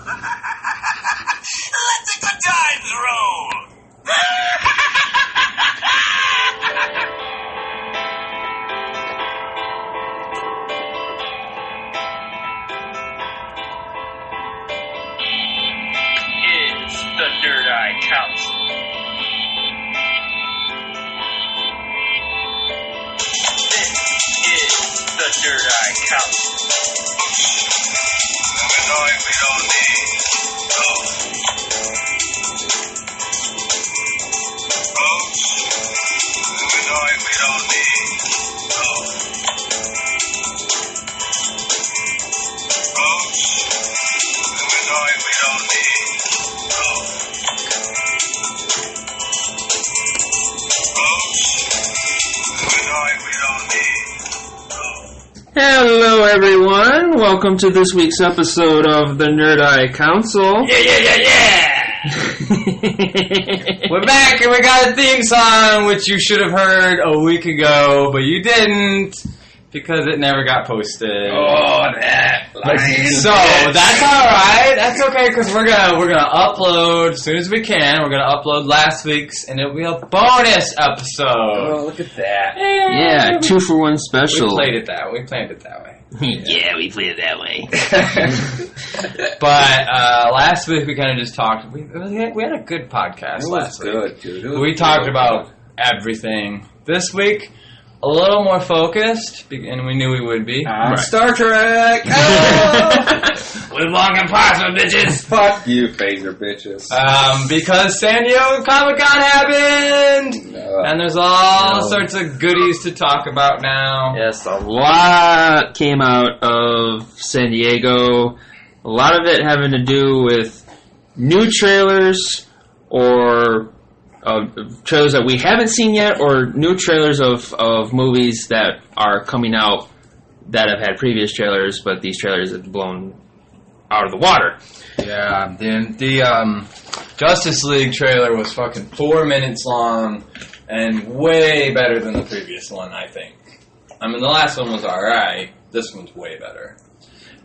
Let the good times roll. It's the Nerd Eye Council. This is the Nerd Eye Council. We don't need. We don't need. Hello, everyone. Welcome to this week's episode of the Nerd Eye Council. Yeah! We're back and we got a theme song, which you should have heard a week ago, but you didn't because it never got posted. Oh, that line. So that's all right. That's okay because we're gonna upload as soon as we can. We're gonna upload last week's, and it'll be a bonus episode. Oh, look at that. Yeah, 2-for-1 special. We planned it that way. Yeah, we played it that way. But last week we kind of just talked. We had a good podcast last week. Good, dude. We talked about everything. This week, a little more focused, and we knew we would be. Star Trek! With long impossible bitches! Fuck you, phaser bitches. Because San Diego Comic-Con happened! And there's all sorts of goodies to talk about now. Yes, a lot came out of San Diego. A lot of it having to do with new trailers or trailers that we haven't seen yet, or new trailers of movies that are coming out that have had previous trailers, but these trailers have blown out of the water. Yeah, the Justice League trailer was fucking 4 minutes long and way better than the previous one, I think. I mean, the last one was alright. This one's way better.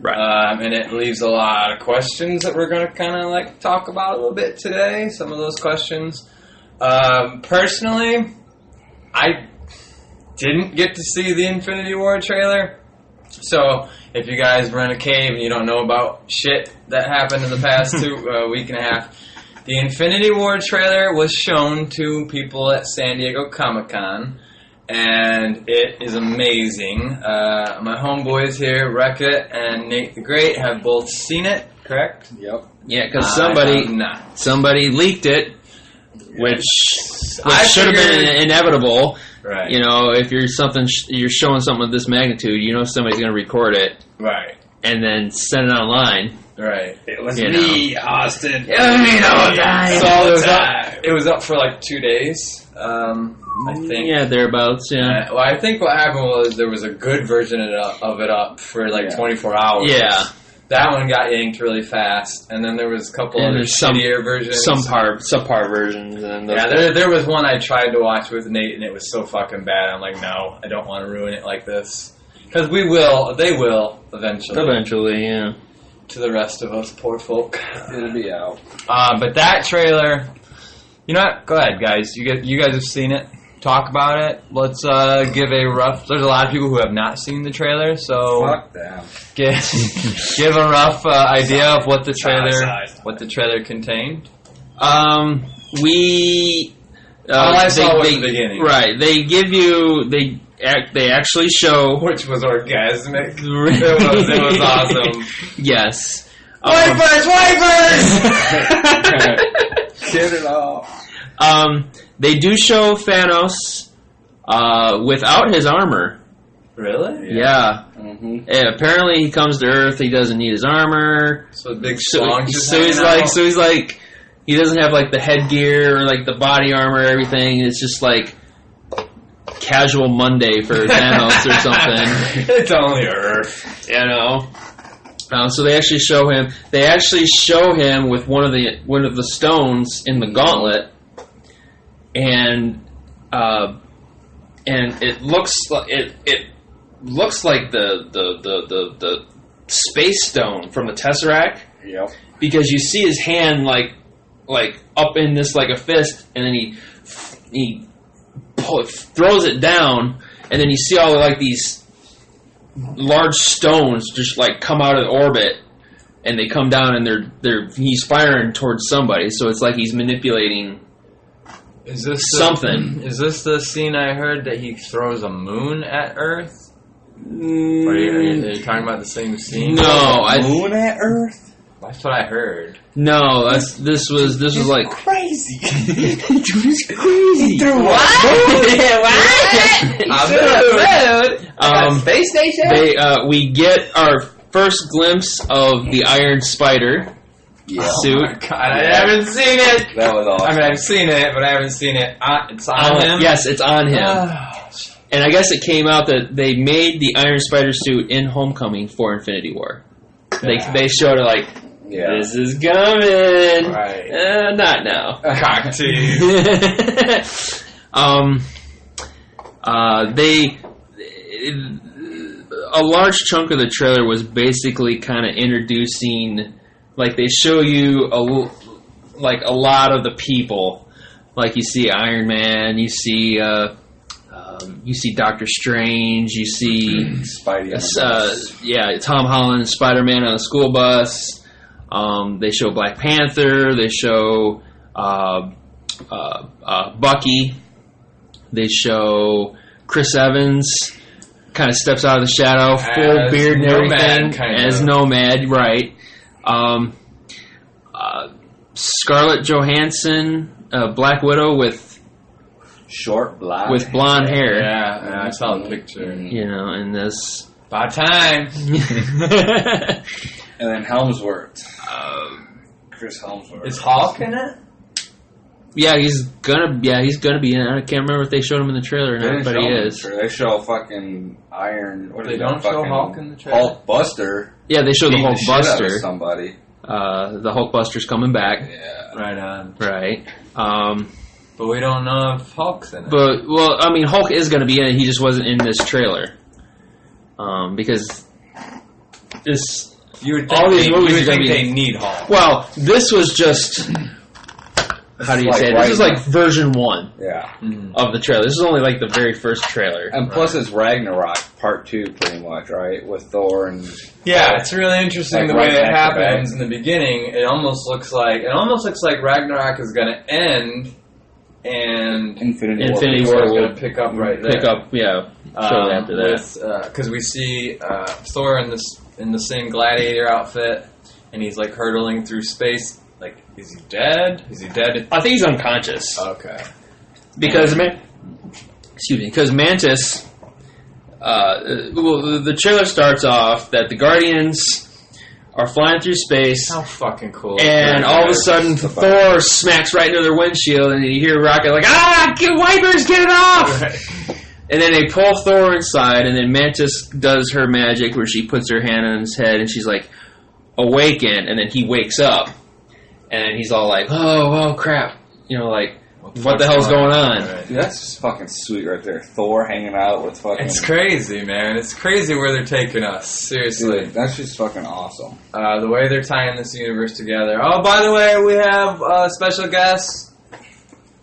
Right. And it leaves a lot of questions that we're going to kind of like talk about a little bit today. Some of those questions. Personally, I didn't get to see the Infinity War trailer. So, if you guys were in a cave and you don't know about shit that happened in the past week and a half, the Infinity War trailer was shown to people at San Diego Comic-Con, and it is amazing. My homeboys here, Rekka and Nate the Great, have both seen it, correct? Yep. Yeah, because somebody leaked it, which should have been inevitable. Right. You know, if you're showing something of this magnitude, you know somebody's going to record it. Right. And then send it online. Right. It was me, Austin. It was me the whole time. So it was up for like 2 days, I think. Yeah, thereabouts, yeah. Well, I think what happened was there was a good version of it up for like 24 hours. Yeah. That one got yanked really fast, and then there was a couple other shittier versions. Subpar versions. And there was one I tried to watch with Nate, and it was so fucking bad. I'm like, no, I don't want to ruin it like this. Because they will eventually. Eventually, yeah. To the rest of us poor folk. It'll be out. But that trailer, you know what? Go ahead, guys. You guys have seen it. Talk about it. Let's give a rough... There's a lot of people who have not seen the trailer, so... Fuck them. Give a rough idea of what the trailer contained. All I saw was the beginning. Right. They give you... They actually show... Which was orgasmic. It was awesome. Yes. Wipers! Get it off. They do show Thanos without his armor. Really? Yeah. Mm-hmm. Apparently he comes to Earth, he doesn't need his armor. So big schlong he's like he doesn't have like the headgear or like the body armor, everything. It's just like casual Monday for Thanos or something. It's only Earth. You know. So they actually show him. They actually show him with one of the stones in the gauntlet, and it looks like the space stone from the Tesseract. Yep. Because you see his hand like up in this like a fist, and then he throws it down, and then you see all like these large stones just like come out of orbit, and they come down, and he's firing towards somebody. So it's like he's manipulating. Is this something? Is this the scene I heard that he throws a moon at Earth? Are you talking about the same scene? No, moon at Earth. That's what I heard. No, this was like crazy. Dude is crazy. He threw what? Space station. We get our first glimpse of the Iron Spider suit. Oh my God, I haven't seen it. That was awesome. I mean, I've seen it, but I haven't seen it. It's on him. Yes, it's on him. And I guess it came out that they made the Iron Spider suit in Homecoming for Infinity War. They showed it like, this is coming. Right. Not now. Cock tease. A large chunk of the trailer was basically kind of introducing, like they show you a lot of the people, like you see Iron Man, you see Doctor Strange, you see Spidey. Tom Holland, Spider-Man on a school bus. They show Black Panther. They show Bucky. They show Chris Evans. Kind of steps out of the shadow, full beard and everything, as Nomad, right? Scarlett Johansson, Black Widow with blonde hair. Yeah, I saw the picture. You know, and this about time. And then Helmsworth. Chris Helmsworth. Is Hulk in it? Yeah, he's gonna be in it. I can't remember if they showed him in the trailer or not, but he is. They show fucking Iron. What they don't show Hulk in the trailer. Hulk Buster. Yeah, they show the Hulk Buster. Somebody. The Hulk Buster's coming back. Yeah. Right on. Right. But we don't know if Hulk's in it. But I mean, Hulk is going to be in it. He just wasn't in this trailer. Because this. You would all these movies are going to be. They need Hulk. Well, this was just. How do you say it? This is like version 1 of the trailer. This is only like the very first trailer. And plus it's Ragnarok Part 2 pretty much, right? With Thor and... Yeah, it's really interesting the way it happens in the beginning. It almost looks like Ragnarok is going to end and Infinity War is going to pick up right there. Shortly after that. Because we see Thor in the same gladiator outfit, and he's like hurtling through space. Like, is he dead? Is he dead? I think he's unconscious. Okay. Because Mantis. The trailer starts off that the Guardians are flying through space. How fucking cool! And all of a sudden, Thor smacks right into their windshield, and you hear Rocket like, wipers, get it off! Right. And then they pull Thor inside, and then Mantis does her magic where she puts her hand on his head, and she's like, awaken, and then he wakes up. And he's all like, oh, crap. You know, like, what the hell's going on? Right. Dude, that's just fucking sweet right there. Thor hanging out with fucking... It's crazy, man. It's crazy where they're taking us. Seriously. Dude, that's just fucking awesome. The way they're tying this universe together. Oh, by the way, we have a special guest.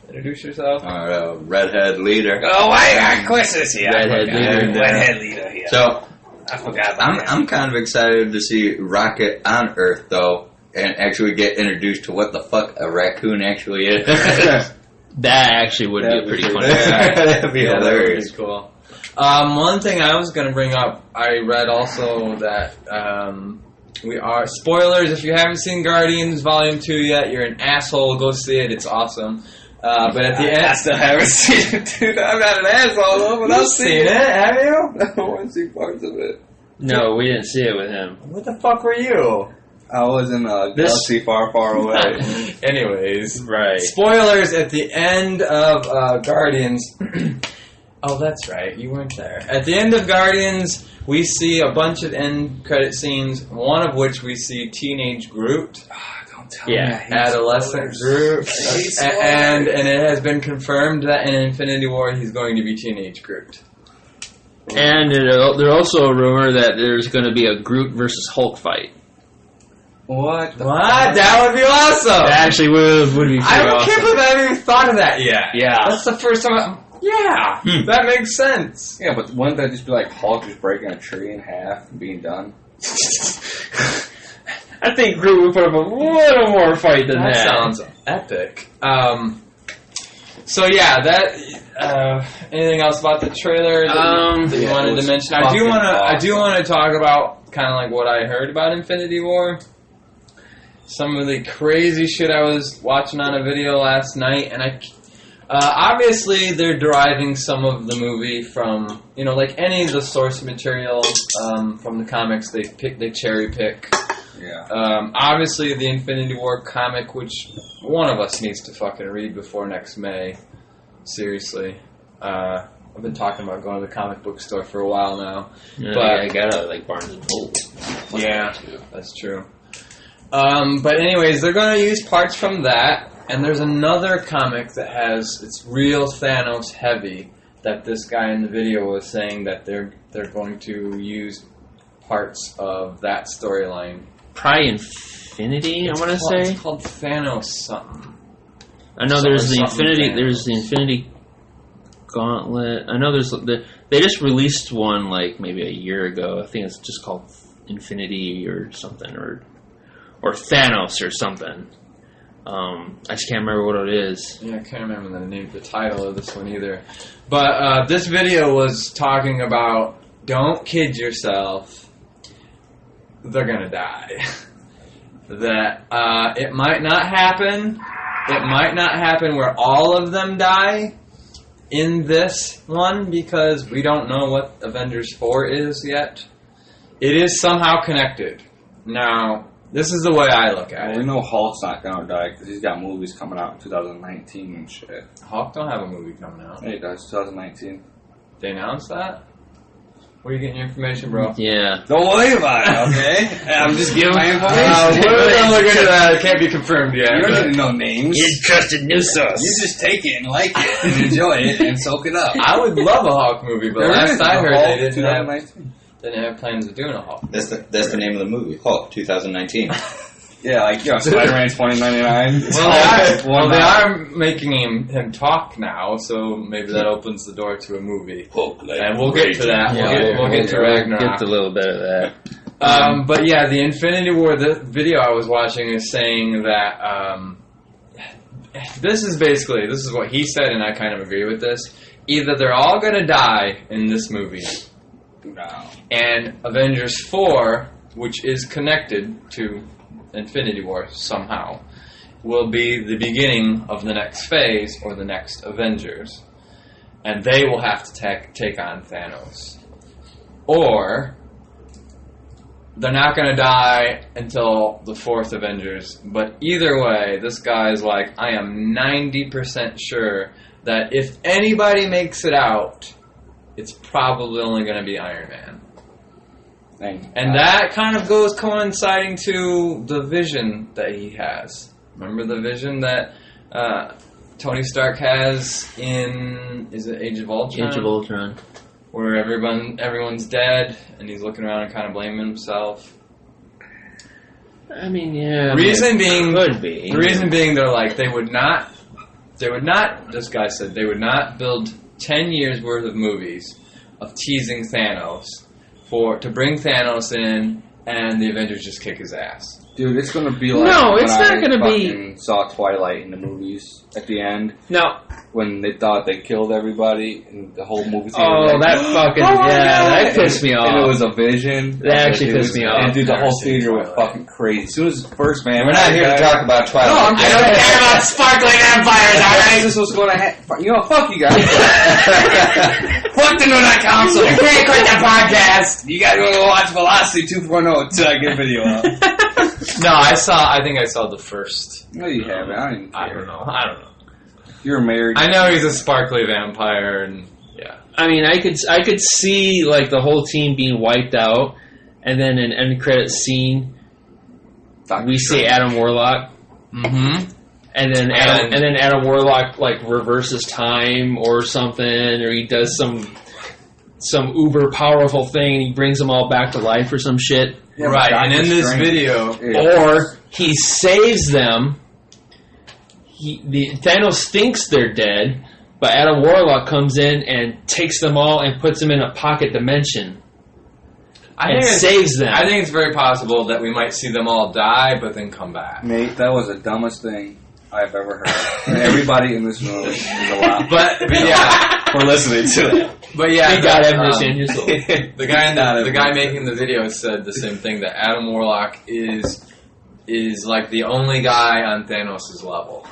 Introduce yourself. Our redhead leader. Oh, I got quizzes here. Redhead leader here. So, I forgot about that. I'm kind of excited to see Rocket on Earth, though. And actually get introduced to what the fuck a raccoon actually is. That actually would be a pretty funny. That'd be hilarious. That would be cool. One thing I was going to bring up, I read also that we are... Spoilers, if you haven't seen Guardians Volume 2 yet, you're an asshole. Go see it. It's awesome. But at the end... I still haven't seen it, dude. I'm not an asshole, though, but I've seen it. Have you? I want to see parts of it. No, we didn't see it with him. What the fuck were you? I was in a galaxy far, far away. Anyways. Right. Spoilers at the end of Guardians. Oh, that's right. You weren't there. At the end of Guardians, we see a bunch of end credit scenes, one of which we see teenage Groot. Don't tell me. Adolescent Groot. And it has been confirmed that in Infinity War he's going to be teenage Groot. And there's also a rumor that there's going to be a Groot versus Hulk fight. What? What? That would be awesome. That actually would be pretty awesome. Can't believe I haven't even thought of that yet. Yeah. That's the first time. That makes sense. Yeah, but wouldn't that just be like Hulk just breaking a tree in half and being done? I think Groot would put up a little more fight than that. That sounds epic. So yeah, that. Anything else about the trailer that you wanted to mention? I do want to talk about kind of like what I heard about Infinity War. Some of the crazy shit I was watching on a video last night, and obviously they're deriving some of the movie from like any of the source material from the comics. They cherry pick. Yeah. Obviously the Infinity War comic, which one of us needs to fucking read before next May. Seriously. I've been talking about going to the comic book store for a while now. Yeah, but I got like Barnes and Noble. Yeah, that's true. But anyways, they're going to use parts from that, and there's another comic that it's real Thanos heavy that this guy in the video was saying that they're going to use parts of that storyline. Probably Infinity, I want to say. It's called Thanos something. I know there's the Infinity Gauntlet. I know they just released one like maybe a year ago. I think it's just called Infinity or something, or Thanos or something. I just can't remember what it is. Yeah, I can't remember the title of this one either. But this video was talking about, don't kid yourself, they're gonna die. That it might not happen. It might not happen where all of them die in this one, because we don't know what Avengers 4 is yet. It is somehow connected. Now, this is the way I look at it. We know Hulk's not gonna die because he's got movies coming out in 2019 and shit. Hulk don't have a movie coming out. Yeah, he does, 2019. They announced that? Where are you getting your information, bro? Yeah. Don't worry about it, okay? I'm just giving my information. We're gonna look into that. It can't be confirmed yet. You don't need to know names. You trusted new sauce. You just take it and like it and enjoy it and soak it up. I would love a Hulk movie, but last I heard they didn't have plans of doing a Hulk. That's the name of the movie, Hulk 2019. Yeah, like, Spider-Man 2099. Well, they are making him talk now, so maybe that opens the door to a movie. And we'll get to that. We'll get to Ragnarok. Get a little bit of that. But yeah, the Infinity War, the video I was watching is saying that this is what he said, and I kind of agree with this. Either they're all going to die in this movie, and Avengers 4, which is connected to Infinity War somehow, will be the beginning of the next phase or the next Avengers, and they will have to take on Thanos. Or they're not going to die until the fourth Avengers, but either way, this guy's like, I am 90% sure that if anybody makes it out, it's probably only going to be Iron Man. And that kind of goes coinciding to the vision that he has. Remember the vision that Tony Stark has in, is it Age of Ultron? Age of Ultron. Where everyone's dead, and he's looking around and kind of blaming himself. I mean, yeah. The reason being, they're like, they would not, this guy said, they would not build 10 years worth of movies of teasing Thanos to bring Thanos in, and the Avengers just kick his ass. Dude, it's gonna be like saw Twilight in the movies at the end. No. When they thought they killed everybody and the whole movie theater. Oh, that fucking that pissed me off. And it was a vision. That actually pissed me off. And dude, the whole theater went fucking crazy. As soon as the first man, we're not here to talk about Twilight. No, I don't care about sparkling empires. All right, this was going to happen. You know, fuck you guys. Fuck the Nut Council. You can't quit the podcast. You guys want to go watch Velocity 2.0 until I get a video up. No, I think I saw the first. No, you haven't. I don't even care. I don't know. You're married. I know he's a sparkly vampire, and yeah. I mean, I could see like the whole team being wiped out, and then an end credit scene. We see Adam Warlock. Mm-hmm. And then Adam Warlock like reverses time or something, or he does some uber powerful thing and he brings them all back to life or some shit. Yeah, right, and in this Strange. video, Or he saves them. Thanos thinks they're dead, but Adam Warlock comes in and takes them all and puts them in a pocket dimension and saves them. I think it's very possible that we might see them all die, but then come back. Nate, that was the dumbest thing I've ever heard. And everybody in this room is allowed. But yeah, We're listening to it. but yeah, You gotta understand your soul. the guy making the video said the same thing, that Adam Warlock is like the only guy on Thanos' level.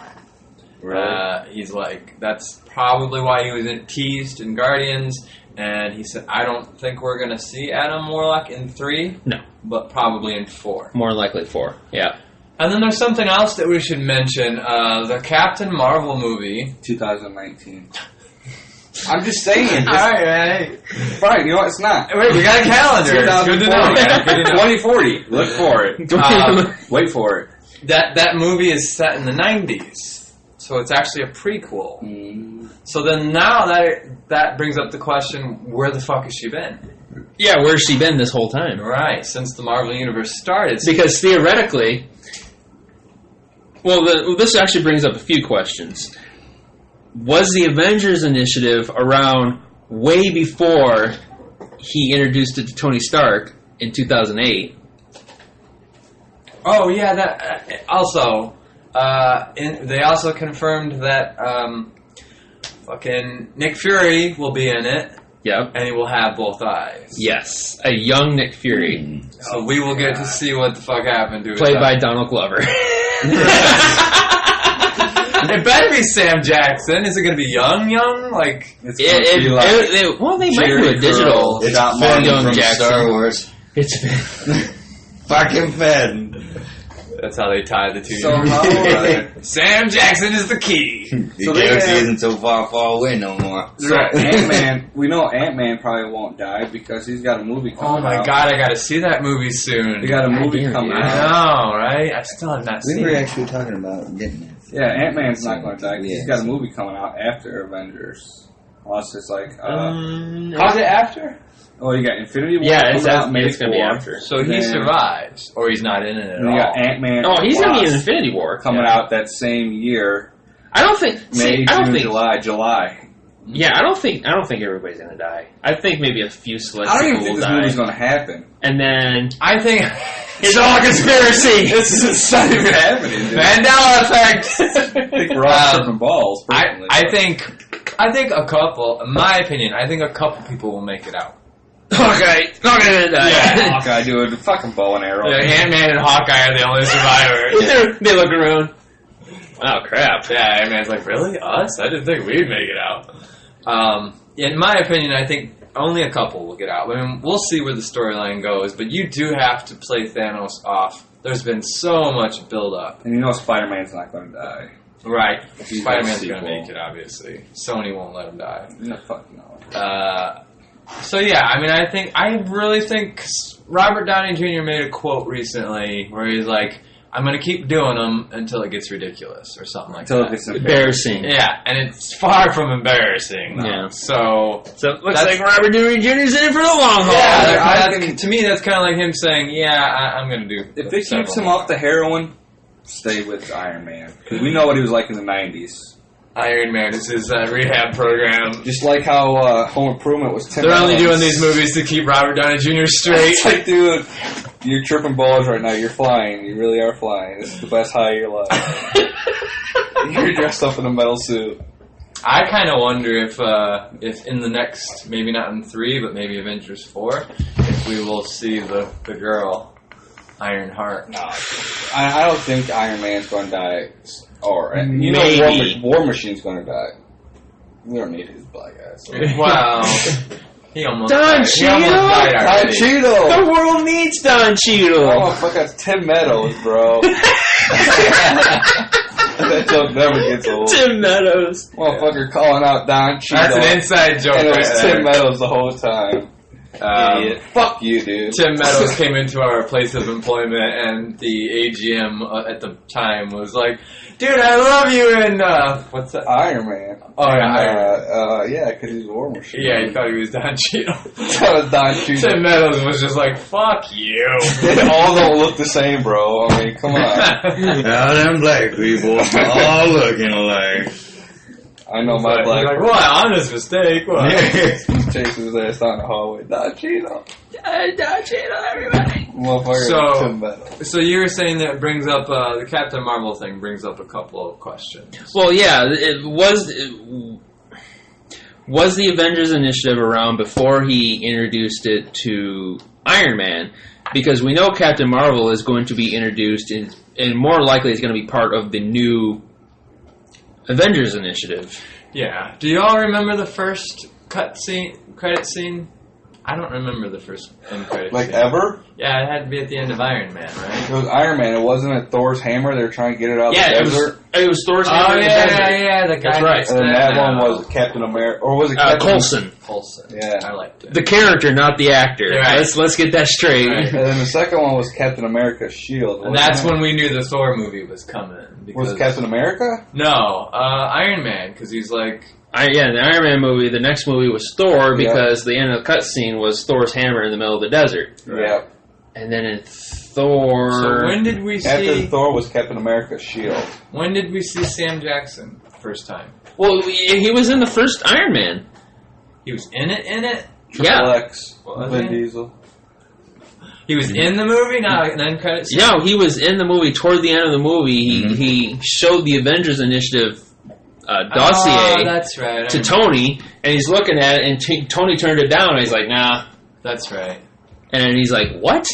He's like, that's probably why he was teased in Guardians, and he said, I don't think we're going to see Adam Warlock in 3. No. But probably in 4. More likely 4. Yeah. And then there's something else that we should mention, the Captain Marvel movie. 2019. I'm just saying. Alright. Right, you know what? It's not. Wait, we got a calendar. It's good to know. Yeah, good to know. 2040. Look for it. Wait for it. That movie is set in the 90s. So it's actually a prequel. So then now that brings up the question, where the fuck has she been? Yeah, where's she been this whole time? Right, since the Marvel Universe started. Because theoretically, this actually brings up a few questions. Was the Avengers Initiative around way before he introduced it to Tony Stark in 2008? Oh yeah, that also. They also confirmed that fucking Nick Fury will be in it. Yep. And he will have both eyes. Yes, a young Nick Fury. So we will get to see what the fuck happened to his Played by eye. Donald Glover. It better be Sam Jackson. Is it going to be young? Like, It's they might do a digital. It's Not Finn young from Jackson. Star Wars. It's Fucking Finn. that's how they tie the two. So how, Sam Jackson is the key. The So they galaxy have- isn't so far away no more. So Ant-Man, we know Ant-Man probably won't die because he's got a movie coming Oh my out. god, I got to see that movie soon. He got a movie Damn, coming yeah. I out. know, right? I still have not We seen were it. actually talking about getting it. Yeah, Ant-Man's not going to die. 'Cause Yeah. He's got a movie coming out after Avengers. Unless it's like, How's it after? you got Infinity War Yeah, coming out May it's going to be 4th. after. So he Then- survives, or he's not in it at And you got all. Ant-Man. Oh, he's going to be in Wasp Infinity War. coming out that same year. I don't think. May, I don't June, think. July. Yeah, I don't think everybody's going to die. I think maybe a few select I don't even people think will this die, movie's going to happen. and then I think it's all a conspiracy. It's not even happening. Dude. Mandela effect. I think we're all tripping balls. Personally, I think a couple. In my opinion, I think a couple people will make it out. Hawkeye, not gonna die. Yeah. Hawkeye doing the fucking bow and arrow. Ant-Man and Hawkeye are the only survivors. They look around. Oh crap! Yeah, Ant-Man's like, really? Us? I didn't think we'd make it out. In my opinion, I think only a couple will get out. I mean, we'll see where the storyline goes, but you do have to play Thanos off. There's been so much build-up. And you know Spider-Man's not going to die. Right. He's Spider-Man's got a going to sequel. make it, obviously. Sony won't let him die. No, fuck no. So yeah, I mean, I really think Robert Downey Jr. made a quote recently where he's like, I'm going to keep doing them until it gets ridiculous or something like Until it that. gets Embarrassing. Yeah, and it's far from embarrassing. Though. Yeah. So So it looks That's- like Robert Downey Jr.'s in it for the long haul. to me, that's kind of like him saying, "Yeah, I'm going to do." If it several keeps him more. off the heroin, stay with Iron Man. Because we know what he was like in the 90s. Iron Man is his rehab program. Just like how Home Improvement was 10 They're only minutes. doing these movies to keep Robert Downey Jr. straight. It's like, dude, you're tripping balls right now. You're flying. You really are flying. This is the best high of your life. You're dressed up in a metal suit. I kind of wonder if in the next, maybe not in 3, but maybe Avengers 4, if we will see the girl, Ironheart. No, I don't think Iron Man's going to die. Or you Maybe. know, War Machine's going to die. We don't need his black ass. Wow. He almost Don died. He almost Cheadle? died Don already. Cheadle! The world needs Don Cheadle. Oh, fuck, that's Tim Meadows, bro. That joke never gets old. Tim Meadows. Motherfucker calling out Don Cheadle. That's an inside joke And it right was there. Tim Meadows the whole time. Idiot. Fuck you, dude. Tim Meadows came into our place of employment, and the AGM at the time was like, "Dude, I love you." And what's that? Iron Man. Oh yeah, yeah, because he's a war machine. yeah. He thought he was Don Cheadle. That was Don Cheadle. Tim Meadows was just like, "Fuck you." They all don't look the same, bro. I mean, come on. Now them black people all looking alike. I know my He's black like, "What? Honest mistake." What? chases his ass down the hallway. Don Cheadle. Don Cheadle, everybody. Motherfucker. So- Tim Meadows. So you were saying that it brings up the Captain Marvel thing brings up a couple of questions. Well, yeah, it was the Avengers Initiative around before he introduced it to Iron Man? Because we know Captain Marvel is going to be introduced, and more likely is going to be part of the new Avengers Initiative. Yeah. Do y'all remember the first credit scene? I don't remember the first end credit Like scene. ever? Yeah, it had to be at the end of Iron Man, right? It was Iron Man. It wasn't at Thor's hammer. They were trying to get it out of Yeah, the it desert. was Thor's Oh hammer in the desert. yeah, the guy. That's right. And then that one was Captain America. Or was it Captain Coulson. Coulson. Yeah. I liked it. The character, not the actor. Right. Let's get that straight. Right. And then the second one was Captain America's shield. And that's when we knew the Thor movie was coming. Was it Captain America? No, Iron Man, because he's like... The Iron Man movie, the next movie was Thor, because the end of the cutscene was Thor's hammer in the middle of the desert. Yeah. And then in Thor... So when did we see... After Thor was Captain America's shield. When did we see Sam Jackson first time? Well, he was in the first Iron Man. He was in it? Triple X. Was Vin he? Diesel. He was in the movie, not an end credit scene? No, he was in the movie. Toward the end of the movie, he showed the Avengers Initiative dossier that's right. to Tony, and he's looking at it, and Tony turned it down, and he's like, nah. That's right. And he's like, what?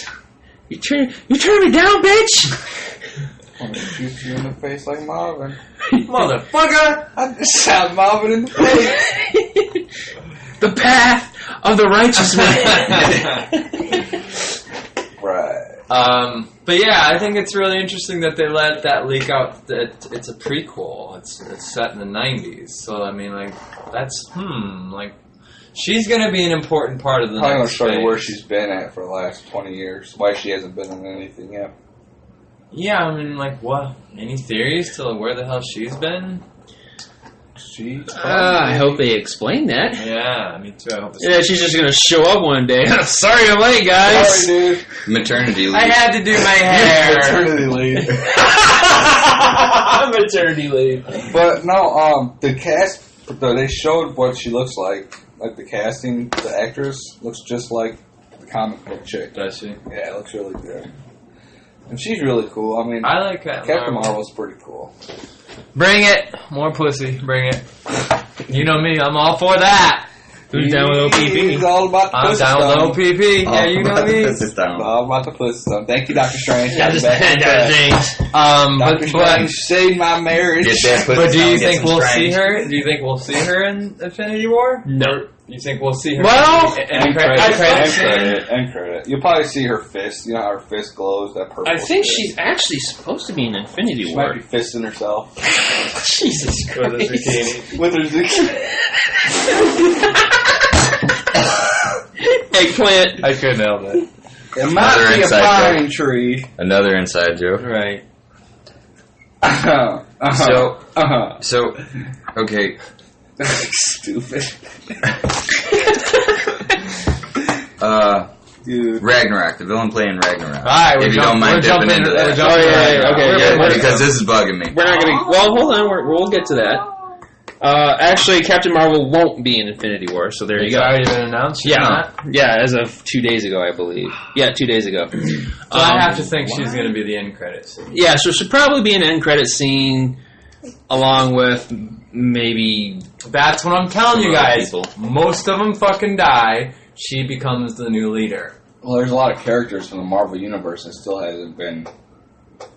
You turn me down, bitch? I'm gonna shoot you in the face like Marvin. Motherfucker! I just shot Marvin in the face. The path of the righteous man. Right. But yeah, I think it's really interesting that they let that leak out that it's a prequel. It's set in the 90s. So, I mean, like, that's, like, she's going to be an important part of the I'm going to next show you phase. where she's been at for the last 20 years. Why she hasn't been in anything yet. Yeah, I mean, like, what? Any theories to where the hell she's been? I hope they explain that. Yeah, me too. I hope it's Yeah, she's just going to show up one day. Sorry I'm late, guys. Sorry, dude. Maternity leave. I had to do my hair. Maternity leave. Maternity leave. But no, the cast, they showed what she looks like. Like the casting, the actress looks just like the comic book chick. Does she? Yeah, it looks really good. And she's really cool. I mean, I like Captain Marvel's pretty cool. Bring it. More pussy. Bring it. You know me. I'm all for that. Who's down with He's OPP? all about the I'm pussy down with stone. OPP. Yeah, you know me. All about the pussy stone. Thank you, Dr. Strange. Yeah, just things. Dr. Strange saved my marriage. Get that pussy But do you down, get think some we'll strange. see her? Do you think we'll see her in Infinity War? No. You think we'll see her? Well, end credit. End credit. You'll probably see her fist. You know how her fist glows, that purple. I think fist. she's actually supposed to be in Infinity She War. might be fisting herself. Jesus Christ. With her zucchini. Eggplant. I couldn't help it. It might Another be a inside pine joke. tree. Another inside joke. Right. So, okay. Stupid. Dude. Ragnarok, the villain playing Ragnarok. Alright, if you don't mind dipping into that. Because this is bugging me. We're not gonna. Well, hold on. We'll get to that. Actually, Captain Marvel won't be in Infinity War, so there you It's go. already been announced. Yeah, as of 2 days ago, I believe. Yeah, 2 days ago. So I have to think she's going to be the end credit scene. Yeah, so it should probably be an end credit scene, along with maybe. That's what I'm telling you Some other guys. people. Most of them fucking die. She becomes the new leader. Well, there's a lot of characters from the Marvel Universe that still hasn't been.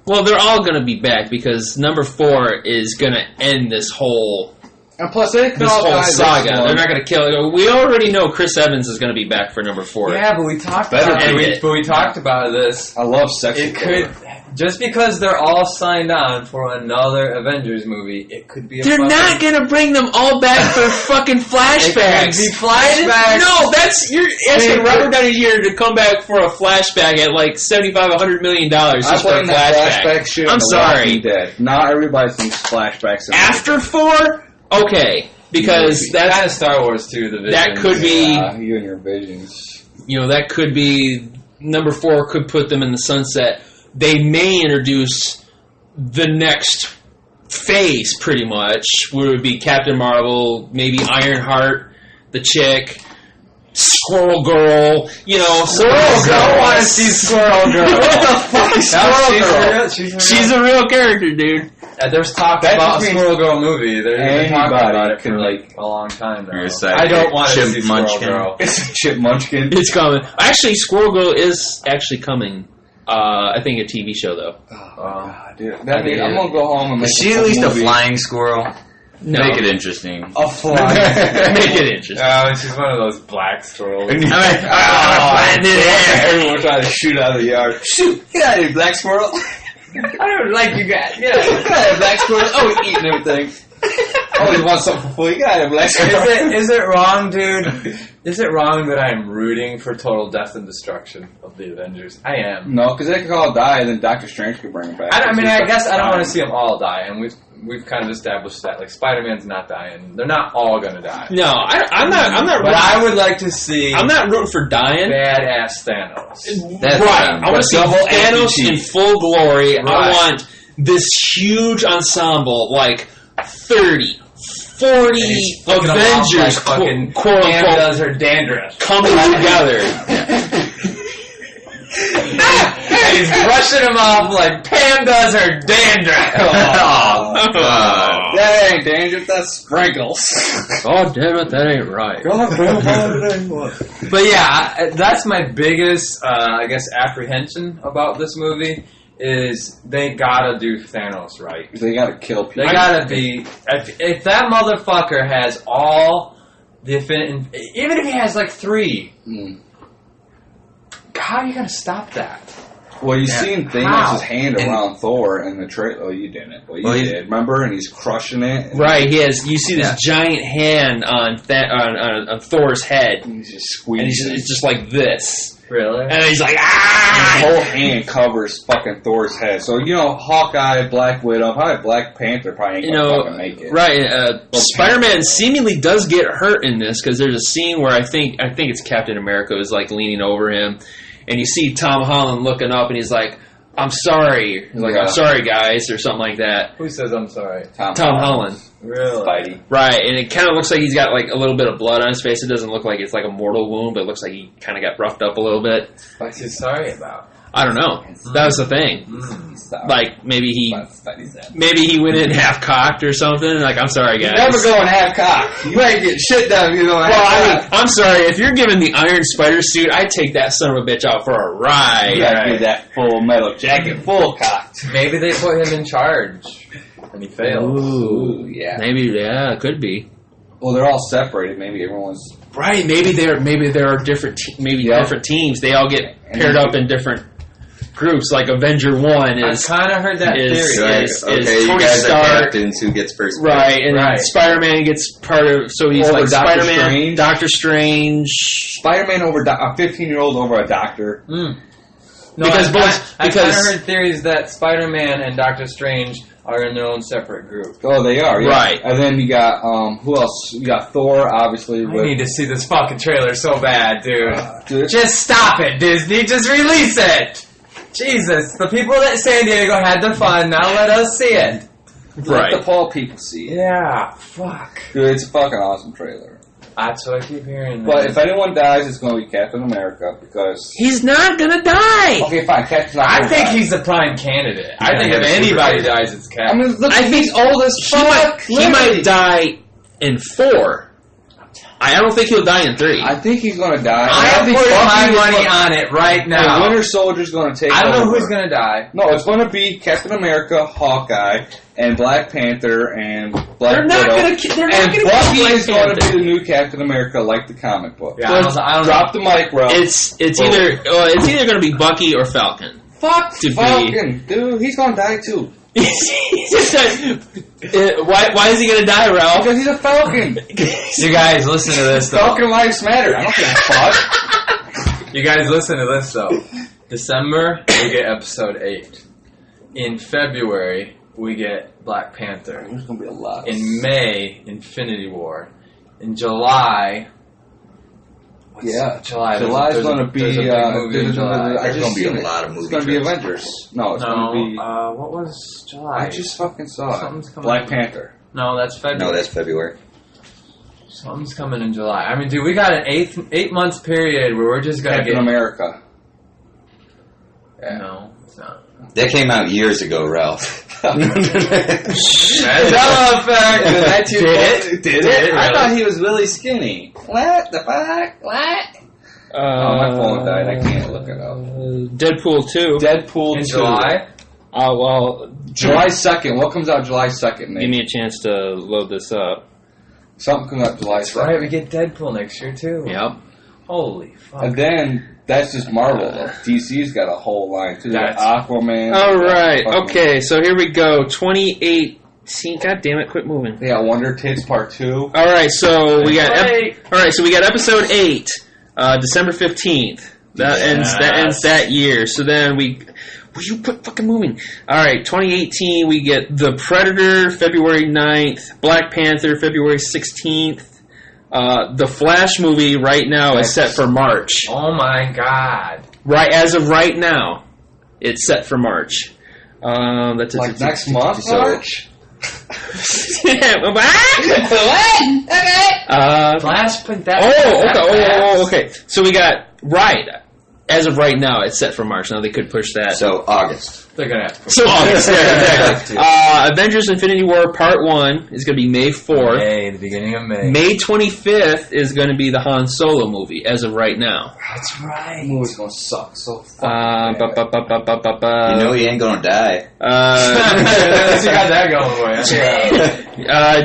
Well, they're all going to be back because number 4 is going to end this whole. And plus, they could This all whole die saga. this one. They're not going to kill it. We already know Chris Evans is going to be back for number 4. Yeah, but we talked Better about end it. it. But we talked about this. I love sexy. It could. just because they're all signed on for another Avengers movie, it could be. They're not gonna bring them all back for fucking flashbacks. It could be flashbacks. No, you're asking Robert Downey Jr. to come back for a flashback at like $75-100 million just for a flashback. Shit I'm sorry. Dead. Not everybody thinks flashbacks. After 4, okay, because that's kind of Star Wars too. The visions. That could be you and your visions. That could be number 4. Could put them in the sunset. They may introduce the next phase, pretty much, where it would be Captain Marvel, maybe Ironheart, the chick, Squirrel Girl, Squirrel Girl. I want to see Squirrel Girl. What the fuck is Squirrel Girl? She's a real character, dude. There's talk about a Squirrel Girl movie. They've been talking about it for like a long time now. I don't want to see Squirrel Girl. It's a Chip Munchkin. It's coming. Actually, Squirrel Girl is actually coming. I think a TV show, though. God, dude. I'm going to go home and make Is she at least a flying squirrel? No. Make it interesting. A flying Make it interesting. She's one of those black squirrels. Everyone trying to shoot out of the yard. Shoot! Get out of here, black squirrel. I don't like you guys. Get out of here, black squirrel. Always eating everything. Always want something for food. Get out of here, black squirrel. Is it wrong, dude? Is it wrong that I'm rooting for total death and destruction of the Avengers? I am. No, because they could all die, and then Doctor Strange could bring them back. I guess I don't want to see them all die, and we've kind of established that. Like, Spider-Man's not dying. They're not all going to die. No, I'm not. But I would like to see. I'm not rooting for dying. Badass Thanos. Right. I want to see Thanos in full glory. Right. I want this huge ensemble, like 30, 40 Avengers, quote unquote, does her dandruff coming together. And he's brushing him off like Pam does her dandruff. That ain't dandruff, that's sprinkles. God damn it, that ain't right. But yeah, that's my biggest, I guess, apprehension about this movie. Is they gotta do Thanos right. They gotta kill people. They gotta be... If that motherfucker has all the affinity... Even if he has like 3... How are you gonna stop that? Well, you seen Thanos' hand around Thor in the trailer. Oh, you didn't. Well, you did. Remember? And he's crushing it. Right, he has... You see this giant hand on Thor's head. And he's just squeezing. And it's just like this. Really? And he's like, ah! His whole hand covers fucking Thor's head. So, Hawkeye, Black Widow, probably Black Panther probably ain't gonna fucking make it. Right. Spider-Man seemingly does get hurt in this because there's a scene where I think it's Captain America is like leaning over him, and you see Tom Holland looking up, and he's like, I'm sorry. He's like, I'm sorry, guys, or something like that. Who says I'm sorry? Tom Holland. Really? Spidey. Right, and it kind of looks like he's got like a little bit of blood on his face. It doesn't look like it's like a mortal wound, but it looks like he kind of got roughed up a little bit. What's he sorry about? I don't know. That was the thing. Like maybe he went in half cocked or something. Like, I'm sorry, guys. Never going half cocked. You ain't getting shit done if you're going half cocked. I'm sorry. If you're giving the Iron Spider suit, I'd take that son of a bitch out for a ride. You gotta get that full metal jacket full cocked. Maybe they put him in charge and he failed. Ooh, yeah. Maybe, it could be. Well, they're all separated. Maybe everyone's right. Maybe there are different different teams. They all get paired up in different groups. Like Avenger 1 is. I kind of heard that theory. Is you Tony guys Stark, are captains who gets first pick. right? And then Spider-Man gets part of. So he's over like Doctor Spider-Man, Strange. Doctor Strange. Spider-Man over a 15-year-old over a doctor. No, Because I kind of heard theories that Spider-Man and Doctor Strange are in their own separate group. Oh, they are, yeah. Right. And then you got, who else? You got Thor, obviously. I need to see this fucking trailer so bad, dude. Dude. Just stop it, Disney. Just release it. Jesus, the people at San Diego had the fun. Now let us see it. Let the Paul people see it. Yeah, fuck. Dude, it's a fucking awesome trailer. That's what I keep hearing. But if anyone dies, it's going to be Captain America because... He's not gonna die. Okay, fine. Captain's not I gonna think die. he's the prime candidate. Yeah, I think if anybody dies, it's Cap. I mean, look, I think he's old as fuck. He might die in 4. I don't think he'll die in 3. I think he's going to die. I'm putting my money on it right now. The Winter Soldier's going to take I don't know over. who's going to die. No, it's going to be Captain America, Hawkeye, and Black Panther, and Black They're not Widow. gonna. They're not And gonna. Bucky kill is Black going to Panther. be the new Captain America, like the comic book. Yeah, I don't Drop the mic, bro. It's either going to be Bucky or Falcon. Fuck to be. Falcon, dude. He's gonna die too. He just said, why is he gonna die, Ralph? Because he's a Falcon. You guys listen to this, though. Falcon lives matter. I don't give a fuck. You guys listen to this, though. December, we get episode 8. In February, we get Black Panther. There's gonna be a lot. In May, Infinity War. In July... July's going to be. There's There's going to be a lot of movies. It's going to be Avengers. No, it's going to be. What was July? I just fucking saw Something's it. coming Black in. Panther. No, that's February. No, that's February. Something's coming in July. I mean, dude, we got an 8 months period where we're just going to Captain get... America. Yeah. No, it's not. That came out years ago, Ralph. Mandela effect! Did it? I thought he was really skinny. What the fuck? What? My phone died. I can't look it up. Deadpool 2. Deadpool In 2. July? Well, July 2nd. What comes out July 2nd, Nate? give me a chance to load this up. Something comes out July 2nd. That's right, we get Deadpool next year, too. Yep. Holy fuck. And then, that's just Marvel, though. DC's got a whole line, too. They got That's- Aquaman. All right. fucking- Okay. So here we go. 2018. God damn it! Quit moving. They got Wonder Tits Part 2. All right. So we got. Wait. All right. So we got episode 8, December 15th. That ends that year. So then we. Will you quit fucking moving? All right. 2018. We get The Predator, February 9th. Black Panther, February 16th. The Flash movie right now is set for March. Oh my god. Right as of right now, it's set for March. That's Like next month, so- March? Flash put that... Okay. So we got as of right now, it's set for March. Now they could push that. So August. They're gonna have to... So August, yeah, exactly. Avengers: Infinity War Part 1 is going to be May 4th. May, the beginning of May. May 25th is going to be the Han Solo movie, as of right now. That's right. That movie's gonna suck so fucking bad. You know he ain't gonna die. You got that going for you.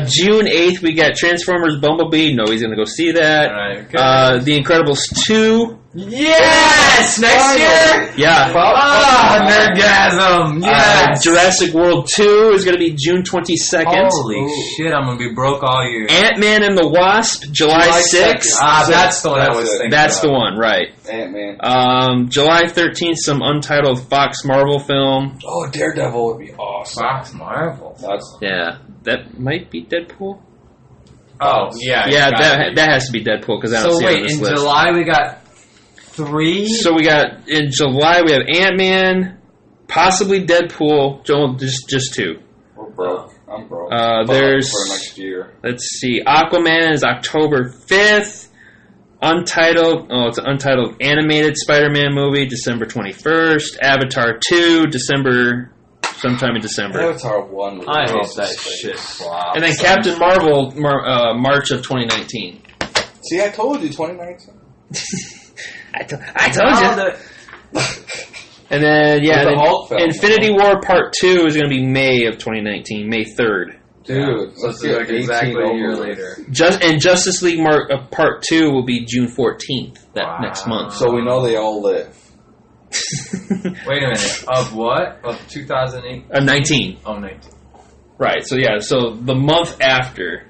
June 8th, we got Transformers Bumblebee. Nobody's going to go see that. Alright, good. The Incredibles 2. Yes! Next year? Yeah. Nerdgasm! Yes! Jurassic World 2 is going to be June 22nd. Holy shit, I'm gonna be broke all year. Ant-Man and the Wasp, July 6th. That's the one I was thinking That's the about. one, right. Ant-Man. July 13th, some untitled Fox Marvel film. Oh, Daredevil would be awesome. Fox Marvel. Yeah, that might be Deadpool. Oh, yeah. Yeah, it's gotta be. that has to be Deadpool because I don't So see it wait, on this in list. July we got 3? So we got, in July, we have Ant-Man, possibly Deadpool, just 2. We're broke. I'm broke. There's, for next year. let's see, Aquaman is October 5th. Untitled, it's an untitled animated Spider-Man movie, December 21st. Avatar 2, sometime in December. Avatar 1 was I hope racist. that shit flops. And then Captain Marvel, March of 2019. See, I told you, 2019. I told you. And then, With the Hulk film. Infinity War Part 2 is going to be May of 2019, May 3rd. Dude, So it's like exactly a year later. Justice League Part 2 will be June 14th, next month. So we know they all live. Wait a minute. Of what? Of 2008? 19. Oh, 19. Right, so the month after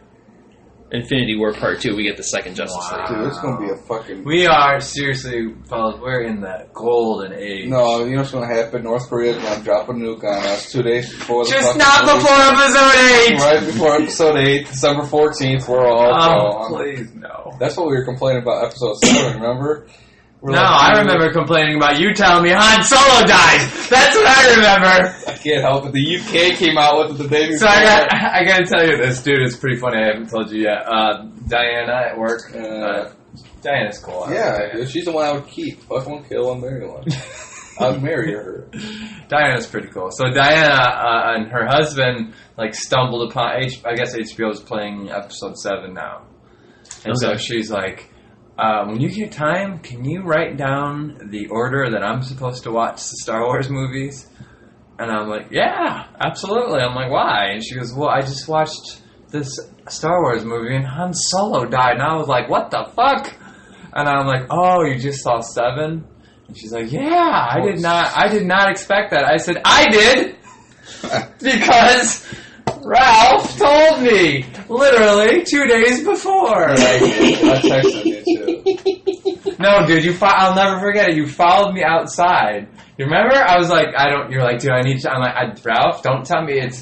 Infinity War Part 2, we get the second Justice League. Dude, it's gonna be a fucking... We are, seriously, fellas, we're in the golden age. No, you know what's gonna happen? North Korea's gonna drop a nuke on us 2 days before the Just fucking not movie. before episode 8! Right before episode 8, December 14th, we're all Oh, gone. please, no. That's what we were complaining about episode 7, remember? We're No, like, I remember complaining about you telling me Han Solo died. That's what I remember. I can't help it. The UK came out with it the day before. So I gotta tell you this, dude. It's pretty funny. I haven't told you yet. Diana at work. Diana's cool. Yeah, she's the one I would keep. Fuck one, kill one, marry one. I'd marry her. Diana's pretty cool. So Diana and her husband stumbled upon. I guess HBO is playing episode 7 now, and so she's like, when you get time, can you write down the order that I'm supposed to watch the Star Wars movies? And I'm like, yeah, absolutely. I'm like, why? And she goes, well, I just watched this Star Wars movie and Han Solo died. And I was like, what the fuck? And I'm like, oh, you just saw 7? And she's like, yeah, I did not expect that. I said, I did! Because Ralph told me, literally 2 days before. I texted you too. No, dude, I'll never forget it. You followed me outside. You remember? I was like, you're like, dude, I need to, I'm like, Ralph, don't tell me and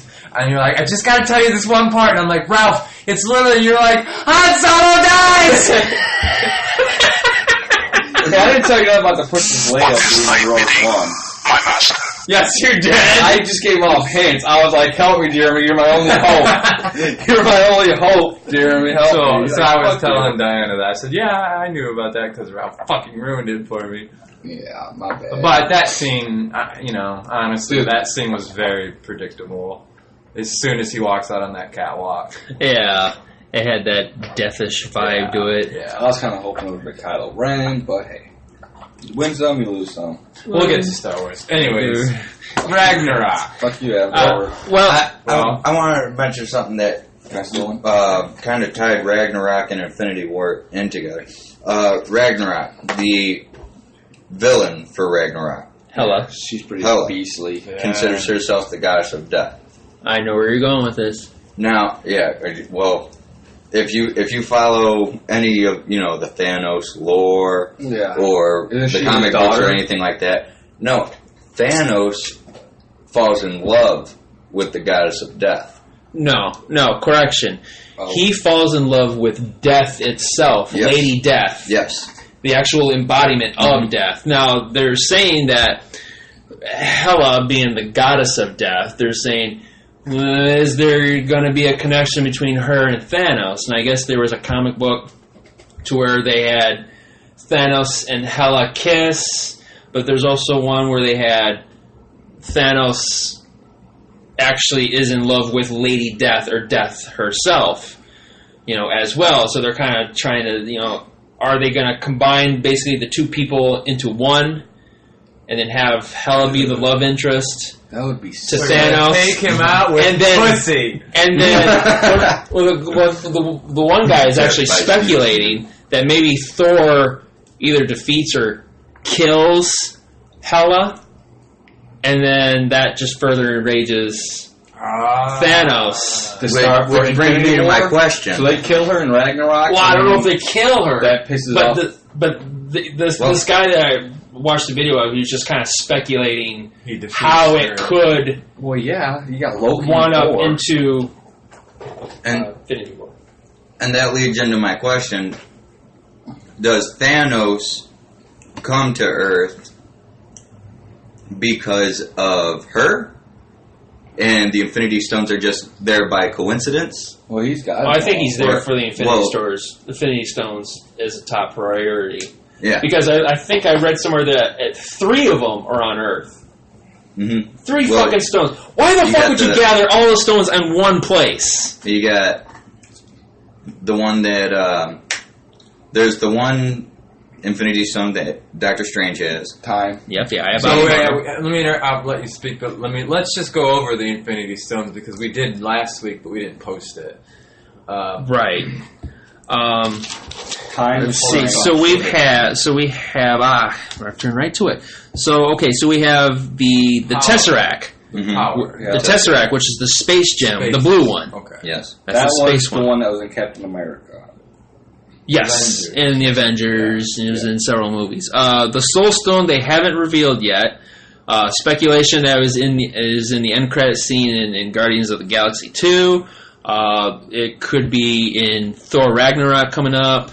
you're like, I just gotta tell you this one part. And I'm like, Ralph, it's literally, you're like, Han Solo dies! Okay, I didn't tell you nothing about the Princess Leia being Rogue One. My master. Yes, you did. I just gave off hints. I was like, help me, Jeremy, you're my only hope. You're my only hope, Jeremy, help me. So I was telling Diana that. I said, yeah, I knew about that because Ralph fucking ruined it for me. Yeah, my bad. But that scene, honestly, that scene was very predictable. As soon as he walks out on that catwalk. Yeah, it had that deathish vibe to it. Yeah. I was kind of hoping it would be Kylo Ren, but hey. You win some, you lose some. We'll get to Star Wars. Anyways, Ragnarok. Fuck you, Adam. I wanted to mention something that Can I steal one? kind of tied Ragnarok and Infinity War in together. Ragnarok, the villain for Ragnarok, Hela. She's pretty Hela. beastly. considers herself the goddess of death. I know where you're going with this. Now, well, if you follow any of the Thanos lore Yeah. or Isn't the she comic his books or daughter? anything like that, no, Thanos falls in love with the goddess of death. No, correction. Oh. He falls in love with death itself, Yes. Lady Death. Yes. The actual embodiment of death. Now, they're saying that Hela, being the goddess of death, they're saying, is there going to be a connection between her and Thanos? And I guess there was a comic book to where they had Thanos and Hela kiss, but there's also one where they had Thanos actually is in love with Lady Death, or Death herself, as well. So they're kind of trying to, are they going to combine basically the two people into one and then have Hela be the love interest That would be to sick. Thanos? Take him out with And then- pussy. And then the one guy is actually speculating that maybe Thor either defeats or kills Hela, and then that just further enrages Thanos. Which brings me to my question. So they kill her in Ragnarok? Well, I don't know if they kill her. That pisses off. This guy that I watched the video of, he was just kind of speculating He defeats how her. it could Well, yeah, you got Loki one up Thor. into And Infinity War. and that leads into my question. Does Thanos come to Earth because of her? And the Infinity Stones are just there by coincidence? Well, he's got Well, I think he's there for the Infinity Stones as a top priority. Yeah. Because I think I read somewhere that 3 of them are on Earth. Mm-hmm. 3 Well, fucking stones. Why the you fuck got would you the- gather all the stones in one place? You got the one that there's the one Infinity Stone that Doctor Strange has. time. Yep, yeah, I have. So I'll let you speak, but let's just go over the Infinity Stones because we did last week, but we didn't post it. Right. Time. Let's see. So we have. I'll turn right to it. So we have the Tesseract, Mhm. Power. Yeah. the Tesseract, which is the space gem, Space. the blue one. Okay. Yes. That's That the was space the one. one that was in Captain America. Yes, Avengers. in the Avengers, and it was in several movies. The Soul Stone they haven't revealed yet. Speculation that is in the end credit scene in Guardians of the Galaxy 2. It could be in Thor Ragnarok coming up.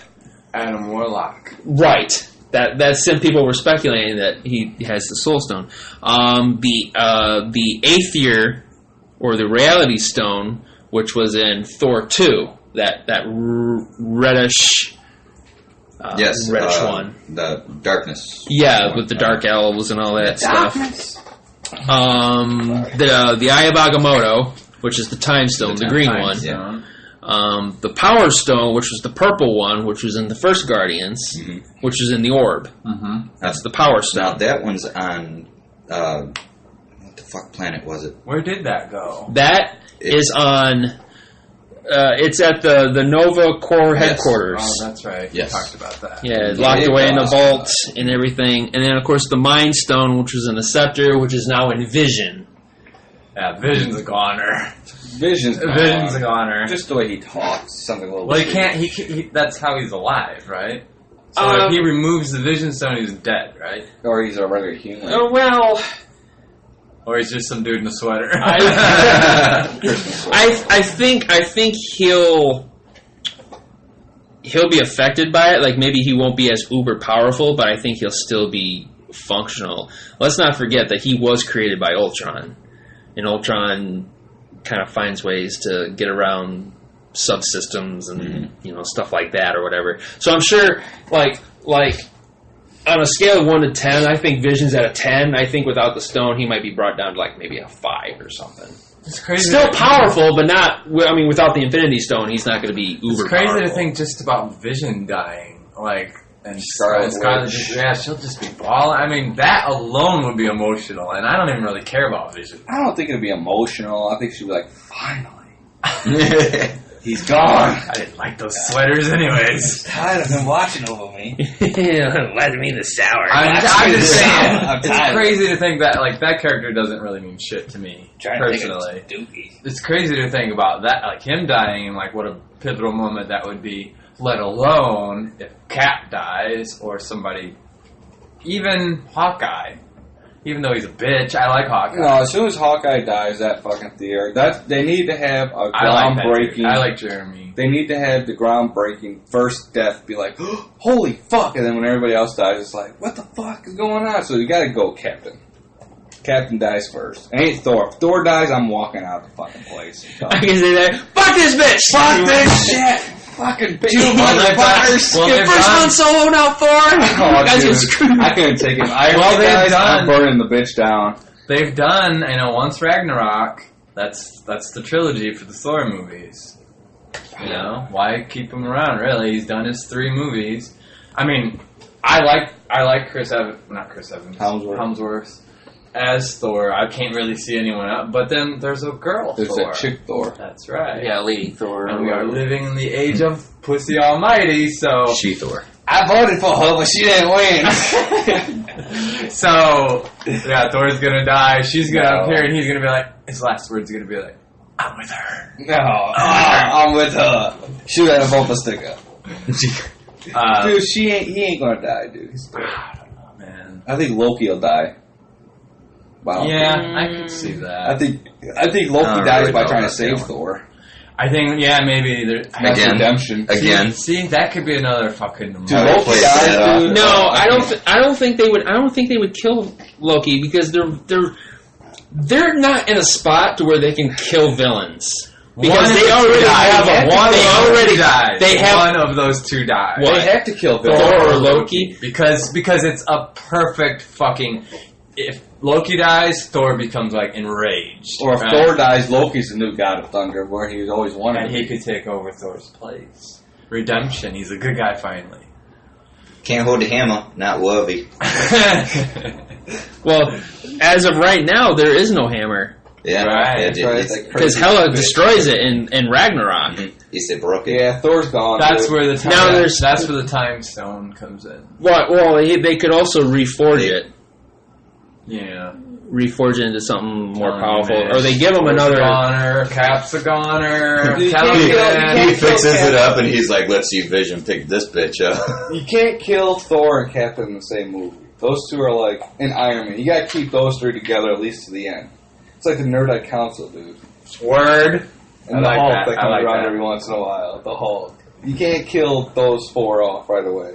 Adam Warlock. Right. That's some people were speculating that he has the Soul Stone. The Aether, or the Reality Stone, which was in Thor 2. That reddish, Yes. reddish one. The darkness. Yeah, one. with the dark elves and all that stuff. The Eye of Agamotto, which is the Time Stone, the green one. Yeah. The Power Stone, which was the purple one, which was in the first Guardians, which was in the Orb. Mm-hmm. That's the Power Now Stone. that one's on. What the fuck planet was it? Where did that go? That is on It's at the Nova Corps Yes. headquarters. Oh, that's right. Yes. We talked about that. Yeah, it's locked away in the vault and everything. And then, of course, the Mind Stone, which was in the Scepter, which is now in Vision. Yeah, Vision's a goner. Vision's Vision's a goner. Just the way he talks, something a little. Well, he bit. can't. He that's how he's alive, right? So Um, if he removes the Vision Stone, he's dead, right? Or he's a regular human. Oh, well, Or he's just some dude in a sweater. I think he'll be affected by it. Like, maybe he won't be as uber powerful, but I think he'll still be functional. Let's not forget that he was created by Ultron, and Ultron kind of finds ways to get around subsystems and stuff like that or whatever. So I'm sure, like on a scale of 1 to 10, I think Vision's at a 10. I think without the stone, he might be brought down to like maybe a 5 or something. It's crazy. Still powerful, but not. I mean, without the Infinity Stone, he's not going to be uber It's crazy powerful. to think just about Vision dying, like, and Scarlet Scarlet Witch. she'll just be bawling. I mean, that alone would be emotional, and I don't even really care about Vision. I don't think it'd be emotional. I think she'd be like, finally, he's gone. I didn't like those sweaters, anyways. Tired of him watching over me. Let me in the sour. I'm just saying, I'm it's tired. crazy to think that like that character doesn't really mean shit to me personally. It's crazy to think about that, like him dying, and like what a pivotal moment that would be. Let alone if Cap dies or somebody, even Hawkeye. Even though he's a bitch, I like Hawkeye. No, as soon as Hawkeye dies, that fucking theory. They need to have a I like that groundbreaking. dude. I like Jeremy. They need to have the groundbreaking first death be like, oh, holy fuck, and then when everybody else dies, it's like, what the fuck is going on? So you gotta go Captain. Captain dies first. It ain't Thor. If Thor dies, I'm walking out of the fucking place. I can say that. Fuck this bitch! Fuck this shit! Fucking bitch, you motherfuckers! Well, Your they've first done- one solo now, Thor! Oh, You guys dude, get screwed. I couldn't take him. Well, they've I'm done- burning the bitch down. They've done, once Ragnarok, that's the trilogy for the Thor movies. You know, why keep him around? Really, he's done his 3 movies. I mean, I like not Chris Evans, Helmsworth as Thor. I can't really see anyone else. But then there's a girl There's Thor. that chick Thor. That's right. Yeah, Lady Thor. And we are living in the age of Pussy Almighty, so She-Thor. I voted for her, but she didn't win. so yeah, Thor's gonna die. She's gonna No. appear, and he's gonna be like, his last words are gonna be like, "I'm with her." No, I'm with her. Shoot at a bumper sticker. Dude, he ain't gonna die, dude. He's dead. I don't know, man. I think Loki will die. Wow. Yeah, I can see that. I think Loki don't dies really by know trying to that save feeling. Thor. I think, yeah, maybe there. That's Again. redemption. Again. See, that could be another fucking. Dude, I would Loki play dies, that off. dude. No, I don't think they would. I don't think they would kill Loki because they're not in a spot to where they can kill villains because they already have a one. They already dies. They have one of those two dies. What? They have to kill Thor Thor. or Loki. Because it's a perfect fucking. If Loki dies, Thor becomes like enraged. Or if right? Thor dies, Loki's the new god of thunder, where he was always wanted. and he could take over Thor's place. Redemption. He's a good guy finally. Can't hold a hammer, not worthy. Well, as of right now, there is no hammer Yeah, Right. yeah, That's right, it's- it's like because crazy Hela bitch. destroys it in Ragnarok. he said broke it. Yeah, Thor's gone. That's dude. where the time. Now there's- that's where the time stone comes in. Well, they could also reforge it. Yeah. Reforge it into something more Oh, powerful, man. or they give them Thor's another. a goner. Cap's a goner. You Tell can't him kill- that. you He can't fixes kill it Cap. up and he's like, let's see Vision pick this bitch up. You can't kill Thor and Captain in the same movie. Those two are like in Iron Man. You gotta keep those 3 together at least to the end. It's like the Nerdite Council, dude. Word. And I the like Hulk that. that I comes like around that. every once in a while. The Hulk. You can't kill those 4 off right away.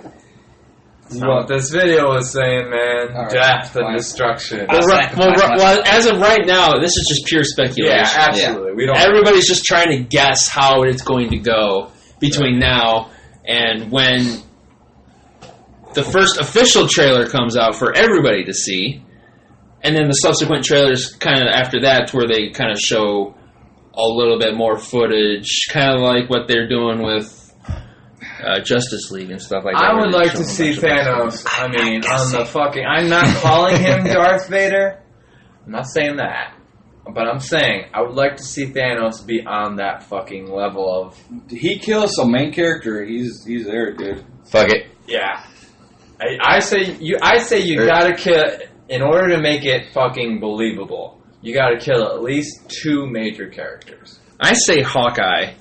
That's not what this video was saying, man. All right, Death and fine. destruction. Well, as of right now, this is just pure speculation. Yeah, absolutely. We don't. Everybody's just trying to guess how it's going to go between now and when the first official trailer comes out for everybody to see, and then the subsequent trailers kind of after that where they kind of show a little bit more footage, kind of like what they're doing with Justice League and stuff like that. I where would they like show to a see bunch of Thanos. I mean, on the fucking. I'm not calling him Darth Vader. I'm not saying that. But I'm saying, I would like to see Thanos be on that fucking level of... He kills some main character. He's there, dude. Fuck it. Yeah. I say you gotta kill... In order to make it fucking believable, you gotta kill at least 2 major characters. I say Hawkeye.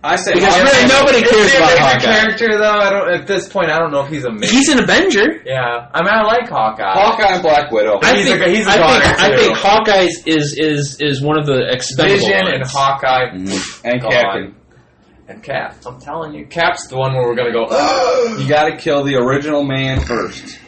I say Because really nobody cares about Hawkeye. Character though, at this point, I don't know if he's a major. He's an Avenger. Yeah, I mean, I like Hawkeye. Hawkeye and Black Widow. I think too. Hawkeye is one of the expendable Vision ones. and Hawkeye and Go Captain. on. And Cap. I'm telling you, Cap's the one where we're gonna go. You gotta kill the original man first.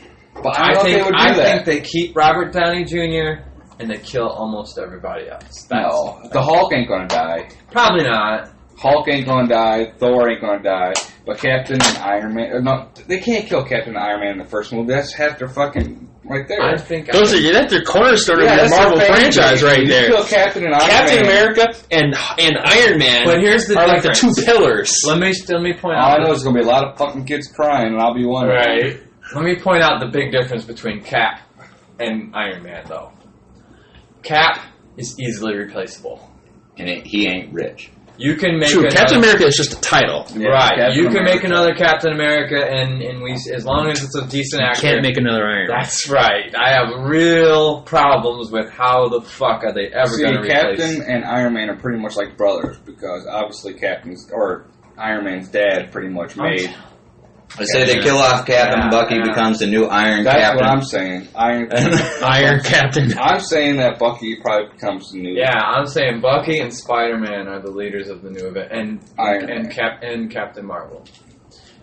But I think they keep Robert Downey Jr. and they kill almost everybody else. No, the Hulk ain't gonna die. Probably not. Hulk ain't gonna die. Thor ain't gonna die. But Captain and Iron Man, no, they can't kill Captain and Iron Man in the first movie. That's half their fucking right there. I think That's their cornerstone of the that's Marvel their franchise right you there. kill Captain and Iron Captain Man. America and Iron Man But here's the are like the difference. 2 pillars. Let me point All out. I know is there's gonna be a lot of fucking kids crying, and I'll be one. Right. Let me point out the big difference between Cap and Iron Man, though. Cap is easily replaceable. And he ain't rich. You can make True, Captain America is just a title. Yeah, right. Captain You can America. make another Captain America, and we, as long as it's a decent actor. Can't make another Iron Man. That's right. I have real problems with how the fuck are they ever going to replace... Captain and Iron Man are pretty much like brothers because obviously Iron Man's dad pretty much made. I say they kill off Cap and Bucky becomes the new Iron That's Captain. what I'm saying. Iron Captain. I'm saying that Bucky probably becomes the new. Yeah, I'm saying Bucky and Spider-Man are the leaders of the new event, Iron and Man. Captain Marvel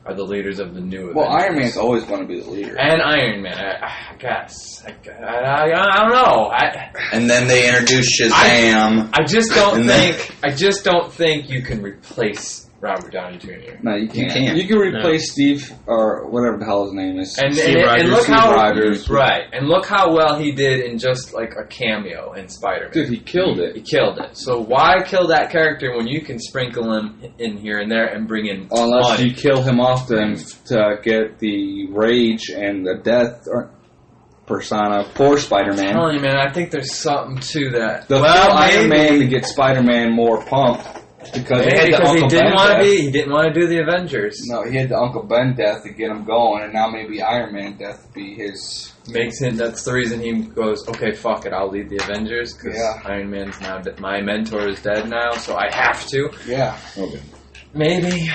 are the leaders of the new event. Well, Iron Man's always going to be the leader. And Iron Man, I guess. I don't know. And then they introduce Shazam. I just don't think you can replace Robert Downey Jr. No, you can't. can't. You can replace Steve or whatever the hell his name is. And Rogers. and look how well he did in just like a cameo in Spider-Man. Dude, he killed it. He killed it. So why kill that character when you can sprinkle him in here and there and bring in Unless money? you kill him often to get the rage and the death persona for Spider-Man. I'm telling you, man, I think there's something to that. Iron Man to get Spider-Man more pumped because he didn't want to do the Avengers. No, he had the Uncle Ben death to get him going, and now maybe Iron Man death to be his. That's the reason he goes, okay, fuck it, I'll lead the Avengers because Iron Man's now my mentor is dead now, so I have to. Yeah. Okay. Maybe.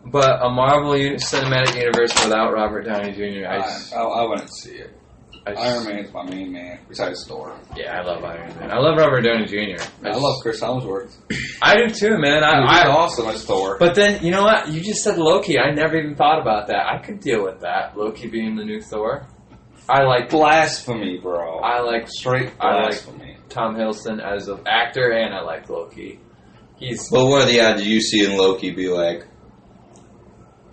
But a Marvel Cinematic Universe without Robert Downey Jr. I wouldn't see it. Iron Man's my main man, besides Thor. Yeah, I love Iron Man. I love Robert Downey Jr. I love Chris Hemsworth. I do too, man. He's awesome as Thor. But then, you know what? You just said Loki. I never even thought about that. I could deal with that. Loki being the new Thor. I like blasphemy, bro. I like straight blasphemy. Tom Hiddleston as an actor, and I like Loki. Well, what are the odds you see in Loki be like,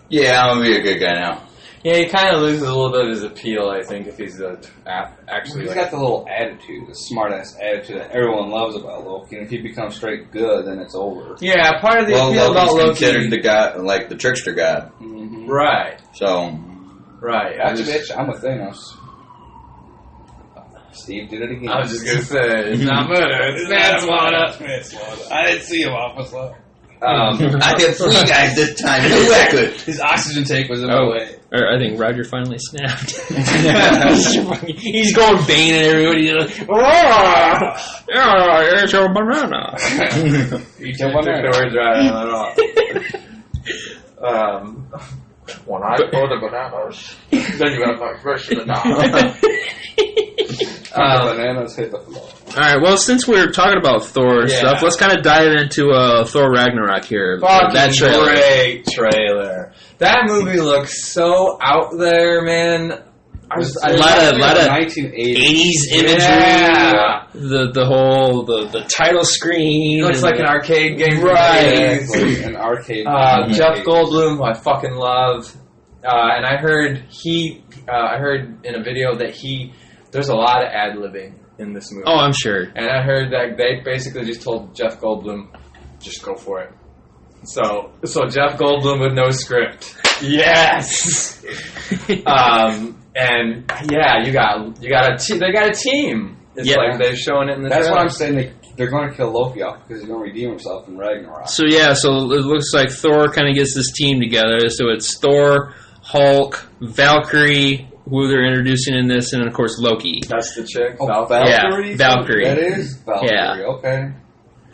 yeah, I'm going to be a good guy now? Yeah, he kind of loses a little bit of his appeal, I think, if he's actually... He's got the little attitude, the smart-ass attitude that everyone loves about Loki, and if he becomes straight good, then it's over. Yeah, part of the appeal Loki's about Loki... considered the god, like the trickster god. Mm-hmm. Right. So... Right. Gotcha, bitch. I'm with Thanos. Steve did it again. I was just going to say, it's not murder, it's manslaughter. I didn't see him, officer. I did 3 guys this time. No record. His oxygen tank was in the way. I think Roger finally snapped. He's going Bane and everybody. He's like, it's your banana. Eat your banana. The words right out of it. When I throw the bananas, then you have my fresh banana. Bananas hit the floor. Alright, well, since we're talking about Thor stuff, let's kind of dive into Thor Ragnarok here. That trailer. Great trailer. That movie looks so out there, man. A lot of 1980s imagery. Yeah. The whole the title screen. It looks like an arcade game. Right. Like an arcade. Jeff Goldblum, who I fucking love. And I heard in a video that there's a lot of ad-libbing in this movie. Oh, I'm sure. And I heard that they basically just told Jeff Goldblum, just go for it. So Jeff Goldblum with no script. Yes. And yeah, they got a team. It's Yeah. like they're showing it in the That's trailer. what I'm saying. They're going to kill Loki off because he's going to redeem himself in Ragnarok. So it looks like Thor kind of gets this team together. So it's Thor, Hulk, Valkyrie, who they're introducing in this, and of course Loki. That's the chick. Oh, Valkyrie. Valkyrie? Yeah, Valkyrie. That is Valkyrie. Yeah. Okay.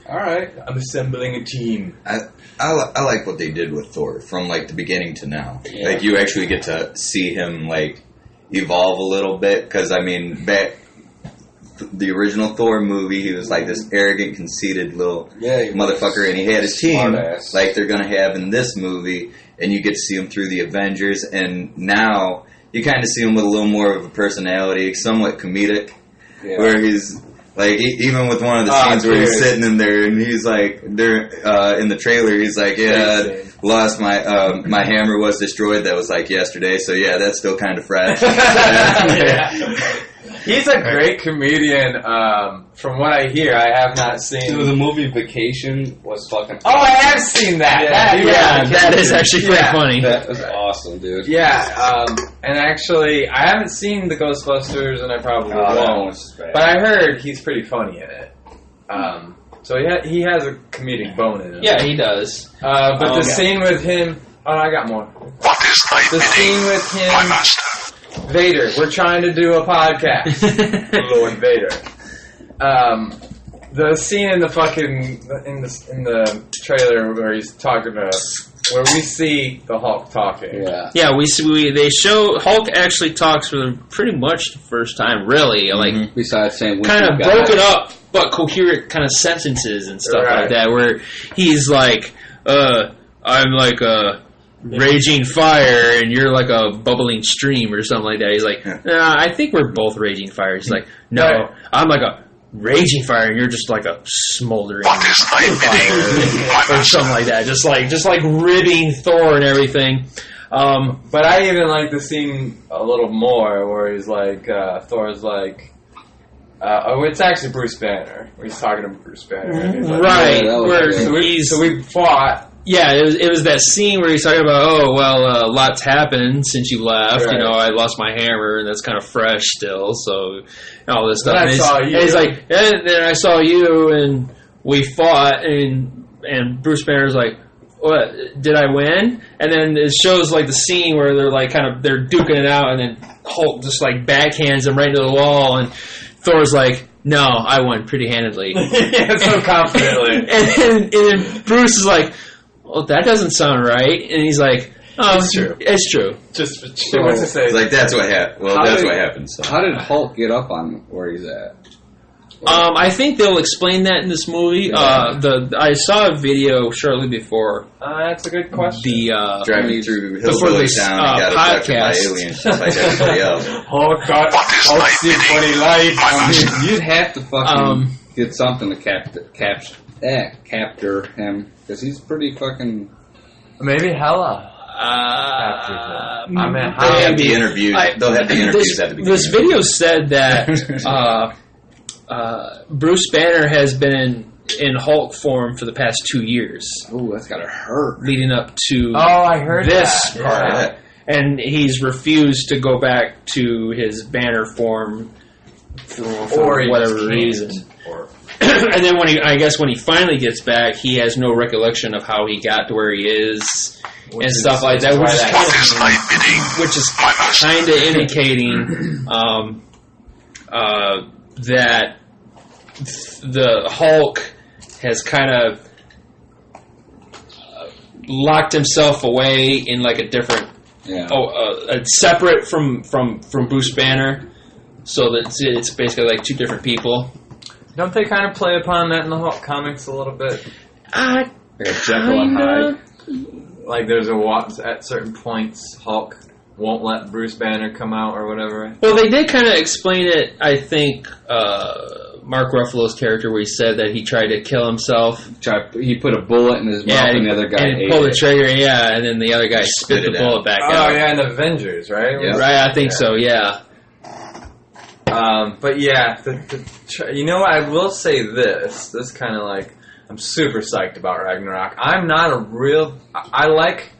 All right. I'm assembling a team. I like what they did with Thor from like the beginning to now. Yeah. Like you actually get to see him like evolve a little bit because I mean back the original Thor movie he was like this arrogant conceited little Yeah, motherfucker and he had his team Smartass. like they're gonna have in this movie and you get to see him through the Avengers and now you kind of see him with a little more of a personality, somewhat comedic, where he's. Like, even with one of the scenes where he's sitting in there and he's like, they're, in the trailer, he's like, yeah, lost my, my hammer was destroyed. That was like yesterday. So yeah, that's still kind of fresh. Yeah. He's a great comedian. From what I hear, I have not seen. So the movie Vacation was fucking. Oh, I have seen that. That is actually pretty funny. That was awesome, dude. Yeah, and actually, I haven't seen the Ghostbusters, and I probably That won't. was bad. But I heard he's pretty funny in it. So he has a comedic bone in him. Yeah, he does. But the scene with him. Oh, I got more. The scene with him, Vader. We're trying to do a podcast. Lord Vader. The scene in the fucking in the trailer where he's talking to, where we see the Hulk talking. Yeah. Yeah, they show Hulk actually talks for pretty much the first time, really. Like Besides saying, kind of broken up but coherent kind of sentences and stuff like that, where he's like, I'm like a raging fire and you're like a bubbling stream or something like that. He's like, nah, I think we're both raging fires. He's like, no, I'm like a raging fire and you're just like a smoldering fire or something like that. Just like ribbing Thor and everything. But I even like the scene a little more where he's like, Thor's like, it's actually Bruce Banner. Where he's talking to Bruce Banner. And he's like, Right. Yeah, where so we fought. Yeah, it was that scene where he's talking about, lots happened since you left. Right. You know, I lost my hammer, and that's kind of fresh still. So, all this stuff. Then I saw you. And he's like, and then I saw you, and we fought, and Bruce Banner's like, what, did I win? And then it shows, like, the scene where they're, like, they're duking it out, and then Hulk just, like, backhands him right into the wall, and Thor's like, no, I won pretty handedly. Yeah, so confidently. and then Bruce is like, well, that doesn't sound right. And he's like, oh, It's true. It's true. Just wants to say. It's like that's what happened. Well, that's what happened. So. How did Hulk get up on where he's at? I think they'll explain that in this movie. I saw a video shortly before That's a good question. the Driving through before Hillbilly this, Town and got abducted by podcast. aliens just like everybody else. Hulk see what he likes. You'd have to fucking get something to capture him because he's pretty fucking. Maybe Hela. I mean, They'll have the interviews. They'll have the interviews at the beginning. This video said that Bruce Banner has been in Hulk form for the past 2 years, Oh, that's gotta hurt. leading up to I heard this that. part. Yeah. And he's refused to go back to his Banner form for he whatever just can't. reason. And then when he finally gets back, he has no recollection of how he got to where he is and stuff like that, which is kind of indicating that the Hulk has kind of locked himself away in like a different, separate from Bruce Banner, so that it's basically like two different people. Don't they kind of play upon that in the Hulk comics a little bit? Like a Jekyll and Hyde. Like there's at certain points Hulk won't let Bruce Banner come out or whatever. Well, they did kind of explain it, I think, Mark Ruffalo's character, where he said that he tried to kill himself. He put a bullet in his mouth and the other guy ate pulled the it. trigger, and then the other guy spit the bullet back out. Oh yeah, in Avengers, right? Yeah. Right, I think so, yeah. But yeah, you know what? I will say this. This kind of like, I'm super psyched about Ragnarok. I'm not a real... I like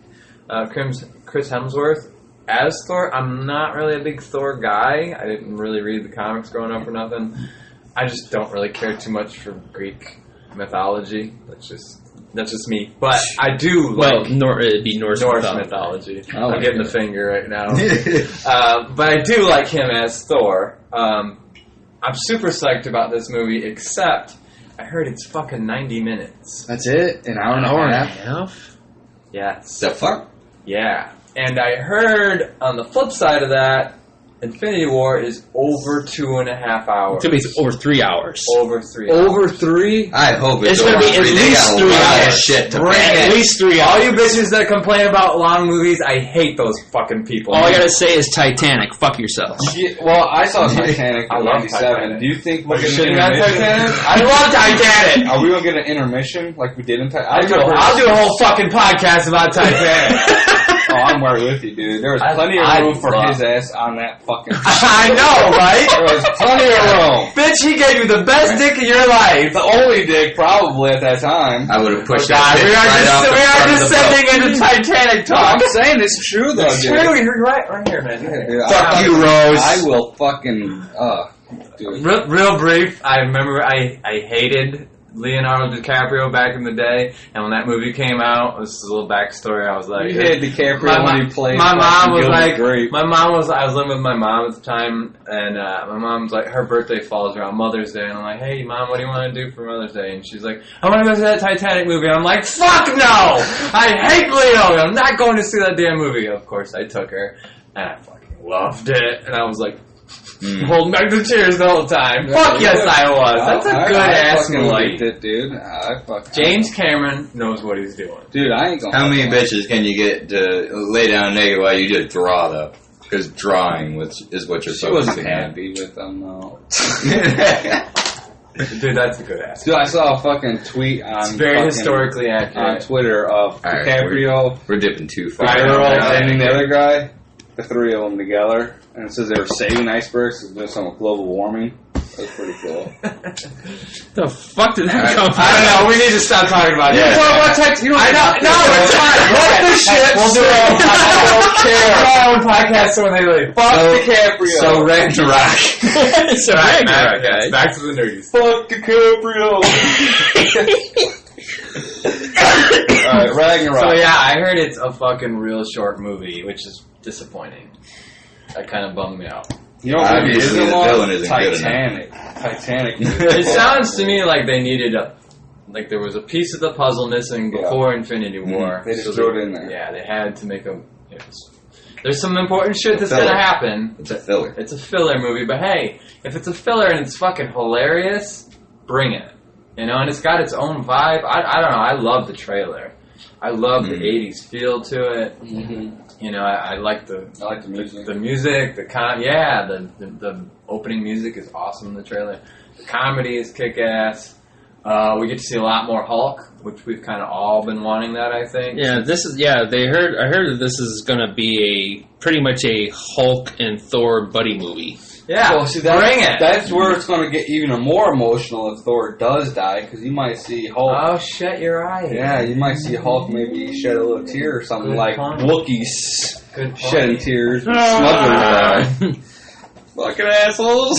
Chris Hemsworth as Thor. I'm not really a big Thor guy. I didn't really read the comics growing up or nothing. I just don't really care too much for Greek mythology. That's just me. But I do like... it'd be Norse mythology. like I'm getting the finger right now. But I do like him as Thor. I'm super psyched about this movie, except I heard it's fucking 90 minutes. That's it? An hour and a half? Yes. The fuck? Yeah. And I heard on the flip side of that, Infinity War is over 2.5 hours. It's going to be over 3 hours. Over 3 hours. Over 3? I hope it's going to be at least 3 hours. Shit to At least 3 hours. All you bitches that complain about long movies, I hate those fucking people. All I gotta say is Titanic. Fuck yourself. Yeah, well, I saw Titanic I in love 97. Titanic. Do you think we're Are you going to shitting get on an intermission? Titanic? I love Titanic! Are we going to get an intermission like we did in Titanic? I'll do a whole fucking podcast about Titanic. Oh, I'm right with you, dude. There was plenty of room for his ass on that fucking... I know, right? There was plenty of room. Bitch, he gave you the best dick of your life. The only dick, probably, at that time. I would have pushed God, that we bitch right off the are front just of the sending into Titanic No, talk. I'm saying it's true, though, It's dude. true, you're right here, man. Dude, Fuck you, Rose. I will fucking... dude. Real brief, I remember I hated Leonardo DiCaprio back in the day, and when that movie came out, this is a little backstory, I was like... You hated DiCaprio when he played... My mom was like... Grape. I was living with my mom at the time, and my mom's like, her birthday falls around Mother's Day, and I'm like, hey, Mom, what do you want to do for Mother's Day? And she's like, I want to go see that Titanic movie. And I'm like, fuck no! I hate Leo! I'm not going to see that damn movie. Of course, I took her, and I fucking loved it, and I was like, holding back the tears the whole time. Fuck yes, I was. That's a good ass movie. I liked it, dude. I fucking James Cameron knows what he's doing. Dude, I ain't gonna... How many bitches can you get to lay down naked while you just draw, though? Because drawing is what you're She focusing wasn't on. happy with them, though. Dude, that's a good ass. Dude, I saw a fucking tweet on... It's very historically on accurate. Twitter of All right, DiCaprio, We're dipping too far. Girl, and the other guy, the three of them together, and it says they were saving icebergs because there's some global warming. That's pretty cool. The fuck did that come from? I don't know. We need to stop talking about Yeah. that. I know. No, it's fine. What the shit? We'll do our own podcast. I don't care. Our own podcast when they leave. Fuck DiCaprio. So Ragnarok. So Ragnarok, Back, guys. back to the nerdies. Fuck DiCaprio. Alright, Ragnarok. So yeah, I heard it's a fucking real short movie, which is disappointing. That kind of bummed me out. You know what movie Obviously, isn't the long? villain isn't good Titanic. Titanic. It sounds to me like they needed like there was a piece of the puzzle missing before Infinity War. They just threw it in there. Yeah, they had to make there's some important shit that's gonna happen. It's a filler. It's a filler movie, but hey, if it's a filler and it's fucking hilarious, bring it. You know, and it's got its own vibe. I don't know, I love the trailer. I love the 80s feel to it. Mm-hmm. You know, I like the music. the music, the opening music is awesome in the trailer. The comedy is kick-ass. We get to see a lot more Hulk, which we've kind of all been wanting that, I think. Yeah, I heard that this is gonna be pretty much a Hulk and Thor buddy movie. Yeah, Well, see, bring it. That's where it's going to get even more emotional if Thor does die, because you might see Hulk. Oh shit, you're right. Yeah, you might see Hulk maybe shed a little tear or something Good like point. Wookiees Good point. shedding tears. Fucking assholes.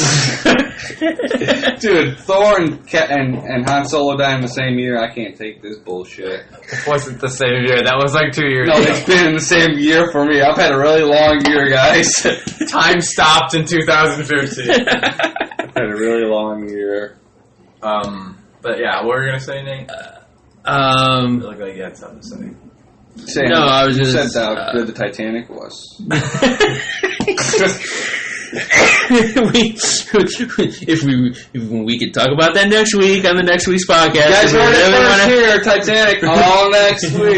Dude, Thor and Han Solo died in the same year. I can't take this bullshit. It wasn't the same year. That was like 2 years No, ago. it's been in the same year for me. I've had a really long year, guys. Time stopped in 2015. I've had a really long year. But yeah, what were you gonna say, Nate? You look like you had something to say. Saying, No, I was you just, said how good the Titanic was. if we could talk about that next week on the next week's podcast. Guys, heard it first here, Titanic, all next week.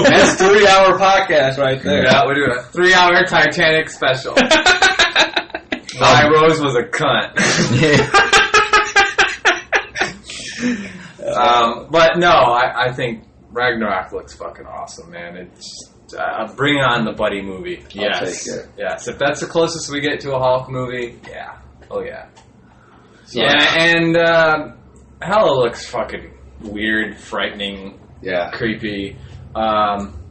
That's 3-hour podcast right there. Yeah, we're doing a 3-hour Titanic special. My Rose was a cunt. But no, I think Ragnarok looks fucking awesome, man. It's bring on the buddy movie. Yes. I'll take it. Yes. If that's the closest we get to a Hulk movie, yeah. Oh yeah. So, Yeah, and Hela looks fucking weird, frightening, yeah. creepy.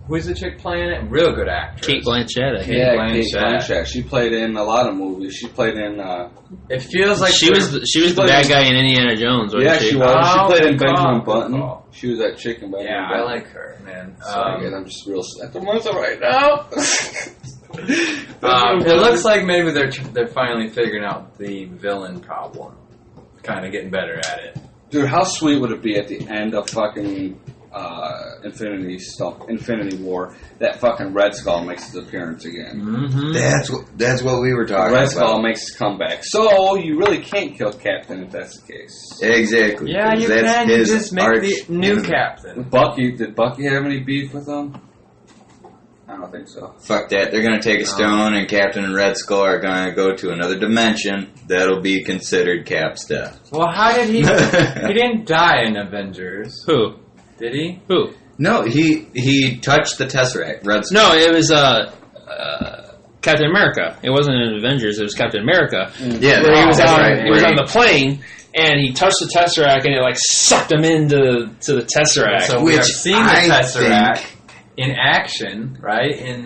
who's the chick playing it? Real good actress. Kate Blanchett. I think. Yeah, Blanchett. Kate Blanchett. She played in a lot of movies. She played in. It feels like she was the bad guy in Indiana Jones. Wasn't She was. She played in Benjamin good Button. call. She was that chick in Benjamin Yeah, Button. I like her, man. Sorry, I'm just real sentimental right now. It looks like maybe they're finally figuring out the villain problem. Kind of getting better at it. Dude, how sweet would it be at the end of fucking Infinity War that fucking Red Skull makes his appearance again? Mm-hmm. That's what we were talking about. Red Skull makes his comeback. So you really can't kill Captain if that's the case. Exactly. Yeah, you That's can. his You just make the new captain. Did Bucky have any beef with him? I don't think so. Fuck that. They're going to take a stone, and Captain and Red Skull are going to go to another dimension. That'll be considered Cap's death. Well, how did he... he didn't die in Avengers. Who? Did he? Who? No, he touched the Tesseract. Red Skull. No, it was Captain America. It wasn't in Avengers. It was Captain America. Yeah, Where he was that's on right. he was on the plane and he touched the Tesseract and it like sucked him into the Tesseract. So we Which are seeing the I Tesseract in action, right? In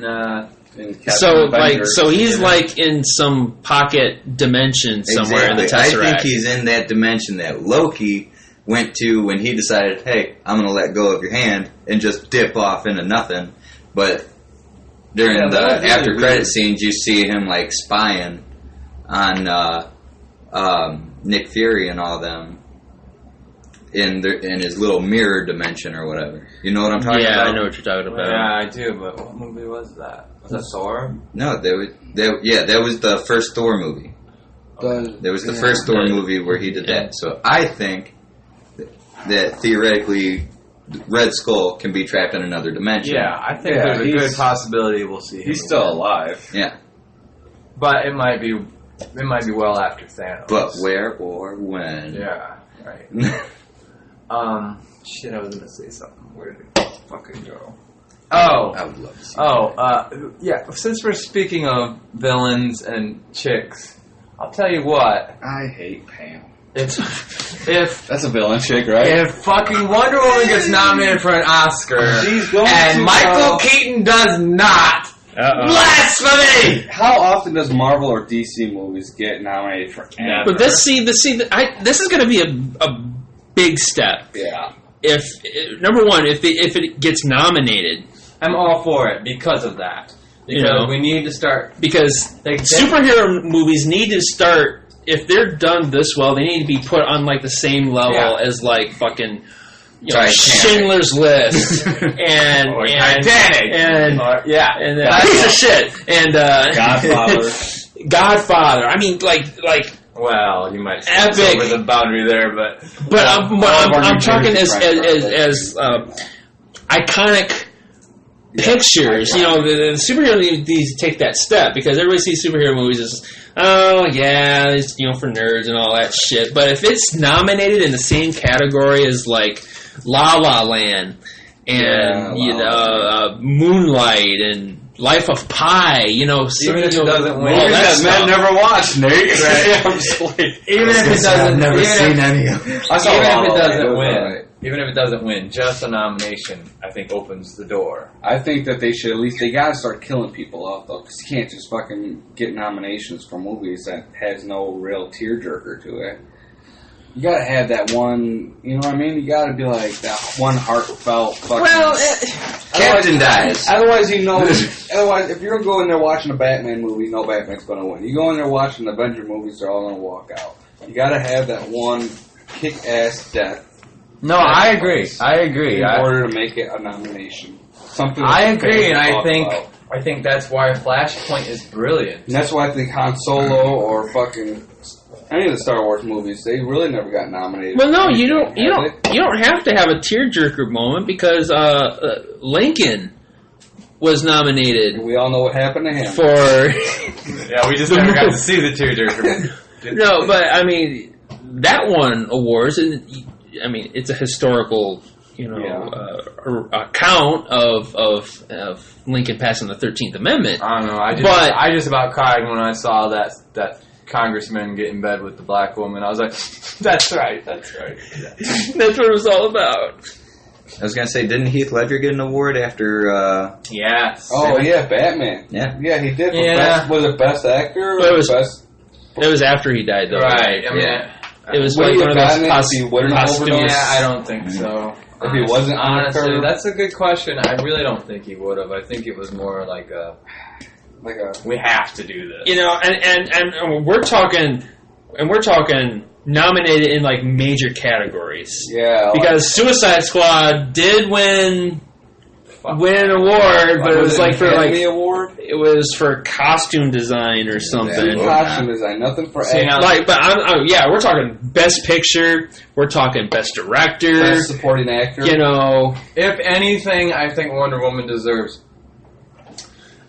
So he's like in some pocket dimension somewhere in the Tesseract. I think he's in that dimension that Loki went to when he decided, hey, I'm going to let go of your hand and just dip off into nothing. But during the after credit scenes, you see him like spying on Nick Fury and all them in his little mirror dimension or whatever. You know what I'm talking about? Yeah, I know what you're talking about. Yeah, I do, but what movie was that? Was that Thor? No, that was the first Thor movie. There was the first Thor movie where he did that. So I think that theoretically Red Skull can be trapped in another dimension. Yeah, I think there's a good possibility we'll see him. He's still alive. Yeah. But it might be well after Thanos. But where or when? Yeah, right. Shit, I was gonna say something. Where did it fucking go? Oh, I would love to see yeah. Since we're speaking of villains and chicks, I'll tell you what. I hate Pam. If That's a villain chick, right? if fucking Wonder Woman gets nominated for an Oscar She's going and to, Michael Keaton does not, blasphemy! How often does Marvel or DC movies get nominated for anything? But this is going to be a big step. Yeah. If number one, if it gets nominated, I'm all for it because of that. Because You know. we need to start. because superhero movies need to start. If they're done this well, they need to be put on like the same level as like fucking Schindler's List and Titanic and and piece of shit and Godfather. Godfather. I mean, like. Well, you might Epic. step over the boundary there, but I'm talking as iconic pictures. You know, the superhero needs to take that step because everybody sees superhero movies as, oh yeah, it's, for nerds and all that shit. But if it's nominated in the same category as like La La Land and Moonlight and Life of Pi, even if it doesn't win, Movies that men never watched, Nate. Right. I'm just like, even if it doesn't, I've never seen even any of them. if it doesn't win, just a nomination, I think, opens the door. I think that they gotta start killing people off, though, because you can't just fucking get nominations for movies that has no real tearjerker to it. You gotta have that one, you know what I mean? You gotta be like that one heartfelt fucking... Well, Captain dies. Otherwise, if you're going there watching a Batman movie, you know Batman's gonna win. You go in there watching the Avenger movies, they're all gonna walk out. You gotta have that one kick-ass death. No, I agree. In order to make it a nomination. Something I agree, and about. I think that's why Flashpoint is brilliant. And that's why I think Han Solo or fucking any of the Star Wars movies, they really never got nominated. well, no, you don't have to have a tearjerker moment because Lincoln was nominated We all know what happened to him. for. Yeah, we just never got to see the tearjerker. No, but I mean that won awards, and I mean it's a historical, account of Lincoln passing the 13th Amendment. I don't know. I just about cried when I saw that congressman get in bed with the black woman. I was like, that's right. That's what it was all about. I was gonna say, didn't Heath Ledger get an award after? Yes. Oh yeah, Batman. Yeah, he did. Yeah. Best, was it best actor? Or It was- best. It was after he died, though. Right. I mean, It was Would like he one of have those gotten it if he wouldn't have posthumous. overdosed? yeah, I don't think so. If he wasn't on the honestly, curve? that's a good question. I really don't think he would have. I think it was more like a we have to do this. You know, and we're talking nominated in like major categories. Yeah. Because Suicide Squad did win an award, but it was like for Academy like Award. it was for costume design or something. Costume design, nothing for See, acting. now- Like, but we're talking best picture. We're talking best director. Best supporting actor. You know, If anything, I think Wonder Woman deserves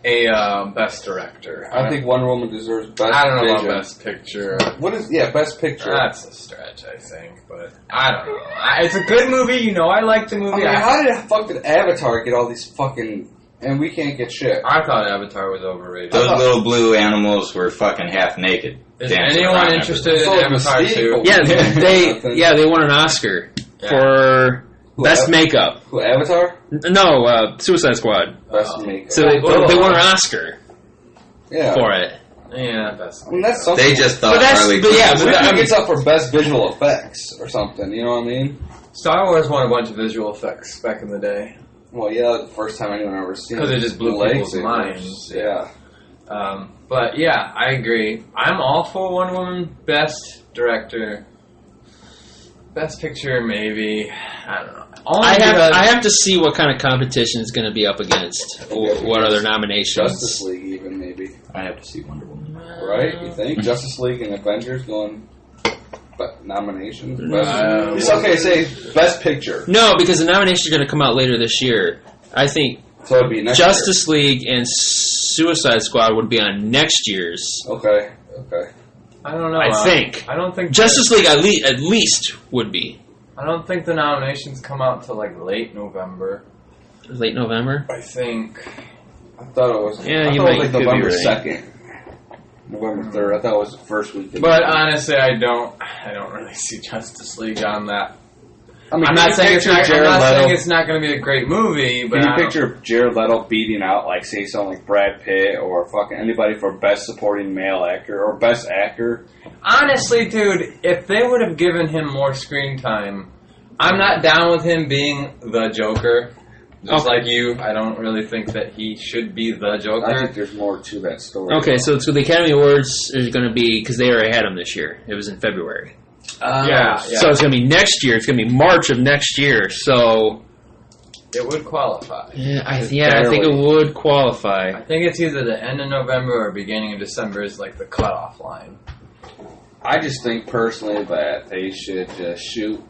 a best director. I think Wonder Woman deserves best. I don't know vision. about best picture. What is best picture? That's a stretch, I think, but I don't know. It's a good movie. You know, I like the I movie. mean, how did fucking Avatar get all these fucking and we can't get shit? I thought Avatar was overrated. those little blue animals were fucking half naked. Is dancing anyone around interested in So it Avatar was 2? Steve. they won an Oscar for Who, best Av- makeup. Who, Avatar? No, Suicide Squad. Best makeup. So they won an Oscar yeah. for it. Yeah, that's. I mean, that's something. They just thought But that's- Harley but Quinn yeah, was but I that- think it's up for best visual effects or something. You know what I mean? Star Wars won a bunch of visual effects back in the day. Well, yeah, the first time anyone ever seen it. 'Cause it just blew The people's lightsabers. minds. Yeah. But yeah, I agree. I'm all for Wonder Woman. Best director, best picture, maybe. I don't know. Only because- I have to see what kind of competition is going to be up against. What other nominations? Justice League, even maybe. I have to see Wonder Woman. Right? You think Justice League and Avengers going? But nominations. Uh, It's okay. Say best picture. No, because the nominations are going to come out later this year. I think So it'd be next Justice League and Suicide Squad would be on next year's. year. Okay. Okay. I don't know. I think I don't think Justice League at least would be I don't think the nominations come out till like late November. late November. I think. I thought it was. Yeah, I you thought it might- was could like be November right. 2nd. November 3rd. I thought it was the first weekend. But honestly, I don't really see Justice League on that. I mean, I'm can not you saying it's picture not. I'm Jared not saying Leto. it's not going to be a great movie, but Can I you don't- picture Jared Leto beating out, like, say, someone like Brad Pitt or fucking anybody for best supporting male actor or best actor? Honestly, dude, if they would have given him more screen time, I'm not down with him being the Joker. Just like you, I don't really think that he should be the I Joker. think there's more to that story. Okay, so the Academy Awards is going to be because they already had them this year. It was in February, Yeah. so it's going to be next year. It's going to be March of next year. So It would qualify. I think it would qualify. I think it's either the end of November or beginning of December is like the cutoff line. I just think personally that they should just shoot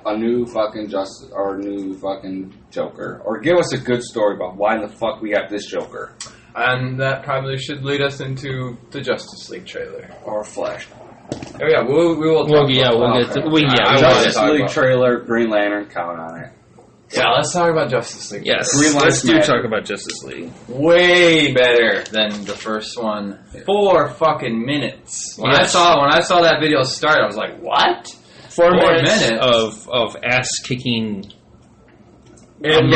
a new fucking Justice or a new fucking Joker, or give us a good story about why the fuck we got this Joker And that probably should lead us into the Justice League trailer. or Flash. Oh yeah, we will talk We'll get about to that. we I yeah. wanna Justice talk League about- trailer, Green Lantern, count on it. Yeah, let's talk about Justice League. Yes, Green let's Lantern. talk about Justice League. Way better than the first one. 4 fucking minutes. When Yes. I saw that video start, I was like, what? 4 minutes. of ass kicking. And,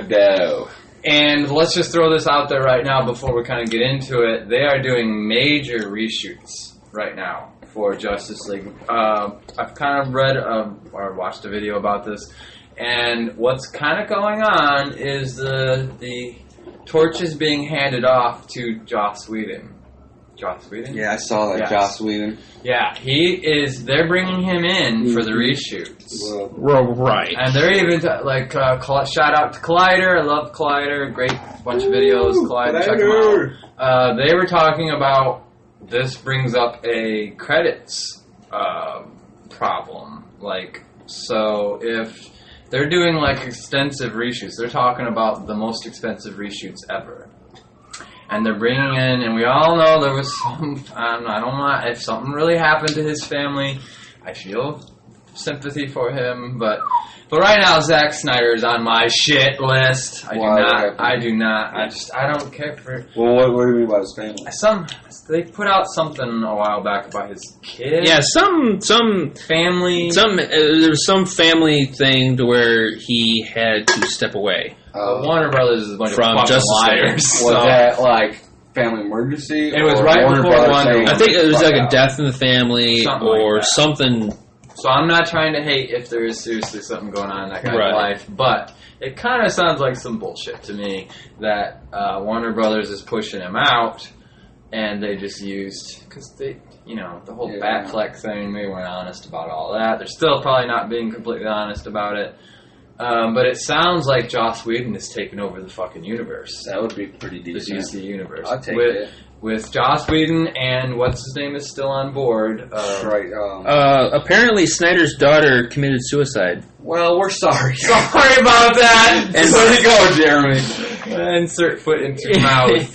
Doe. and let's just throw this out there right now before we kind of get into it. They are doing major reshoots right now for Justice League. I've kind of read or watched a video about this, and what's kind of going on is the torch is being handed off to Joss Whedon. Joss Whedon? Yeah, I saw that. Yes. Joss Whedon. Yeah, they're bringing him in for the reshoots. Right. And they're even, shout out to Collider. I love Collider. Great bunch of videos. Collider, check them out. They were talking about this brings up a credits problem. So if they're doing, extensive reshoots, they're talking about the most expensive reshoots ever. And they're bringing in, and we all know there was some, I don't know, if something really happened to his family, I feel sympathy for him, but right now Zack Snyder is on my shit list. I do not. I don't care for. Well, what do you mean by his family? They put out something a while back about his kid. Yeah, some family. there was some family thing to where he had to step away. Warner Brothers is a bunch from of fucking Justice liars. Was that like family emergency? It was right Warner before Brothers Wonder saying, I think it was like a out? death in the family Something or like that. something. So I'm not trying to hate if there is seriously something going on in that guy's Right. life, but it kind of sounds like some bullshit to me that Warner Brothers is pushing him out, and they just used, because they, the whole Batfleck thing, they weren't honest about all that. They're still probably not being completely honest about it. But it sounds like Joss Whedon is taking over the fucking universe. That would be pretty The decent. DC universe. I'll take it. With Joss Whedon and what's his name is still on board. Right. Apparently, Snyder's daughter committed suicide. Well, we're sorry. Sorry about that. And there you go, Jeremy. Insert foot into mouth.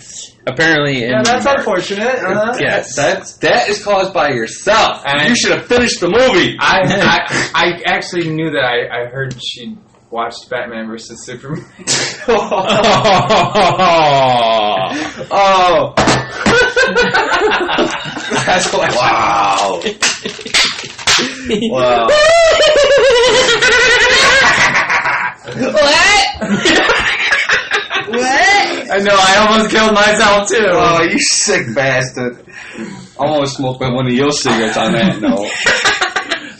Apparently, Yeah, that's unfortunate. Yes. That is caused by yourself. And you should have finished the movie. I actually knew that. I heard she watched Batman vs Superman. Oh. That's like, wow. Wow. What? I know. I almost killed myself too. Oh, you sick bastard. I almost smoked one of your cigarettes on that note.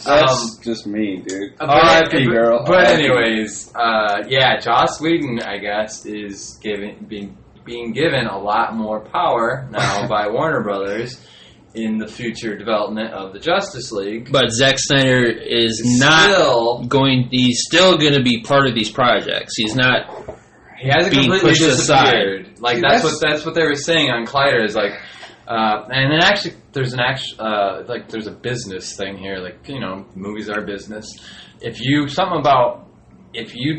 That's just me, dude. R.I.P. girl. But anyways, Joss Whedon, I guess, is being given a lot more power now by Warner Brothers in the future development of the Justice League. But Zack Snyder is He's still going to be part of these projects. He's not. He hasn't being completely pushed disappeared. aside. Like that's what they were saying on Collider is like, and then actually there's there's a business thing here. Like movies are business. If you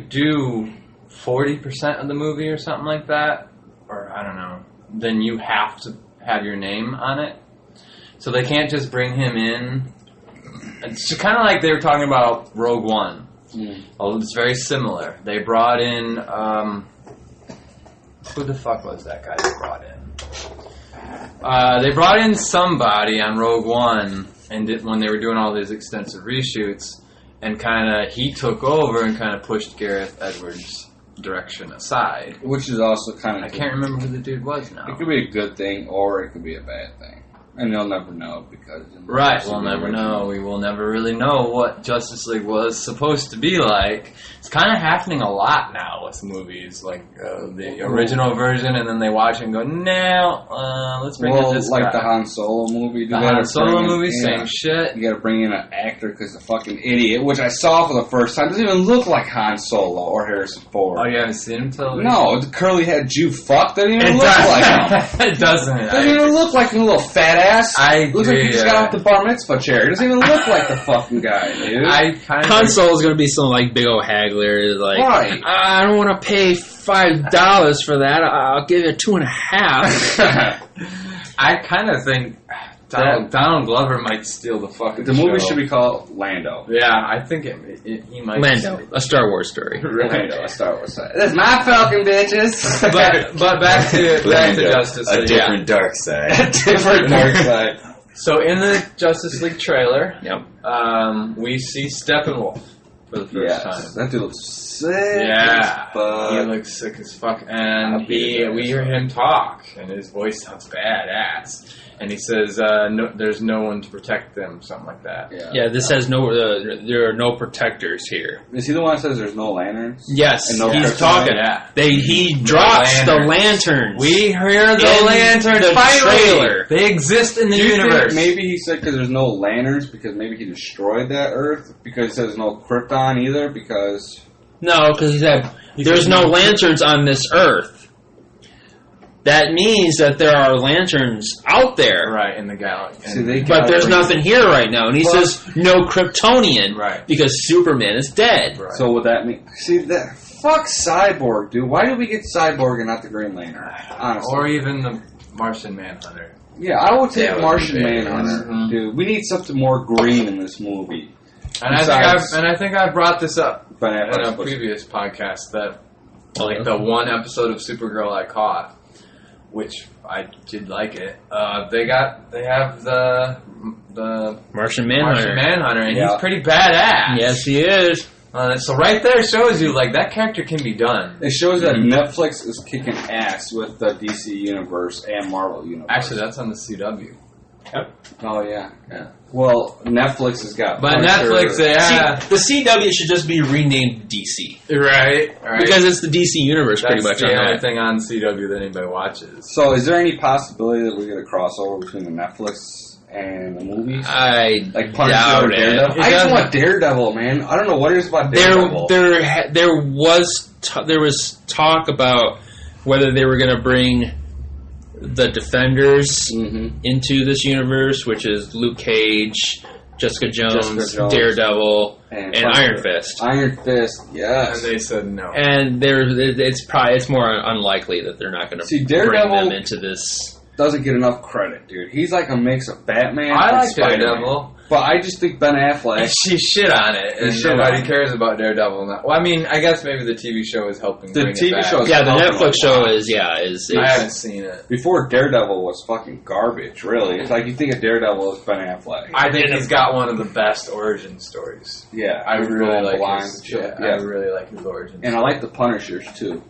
do 40% of the movie or something like that, or I don't know, then you have to have your name on it. So they can't just bring him in. It's kind of like they were talking about Rogue One. Oh, it's very similar. They brought in who the fuck was that guy they brought in? They brought in somebody on Rogue One, and when they were doing all these extensive reshoots, and he took over and kind of pushed Gareth Edwards' direction aside. Which is also kind of. I can't remember who the dude was now. It could be a good thing or it could be a bad thing. And you'll never know because... Right, we'll never know. We will never really know what Justice League was supposed to be like. It's kind of happening a lot now with movies, like the original version, and then they watch it and go, no, let's bring in this guy. Like the Han Solo movie. The Han Solo movie, same shit. You gotta bring in an actor because the fucking idiot, which I saw for the first time, doesn't even look like Han Solo or Harrison Ford. Oh, you haven't seen him till No, the curly-head Jew fuck doesn't even look like him. It doesn't. Doesn't even look like a little fat ass. I looks like he agree, just got off the bar mitzvah chair. He doesn't even look like the fucking guy, dude. Han Solo's going to be some like big old haggler, like, right. I don't want to pay $5 for that. I'll give you $2.50. I kind of think Donald Glover might steal the fucking The movie show. should be called Lando. Yeah, I think he might. Lando, a Star Wars story. Lando, a Star Wars side. That's my Falcon, bitches. but back to Justice League. A different dark side. A different dark side. So in the Justice League trailer, Yep. we see Steppenwolf for the first time. That dude looks sick. Yeah, But he looks sick as fuck, and we hear him talk, and his voice sounds badass. And he says, "There's no one to protect them," something like that. Yeah, this has no. There are no protectors here. Is he the one that says there's no lanterns? Yes, And no he's kryptonite? talking. Yeah. He drops the lanterns. We hear the In lanterns the finally. trailer. They exist in the Do you universe. think maybe he said because there's no lanterns because maybe he destroyed that Earth because he says there's no Krypton either because No, because he said there's no lanterns on this Earth. That means that there are lanterns out there. Right, in the galaxy. See, But there's nothing here right now. And he says no Kryptonian. Right. Because Superman is dead. Right. So would that mean? See that? Fuck Cyborg, dude. Why did we get Cyborg and not the Green Lantern? Honestly. Or even the Martian Manhunter. Yeah, I would take That would Martian be bad. Manhunter, Mhm. dude. We need something more green in this movie. And I think I brought this up in a previous podcast that like the one episode of Supergirl I caught, which I did like it. They have the Martian Manhunter, and he's pretty badass. Yes, he is. So right there shows you like that character can be done. It shows that Netflix is kicking ass with the DC universe and Marvel universe. Actually, that's on the CW. Yep. Oh yeah. Well, Netflix has got. But Netflix, the CW should just be renamed DC, right? Because it's the DC universe, pretty much. That's the only thing on CW that anybody watches. So, is there any possibility that we get a crossover between the Netflix and the movies? I like Punisher doubt or Daredevil? it. I just want Daredevil, man. I don't know what it is about Daredevil. There was talk about whether they were going to bring the Defenders into this universe, which is Luke Cage, Jessica Jones, Daredevil, and Iron Fist. Iron Fist, yes. And they said no. And it's more unlikely that they're not going to bring them into this. Doesn't get enough credit, dude. He's like a mix of Batman I and like Spider-Man. Daredevil. But I just think Ben Affleck... She shit on it, and nobody cares about Daredevil now. Well, I mean, I guess maybe the TV show is helping bring it back. The Netflix show is I haven't seen it. Before Daredevil was fucking garbage, really. It's like you think of Daredevil as Ben Affleck. I think he's got one of the best origin stories. Yeah. I really like I really like his origin. And I like the Punishers, too.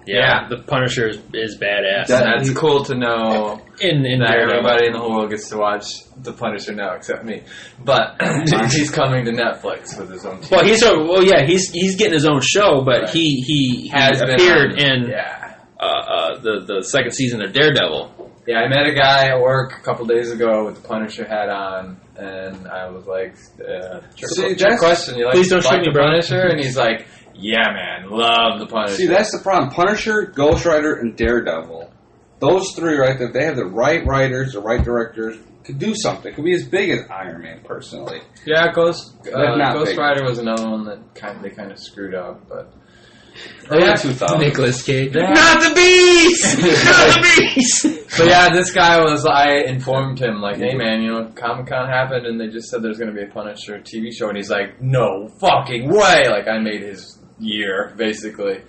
Yeah, the Punisher is badass. That's cool to know in that everybody in the whole world gets to watch the Punisher now, except me. But he's coming to Netflix with his own show. He's getting his own show, but he has appeared in the second season of Daredevil. Yeah, I met a guy at work a couple days ago with the Punisher hat on, and I was like, trick question, you like please don't shoot me, the Punisher? And he's like, yeah, man, love the Punisher. See, that's the problem. Punisher, Ghost Rider, and Daredevil. Those three right there, they have the right writers, the right directors, could do something. Could be as big as Iron Man, personally. Yeah, Ghost Rider was another one that they kind of screwed up, but... Early 2000s. Nicolas Cage. Yeah. Not the beast! Not the beast! But yeah, this guy I informed him, like, hey man, Comic-Con happened and they just said there's going to be a Punisher TV show, and he's like, no fucking way! Like, I made his year, basically.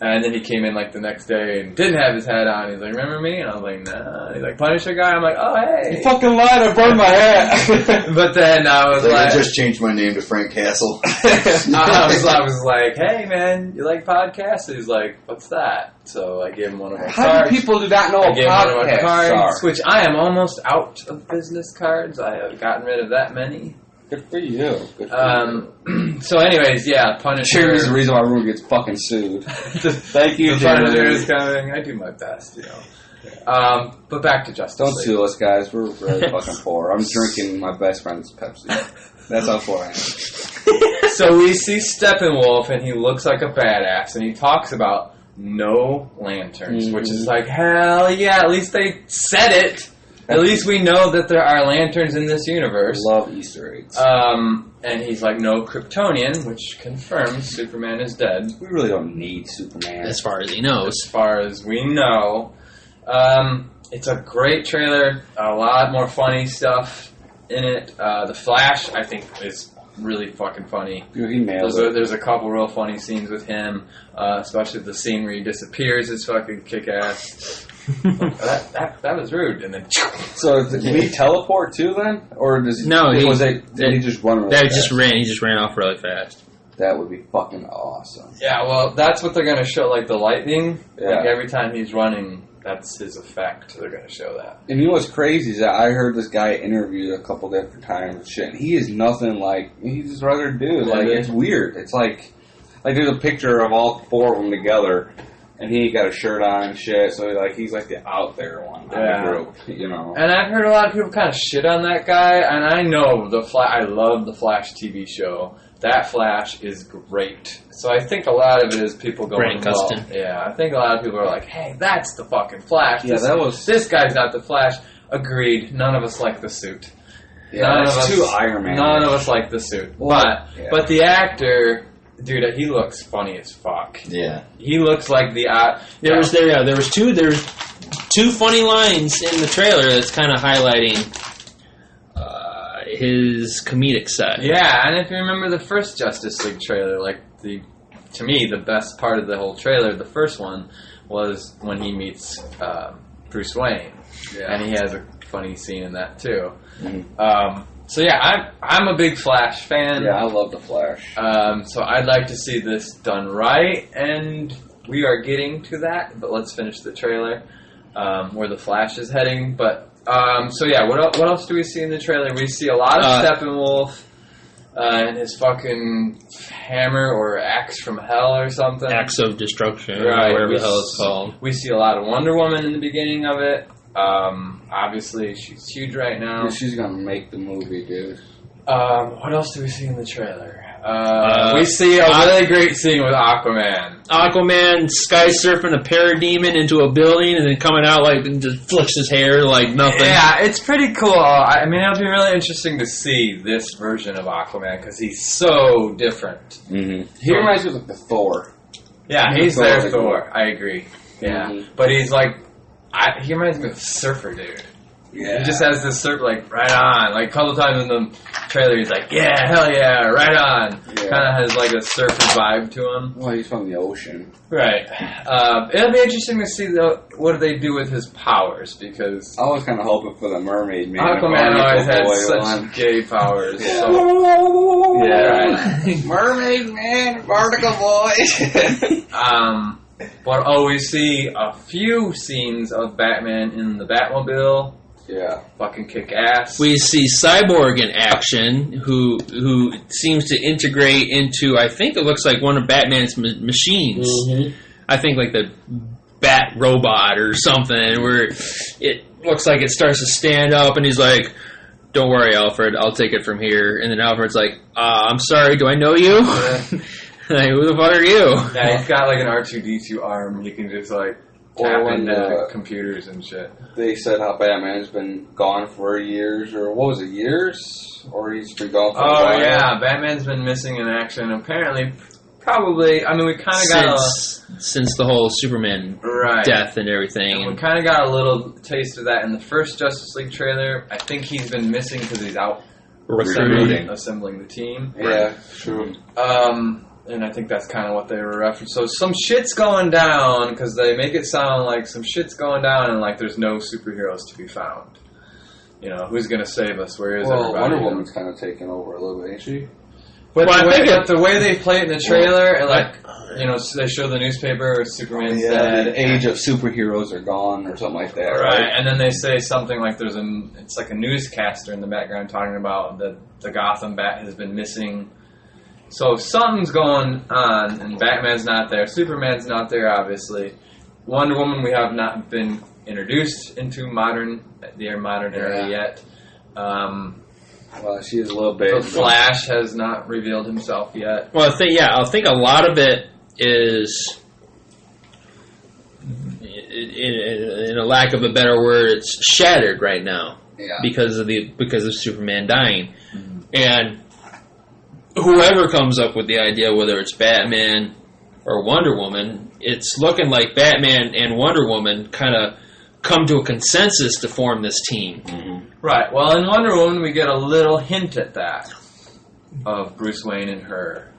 And then he came in like the next day and didn't have his hat on. He's like, remember me? And I was like, nah. He's like, Punisher guy? I'm like, oh, hey. You fucking lied, I burned my hat. But then I was like... I just changed my name to Frank Castle. I was like, hey man, you like podcasts? He's like, what's that? So I gave him one of my cards. How do people do not know what podcasts are? Which I am almost out of business cards. I have gotten rid of that many. Good for you. So anyways, yeah, Punisher. Jeremy's the reason why everyone gets fucking sued. Thank you, the Jeremy. Punisher is coming. I do my best, But back to Justice Don't League. sue us, guys. We're really fucking poor. I'm drinking my best friend's Pepsi. That's how poor I am. So we see Steppenwolf, and he looks like a badass, and he talks about no lanterns, which is like, hell yeah, at least they said it. At least we know that there are lanterns in this universe. Love Easter eggs. And he's like, no Kryptonian, which confirms Superman is dead. We really don't need Superman. As far as he knows. As far as we know. It's a great trailer. A lot more funny stuff in it. The Flash, I think, is really fucking funny. Dude, he nailed it. There's a couple real funny scenes with him, especially the scene where he disappears. It's fucking kick-ass. that was rude. And then so did he teleport too then, or does he? No, did he just run? Really fast? He just ran off really fast. That would be fucking awesome. Yeah, well, that's what they're gonna show. Like the lightning. Yeah. Like every time he's running, that's his effect. They're gonna show that. And you know what's crazy is that I heard this guy interviewed a couple different times and shit. And he is nothing like he's just a regular dude. Yeah, like it's weird. It's like there's a picture of all four of them together. And he got a shirt on and shit, so he's like the out there one in the group, And I've heard a lot of people kind of shit on that guy, and I know I love the Flash TV show. That Flash is great. So I think a lot of it is people going, yeah, I think a lot of people are like, hey, that's the fucking Flash. Yeah, this guy's not the Flash. Agreed. None of us like the suit. Yeah, it's too Iron Man. None of us like the suit. But the actor... Dude, he looks funny as fuck. Yeah, he looks like the. There was two funny lines in the trailer that's kind of highlighting his comedic side. Yeah, and if you remember the first Justice League trailer, like to me, the best part of the whole trailer, the first one, was when he meets Bruce Wayne, and he has a funny scene in that too. Mm-hmm. So yeah, I'm a big Flash fan. Yeah, I love the Flash. So I'd like to see this done right, and we are getting to that. But let's finish the trailer where the Flash is heading. But so yeah, what else do we see in the trailer? We see a lot of Steppenwolf and his fucking hammer or axe from hell or something. Axe of Destruction, right? Or whatever the hell it's called. We see a lot of Wonder Woman in the beginning of it. Obviously, she's huge right now. She's gonna make the movie, dude. What else do we see in the trailer? We see a really great scene with Aquaman. Aquaman sky surfing a parademon into a building and then coming out like and just flicks his hair like nothing. Yeah, it's pretty cool. I mean, it'll be really interesting to see this version of Aquaman because he's so different. Mm-hmm. He reminds me of the Thor. Yeah, he's their Thor. I agree. Yeah, but he's like, he reminds me of a surfer dude. Yeah. He just has this surf, like, right on. Like, a couple times in the trailer, he's like, yeah, hell yeah, right on. Yeah. Kind of has, like, a surfer vibe to him. Well, he's from the ocean. Right. It'll be interesting to see, what do they do with his powers, because... I was kind of hoping for the mermaid man. Aquaman always had such gay powers. Yeah. So, yeah, right. Mermaid man, Barnacle boy. But, we see a few scenes of Batman in the Batmobile. Yeah. Fucking kick ass. We see Cyborg in action, who seems to integrate into, I think it looks like one of Batman's machines. Mm-hmm. I think like the Bat Robot or something, where it looks like it starts to stand up, and he's like, don't worry, Alfred, I'll take it from here. And then Alfred's like, I'm sorry, do I know you? Yeah. Like, who the fuck are you? Yeah, he's got like an R2-D2 arm. He can just like tap into computers and shit. They said how Batman's been gone for years, or what was it, years? Or he's been gone for a while. Oh, yeah, Batman's been missing in action. Apparently, probably, I mean, we kind of got since the whole Superman death and everything. And we kind of got a little taste of that in the first Justice League trailer. I think he's been missing because he's out assembling the team. Yeah, true. And I think that's kind of what they were referencing. So some shit's going down, because they make it sound like some shit's going down and like there's no superheroes to be found. You know, who's going to save us? Where is everybody? Well, Wonder Woman's kind of taking over a little bit, ain't she? But the way they play it in the trailer, and like, you know, they show the newspaper where Superman's dead. The age of superheroes are gone, or something like that. Right, and then they say something like it's like a newscaster in the background talking about the Gotham Bat has been missing. So if something's going on, and Batman's not there, Superman's not there, obviously. Wonder Woman, we have not been introduced into the modern era yet. Well, she is a little bit. The Flash has not revealed himself yet. Well, I think a lot of it is, in a lack of a better word, it's shattered right now because of Superman dying, and whoever comes up with the idea, whether it's Batman or Wonder Woman, it's looking like Batman and Wonder Woman kind of come to a consensus to form this team. Mm-hmm. Right. Well, in Wonder Woman, we get a little hint at that of Bruce Wayne and her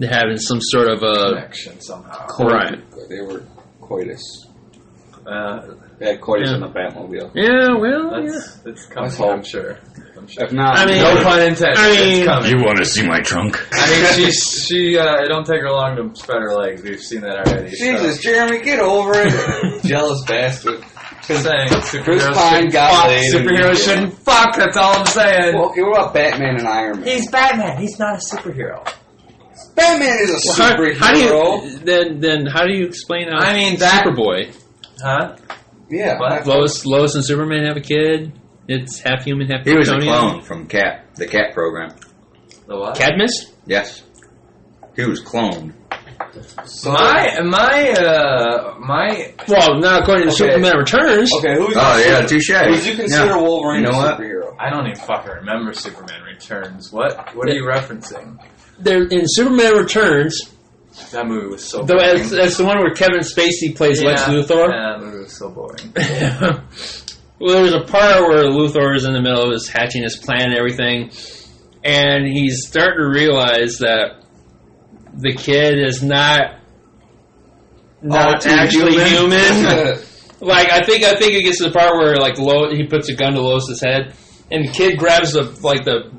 having some sort of a connection somehow. Right. They were coitus. They had coitus in the Batmobile. Yeah, well, it's coming. I'm sure. If not, I mean, no pun intended. It's coming. You want to see my trunk? I mean, she it don't take her long to spread her legs. We've seen that already. Jesus, Jeremy, get over it. Jealous bastard. Saying superheroes shouldn't fuck. That's all I'm saying. Well, okay, what about Batman and Iron Man? He's Batman. He's not a superhero. Batman is a superhero. How do you, then how do you explain how Superboy? Huh? Yeah. Lois and Superman have a kid. It's half human, half He was a clone from the Cat program. The what? Cadmus? Yes. He was cloned. So my well, not according to Superman Returns. Okay, who's touche. Would you consider Wolverine a superhero? I don't even fucking remember Superman Returns. What are you referencing? In Superman Returns. That movie was so boring. That's the one where Kevin Spacey plays Lex Luthor. Yeah, that movie was so boring. Well, there's a part where Luthor is in the middle of his hatching his plan and everything, and he's starting to realize that the kid is not actually human. Like I think it gets to the part where like he puts a gun to Lois's head, and the kid grabs the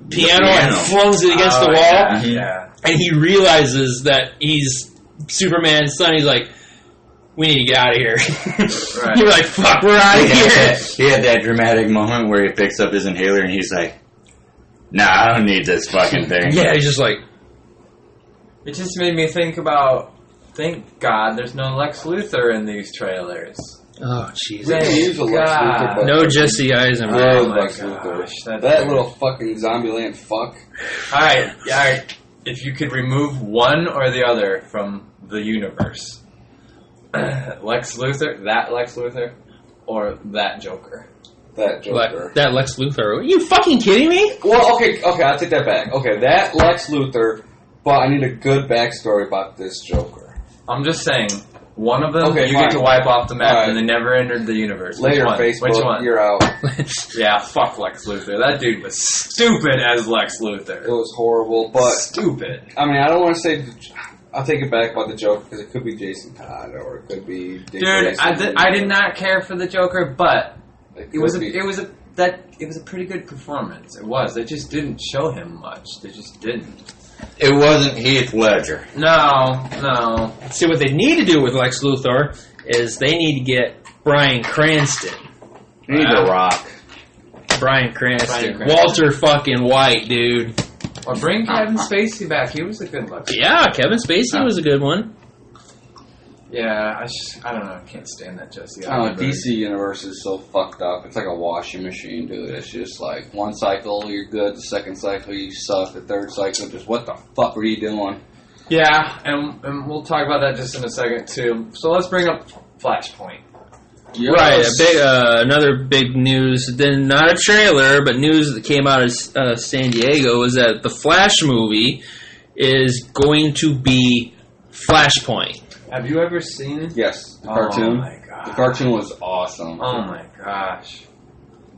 piano and flings it against the wall. Yeah. And he realizes that he's Superman's son. He's like, we need to get out of here. Right. You're like, fuck, we're out of here. He had that dramatic moment where he picks up his inhaler and he's like, nah, I don't need this fucking thing. Yeah, he's just like... It just made me think about, thank God there's no Lex Luthor in these trailers. Oh, jeez. Use a Lex Luthor, but No Jesse Eisenberg. Oh, my Lex gosh, Luthor. that That little fucking Zombieland fuck. Alright. If you could remove one or the other from the universe, Lex Luthor, or that Joker. That Joker. That Lex Luthor. Are you fucking kidding me? Well, okay, I'll take that back. Okay, that Lex Luthor, but I need a good backstory about this Joker. I'm just saying, one of them Okay, you fine. get to wipe off the map All right. and they never entered the universe. Later, Which one? Facebook, Which one? you're out. Yeah, fuck Lex Luthor. That dude was stupid as Lex Luthor. It was horrible, but Stupid. I mean, I don't want to say. I'll take it back about the Joker because it could be Jason Todd or it could be Dick Dude, Grayson. I did not care for the Joker, but It it was could be. a pretty good performance. It was. They just didn't show him much. They just didn't. It wasn't Heath Ledger. No. See, what they need to do with Lex Luthor is they need to get Bryan Cranston. You need The Rock. Bryan Cranston. Bryan Cranston. Walter fucking White, dude. Or bring Kevin Spacey back. He was a good Lex. Yeah, Kevin Spacey was a good one. Yeah, I don't know. I can't stand that Jesse. I don't know, DC Universe is so fucked up. It's like a washing machine, dude. It's just like one cycle, you're good. The second cycle, you suck. The third cycle, just what the fuck are you doing? Yeah, and we'll talk about that just in a second too. So let's bring up Flashpoint. Right, another big news, then not a trailer, but news that came out of San Diego is that the Flash movie is going to be Flashpoint. Have you ever seen? Yes, the cartoon. Oh my god. The cartoon was awesome. Oh my gosh.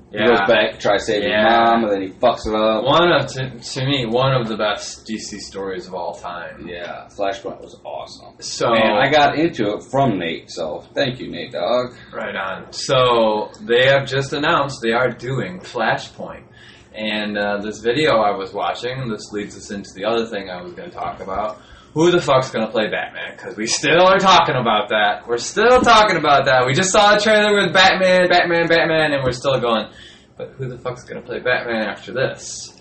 He goes back to try to save his mom, and then he fucks it up. To me, one of the best DC stories of all time. Yeah, Flashpoint was awesome. So And I got into it from Nate, so thank you, Nate, dog. right on. So they have just announced they are doing Flashpoint. And this video I was watching, this leads us into the other thing I was going to talk about. Who the fuck's going to play Batman? Because we still are talking about that. We're still talking about that. We just saw a trailer with Batman, and we're still going, but who the fuck's going to play Batman after this?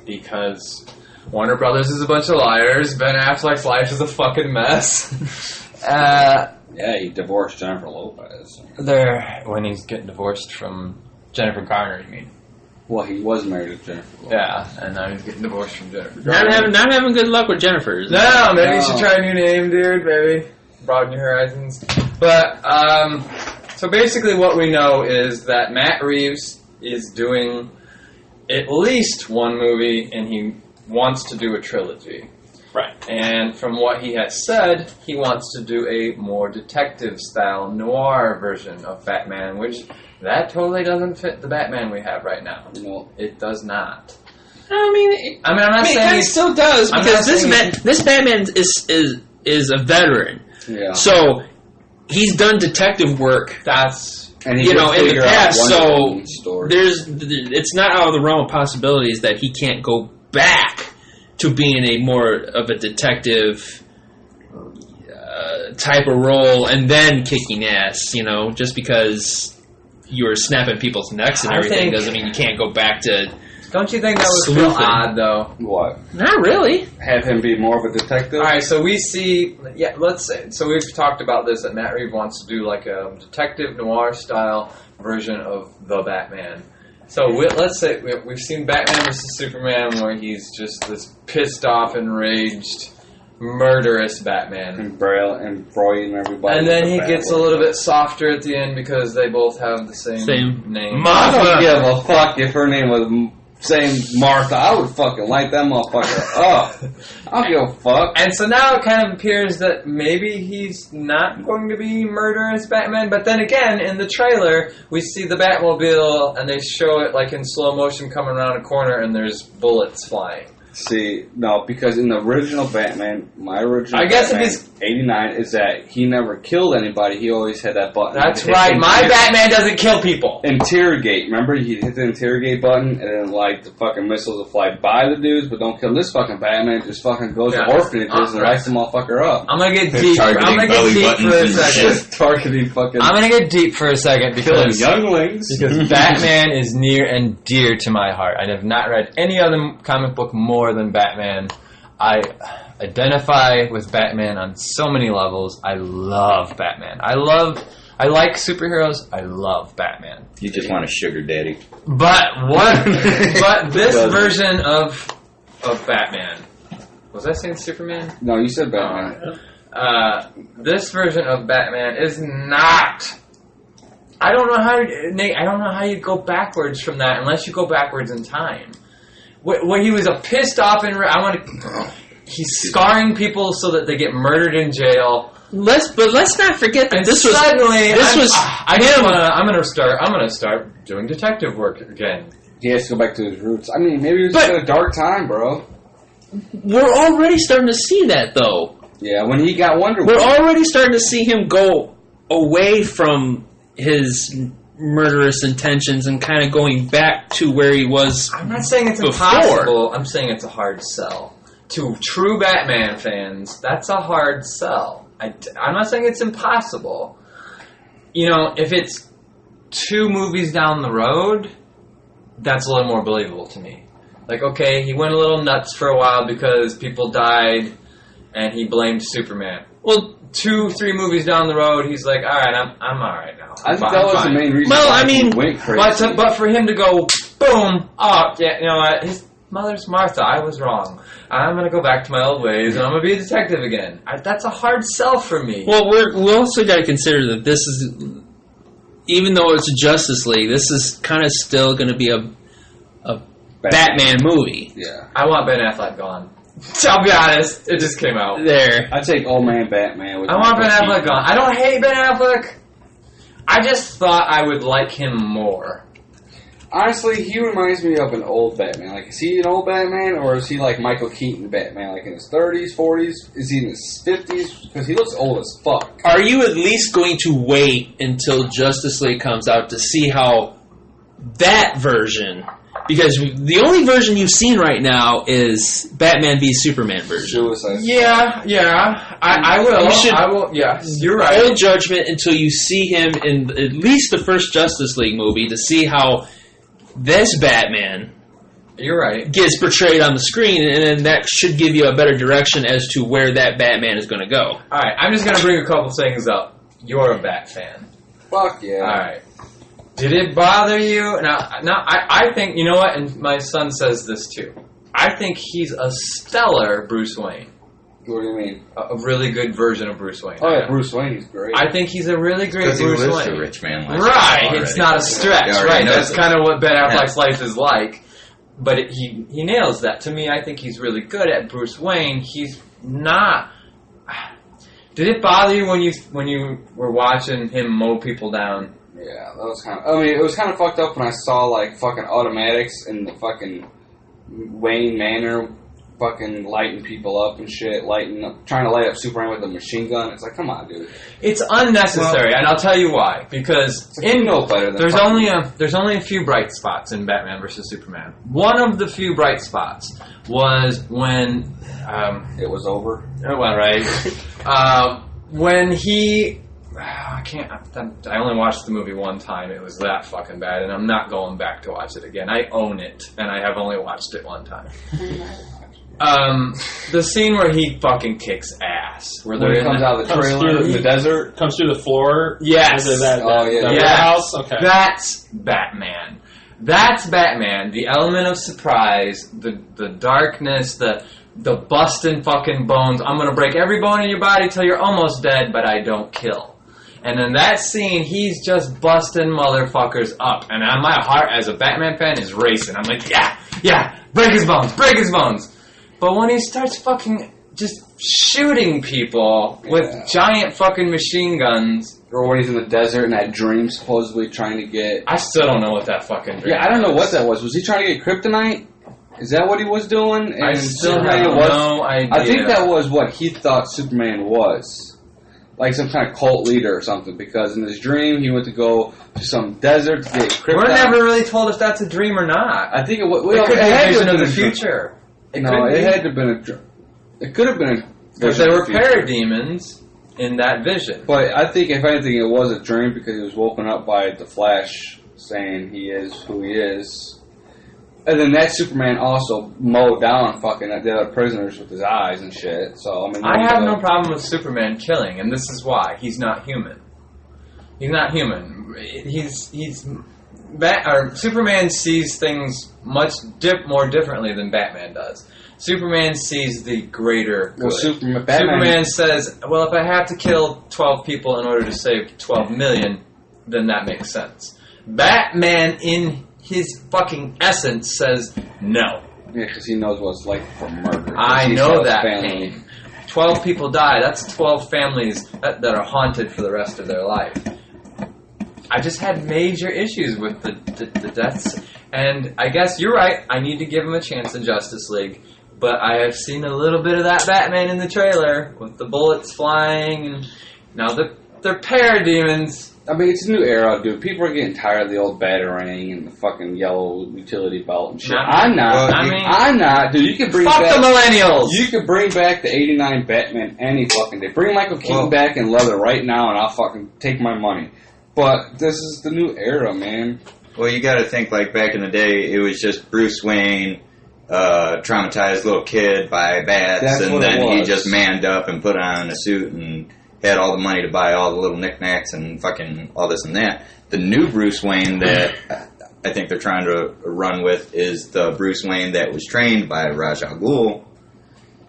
Because Warner Brothers is a bunch of liars. Ben Affleck's life is a fucking mess. Yeah, he divorced Jennifer Lopez. When he's getting divorced from Jennifer Garner, you mean? Well, he was married to Jennifer Lopez. Yeah, and now he's getting divorced from Jennifer Garner. Not having good luck with Jennifer. No, maybe you should try a new name, dude. Maybe broaden your horizons. But so basically, what we know is that Matt Reeves is doing at least one movie, and he wants to do a trilogy. Right. And from what he has said, he wants to do a more detective-style noir version of Batman, which that totally doesn't fit the Batman we have right now. No. It does not. I'm not saying it still does I'm because not this Batman is a veteran, Yeah. so he's done detective work. And he in the past, so story. it's not out of the realm of possibilities that he can't go back to being a more of a detective type of role and then kicking ass. Just because you were snapping people's necks and everything doesn't mean you can't go back to. Don't you think that would feel Sleuthing. odd, though? What? Not really. Have him be more of a detective? All right, so we see, let's say, so we've talked about this, that Matt Reeves wants to do like a detective noir style version of the Batman. So let's say we've seen Batman vs. Superman where he's just this pissed off, enraged, murderous Batman. And embroidering everybody. And then with he the gets a bad little word. bit softer at the end because they both have the same name. I don't give a fuck if her name was saying Martha, I would fucking light that motherfucker up. I don't give a fuck. And so now it kind of appears that maybe he's not going to be murderous Batman, but then again, in the trailer, we see the Batmobile, and they show it like in slow motion coming around a corner, and there's bullets flying. See, no, because in the original Batman, my original I guess Batman, if he's 89, is that he never killed anybody. He always had that button. That's right. My Batman doesn't kill people. Interrogate. Remember, he'd hit the interrogate button, and then, like, the fucking missiles would fly by the dudes, but don't kill this fucking Batman. Just fucking goes to orphanages and lights the motherfucker up. I'm gonna get deep. I'm gonna get deep for a second. Just targeting fucking... I'm gonna get deep for a second because younglings. Because Batman is near and dear to my heart. I have not read any other comic book more than Batman. I identify with Batman on so many levels. I love Batman. I like superheroes. I love Batman. You just want a sugar daddy. But this version of Batman. Was I saying Superman? No, you said Batman. This version of Batman is not. I don't know how, Nate. I don't know how you go backwards from that unless you go backwards in time. When he was a pissed off he's scarring people so that they get murdered in jail. Let's not forget that I'm gonna start doing detective work again. He has to go back to his roots. I mean, maybe it was just a dark time, bro. We're already starting to see that, though. Yeah, when he got Wonder Woman. We're already starting to see him go away from his murderous intentions and kind of going back to where he was. I'm not saying it's impossible. I'm saying it's a hard sell. To true Batman fans, that's a hard sell. I'm not saying it's impossible. You know, if it's 2 movies down the road, that's a little more believable to me. Like, okay, he went a little nuts for a while because people died and he blamed Superman. Well, 2-3 movies down the road, he's like, all right, I'm all right now. I think that was the main reason why he went crazy. But for him to go, boom, oh, yeah, you know what, his mother's Martha, I was wrong. I'm going to go back to my old ways, and I'm going to be a detective again. That's a hard sell for me. Well, we also got to consider that this is, even though it's a Justice League, this is kind of still going to be a Batman movie. Yeah. I want Ben Affleck gone. I'll be honest, it just came out. There. I'd take old man Batman. I want Ben Affleck gone. I don't hate Ben Affleck. I just thought I would like him more. Honestly, he reminds me of an old Batman. Like, is he an old Batman, or is he like Michael Keaton Batman, like in his 30s, 40s? Is he in his 50s? Because he looks old as fuck. Are you at least going to wait until Justice League comes out to see how that version... Because the only version you've seen right now is Batman v Superman version. Yeah. I will. Yeah, you're right. Hold judgment until you see him in at least the first Justice League movie to see how this Batman You're right. Gets portrayed on the screen, and then that should give you a better direction as to where that Batman is going to go. All right, I'm just going to bring a couple things up. You're a Bat fan. Fuck yeah. All right. Did it bother you? Now, I think, you know what, and my son says this too. I think he's a stellar Bruce Wayne. What do you mean? A really good version of Bruce Wayne. Oh, yeah, Bruce Wayne is great. I think he's a really great Bruce Wayne. Because he lives a rich man life. Right, it's not a stretch. Right, that's kind of what Ben Affleck's life is like. But he nails that. To me, I think he's really good at Bruce Wayne. He's not... Did it bother you when you were watching him mow people down? Yeah, that was kind of... I mean, it was kind of fucked up when I saw, like, fucking automatics in the fucking Wayne Manor fucking lighting people up and shit, trying to light up Superman with a machine gun. It's like, come on, dude. It's unnecessary, and I'll tell you why. Because there's only a few bright spots in Batman vs Superman. One of the few bright spots was when it was over. Well, right. When he. I only watched the movie one time. It was that fucking bad, and I'm not going back to watch it again. I own it, and I have only watched it one time. The scene where he fucking kicks ass, where he comes out of the trailer in the desert, comes through the floor. Yes. The warehouse. Okay. That's Batman. That's Batman. The element of surprise, the darkness, the busting fucking bones. I'm gonna break every bone in your body till you're almost dead, but I don't kill. And in that scene, he's just busting motherfuckers up. And my heart as a Batman fan is racing. I'm like, yeah, Yeah, break his bones. But when he starts fucking just shooting people with giant fucking machine guns. Or when he's in the desert and that dream supposedly trying to get... I still don't know what that fucking dream I don't know what that was. Was he trying to get kryptonite? Is that what he was doing? And I still have no idea. I think that was what he thought Superman was. Like some kind of cult leader or something. Because in his dream, he went to go to some desert to get kryptonite. We're never really told if that's a dream or not. I think it was... It could be a vision of the future. It had to have been a... It could have been a... Because there were parademons in that vision. But I think, if anything, it was a dream because he was woken up by the Flash saying he is who he is. And then that Superman also mowed down fucking the other prisoners with his eyes and shit. So I have no problem with Superman killing, and this is why. He's not human. He's not human. Superman sees things much more differently than Batman does. Superman sees the greater good. Well, Superman says, well, if I have to kill 12 people in order to save 12 million, then that makes sense. Batman, in his fucking essence, says no. Yeah, because he knows what it's like for murder. I know that pain. 12 people die. That's 12 families that are haunted for the rest of their life. I just had major issues with the deaths. And I guess you're right. I need to give him a chance in Justice League. But I have seen a little bit of that Batman in the trailer with the bullets flying, and now they're parademons. I mean, it's a new era, dude. People are getting tired of the old Batarang and the fucking yellow utility belt and shit. I'm not. I'm not. Dude, you can bring fuck back... the millennials! You can bring back the 89 Batman any fucking day. Bring Michael Keaton back in leather right now and I'll fucking take my money. But this is the new era, man. Well, you gotta think, like, back in the day, it was just Bruce Wayne... traumatized little kid by bats, and then he just manned up and put on a suit and had all the money to buy all the little knickknacks and fucking all this and that. The new Bruce Wayne that I think they're trying to run with is the Bruce Wayne that was trained by Ra's al Ghul,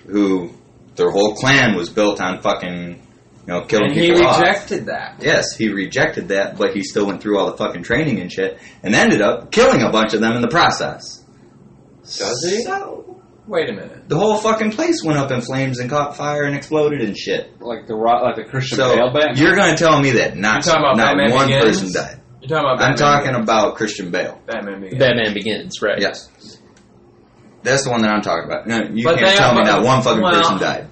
who their whole clan was built on fucking, killing and people off. And he rejected that. Yes, he rejected that, but he still went through all the fucking training and shit, and ended up killing a bunch of them in the process. Does he? So, wait a minute. The whole fucking place went up in flames and caught fire and exploded and shit. Like the Christian Bale Batman? You're going to tell me that not one person died. You're talking about Batman I'm talking about Christian Bale. Batman Begins, right. Yes. That's the one that I'm talking about. No, you can't tell me not one fucking person died.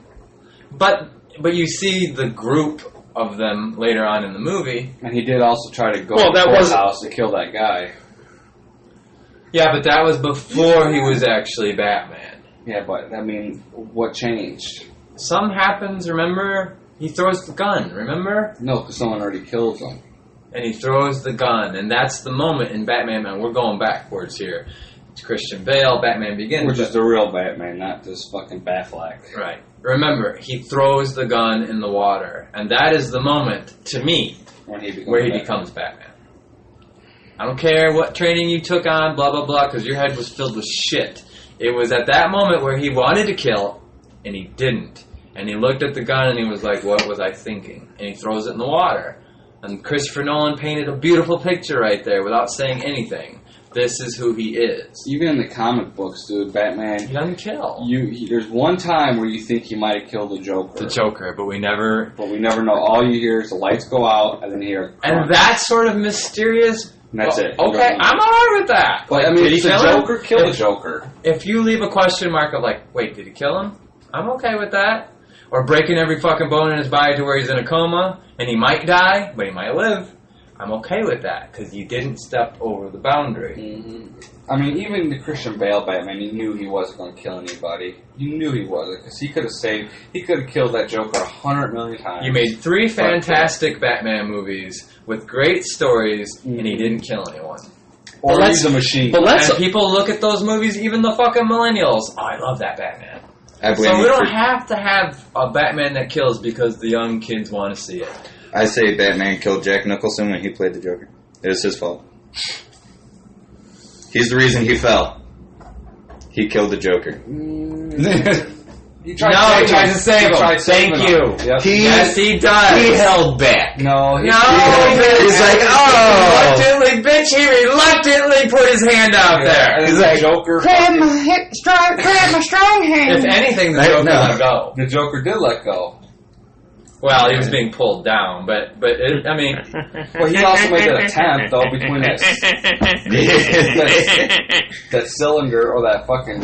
But you see the group of them later on in the movie. And he did also try to go to the courthouse to kill that guy. Yeah, but that was before he was actually Batman. Yeah, but, I mean, what changed? Something happens, remember? He throws the gun, remember? No, because someone already kills him. And he throws the gun, and that's the moment in Batman, man, we're going backwards here. It's Christian Bale, Batman Begins. Which is the real Batman, not this fucking Batfleck. Right. Remember, he throws the gun in the water, and that is the moment, to me, where he becomes Batman. I don't care what training you took on, blah, blah, blah, because your head was filled with shit. It was at that moment where he wanted to kill, and he didn't. And he looked at the gun, and he was like, what was I thinking? And he throws it in the water. And Christopher Nolan painted a beautiful picture right there without saying anything. This is who he is. Even in the comic books, dude, Batman... He doesn't kill. There's one time where you think he might have killed the Joker. The Joker, but we never... But we never know. All you hear is the lights go out, and then you hear... a crunch. And that's sort of mysterious... And that's it. Okay, I'm alright with that. But, I mean, if the Joker kill the Joker. If you leave a question mark of like, wait, did he kill him? I'm okay with that. Or breaking every fucking bone in his body to where he's in a coma, and he might die, but he might live. I'm okay with that, because you didn't step over the boundary. Mm-hmm. I mean, even the Christian Bale Batman, he knew he wasn't going to kill anybody. You knew he wasn't, because he could have killed that Joker 100 million times. You made 3 fantastic Batman movies with great stories, and he didn't kill anyone. Or he's a machine. And people look at those movies, even the fucking millennials. Oh, I love that Batman. So we don't have to have a Batman that kills because the young kids want to see it. I say Batman killed Jack Nicholson when he played the Joker. It was his fault. He's the reason he fell. He killed the Joker. He tried to save him. Thank you. Yep. Yes, he does. He held back. No, He's like, oh. He reluctantly put his hand out there. He's like, Joker. Grab my strong hand. If anything, the Joker let go. The Joker did let go. Well, he was being pulled down, but I mean... Well, he also made an attempt, though, between that cylinder or that fucking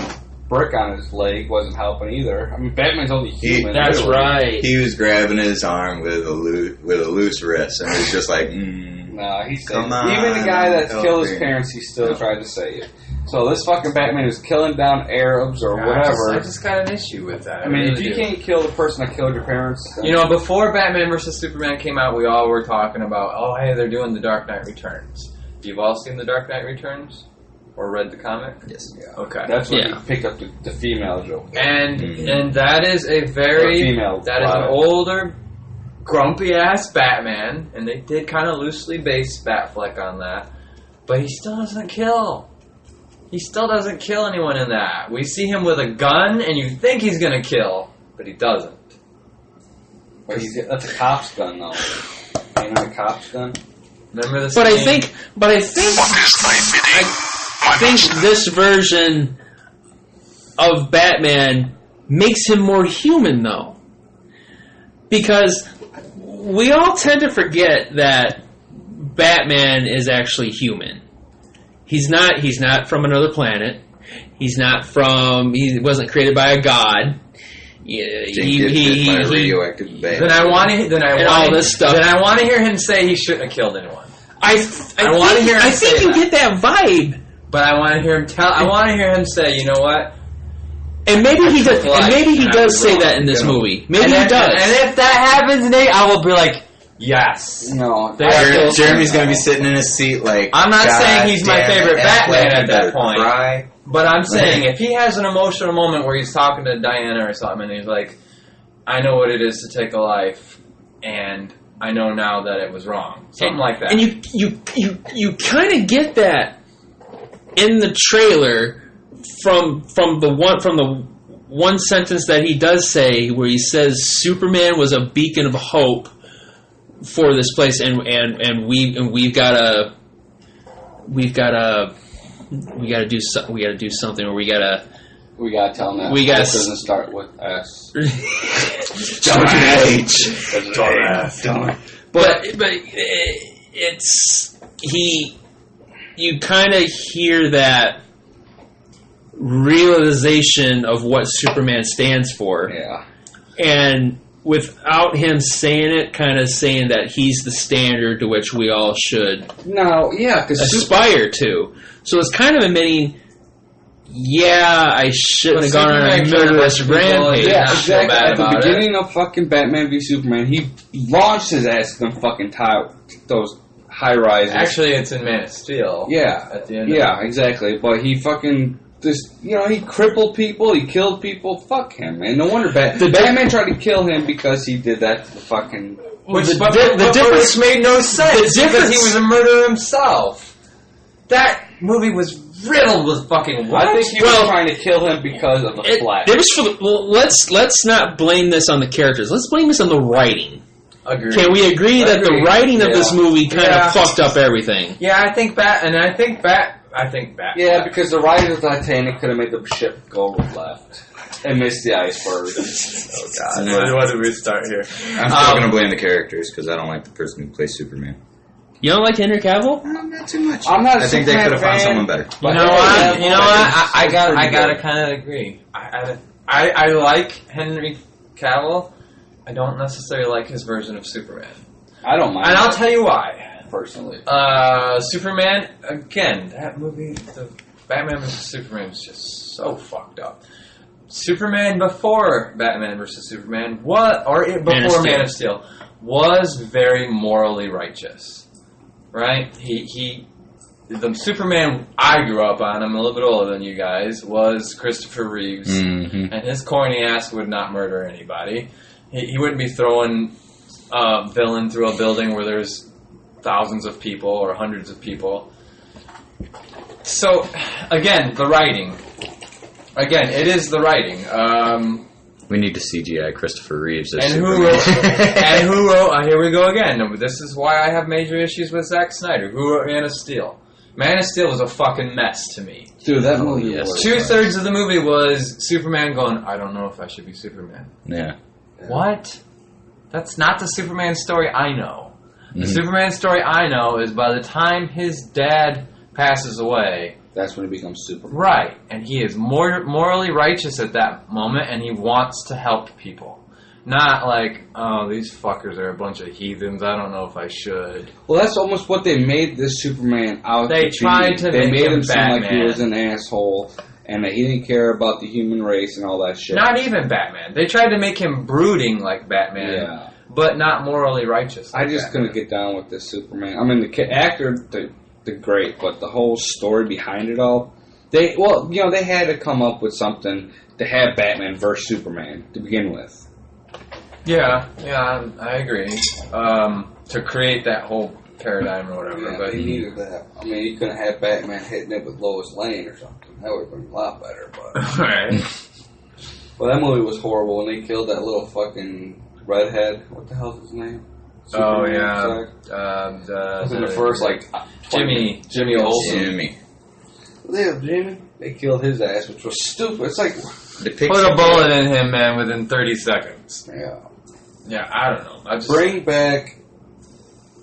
brick on his leg wasn't helping either. I mean, Batman's only human. That's really. right. He was grabbing his arm with a loose wrist, and it was just like, Nah, he saved Come on, even the guy that killed his Joker. parents, he still tried to save. So this fucking Batman is killing down Arabs or whatever. I just got an issue with that. I mean, really if you do. can't kill the person that killed your parents, then You know, before Batman vs. Superman came out, we all were talking about, oh, hey, they're doing The Dark Knight Returns. You've all seen The Dark Knight Returns? Or read the comic? yes. Okay. that's when Yeah. he picked up the female Joker. And that is a very... female That is an product. older, grumpy-ass Batman, and they did kind of loosely base Batfleck on that, but he still doesn't kill. He still doesn't kill anyone in that. We see him with a gun, and you think he's going to kill, but he doesn't. But that's a cop's gun, though. Ain't that a cop's gun? Remember the But I scene? think this version of Batman makes him more human, though, because we all tend to forget that Batman is actually human. He's not from another planet. He wasn't created by a god. Radioactive Then I want to hear him say he shouldn't have killed anyone. I wanna hear him I say think you that. get that vibe. But I want to hear him I want to hear him say, you know what? And maybe he does. Life, And maybe he and I does was say wrong, that in this you know. movie. Maybe And he if- does. And if that happens, Nate, I will be like, yes. No. Jeremy's going to be sitting in his seat like, I'm not God saying he's my damn it, favorite Batman Affleck, at you that better point. cry. But I'm saying if he has an emotional moment where he's talking to Diana or something, and he's like, I know what it is to take a life, and I know now that it was wrong. Something like that. And you kind of get that in the trailer from the one sentence that he does say, where he says Superman was a beacon of hope for this place, and we've got to do something, or we gotta tell him that. We gotta It doesn't start with S. But it's you kind of hear that realization of what Superman stands for, Yeah. and without him saying it, kind of saying that he's the standard to which we all should No, yeah, because aspire to. So it's kind of admitting, yeah, I shouldn't have gone on a Superman killed murderous a bunch of people, rampage. yeah, not feel exactly. bad At the about it. beginning of fucking Batman v Superman, he launched his ass in them fucking those high rises. Actually, it's in Man of Steel. yeah, At the end. yeah, exactly. But he fucking just, he crippled people, he killed people. Fuck him, man. No wonder Batman tried to kill him because he did that to the fucking. Which The difference made no sense the because difference- he was a murderer himself. That movie was riddled with fucking what? I think he was trying to kill him because of the Flash. Let's not blame this on the characters. Let's blame this on the writing. Agreed. Can we agree that the Agreed. writing of this movie kind Yeah. of fucked up everything? Yeah, I think Bat. Yeah, because the writers of Titanic could have made the ship go left and miss the iceberg. Oh God! No. Where do we start here? I'm still going to blame the characters because I don't like the person who plays Superman. You don't like Henry Cavill? Not too much. I'm not a I think they Superman could have found fan. someone better. You know what? I gotta kind of agree. I like Henry Cavill. I don't necessarily like his version of Superman, I don't mind. and I'll tell you why. personally. Superman, again, that movie, the Batman vs. Superman was just so fucked up. Superman before Batman vs. Superman before Man of Steel was very morally righteous, right? The Superman I grew up on, I'm a little bit older than you guys, was Christopher Reeves, and his corny ass would not murder anybody. He wouldn't be throwing a villain through a building where there's thousands of people or hundreds of people. So, again, the writing. Again, it is the writing. We need to CGI Christopher Reeves as And Superman. who wrote? Here we go again. This is why I have major issues with Zack Snyder. Who wrote Man of Steel? Man of Steel was a fucking mess to me. Dude, that movie yes. was... 2/3 of the movie was Superman going, I don't know if I should be Superman. Yeah. What? That's not the Superman story I know. The Mhm. Superman story I know is by the time his dad passes away, That's when he becomes Superman. right, and he is morally righteous at that moment, and he wants to help people. Not like, oh, these fuckers are a bunch of heathens, I don't know if I should. Well, that's almost what they made this Superman out They to be. tried to They make made him him seem like he Batman. was an asshole, and that he didn't care about the human race and all that shit. Not even Batman. They tried to make him brooding like Batman, Yeah. but not morally righteous like I just Batman. couldn't get down with this Superman. I mean, the actor, the great, but the whole story behind it all, they had to come up with something to have Batman versus Superman to begin with. Yeah, I agree. To create that whole paradigm or whatever, Yeah, but he needed that. I mean, you couldn't have Batman hitting it with Lois Lane or something. That would have been a lot better. But right. well, that movie was horrible when they killed that little fucking redhead. What the hell's his name? Oh Superman, yeah, sorry. It was in the first Jimmy Olsen. Jimmy. Yeah, Jimmy. They killed his ass, which was stupid. It's like, Put a bullet in him, man, within 30 seconds. yeah. Yeah, I don't know. I just Bring back,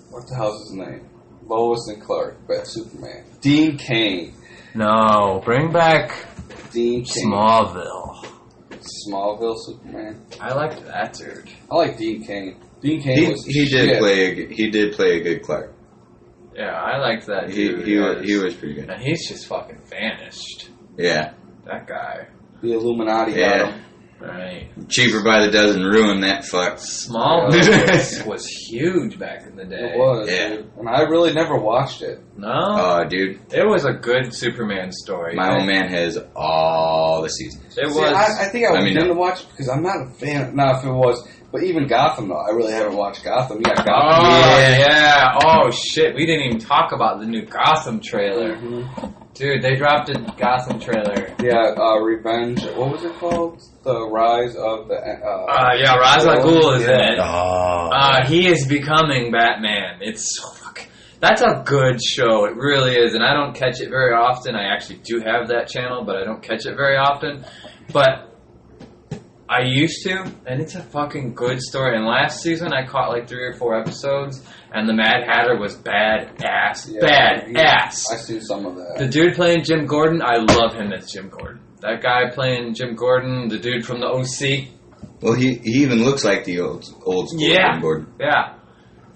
what the hell's his name? Lois and Clark, back Superman. Dean Cain. no. Bring back Dean Cain. Smallville. Smallville Superman. I liked that dude. I like Dean Cain. Dean Cain was He did play a good Clark. Yeah, I liked that He dude. he was pretty good. And he's just fucking vanished. Yeah. That guy. The Illuminati Yeah. got him. Right. Cheaper by the dozen, ruin that fuck. Smallville was huge back in the day. It was. Yeah. Dude. And I really never watched it. No? Oh, dude. It was a good Superman story. My old man has all the seasons. It See, was. I think I was I mean, going to watch it because I'm not a fan. Now, if it was, but even Gotham though, I really haven't watched Gotham. Yeah, Gotham. Oh, yeah. Oh, shit. We didn't even talk about the new Gotham trailer. Mhm. Dude, they dropped a Gotham trailer. Yeah, Revenge. What was it called? The Rise of the. Yeah, Ra's al Ghul is in Yeah. it. Oh. He is becoming Batman. It's so fucking... That's a good show. It really is. And I don't catch it very often. I actually do have that channel, but I don't catch it very often. But I used to, and it's a fucking good story. And last season, I caught like 3 or 4 episodes, and the Mad Hatter was bad-ass. Yeah, Bad-ass. I seen some of that. The dude playing Jim Gordon, I love him as Jim Gordon. That guy playing Jim Gordon, the dude from the OC. Well, he even looks like the old school Yeah. Jim Gordon. Yeah.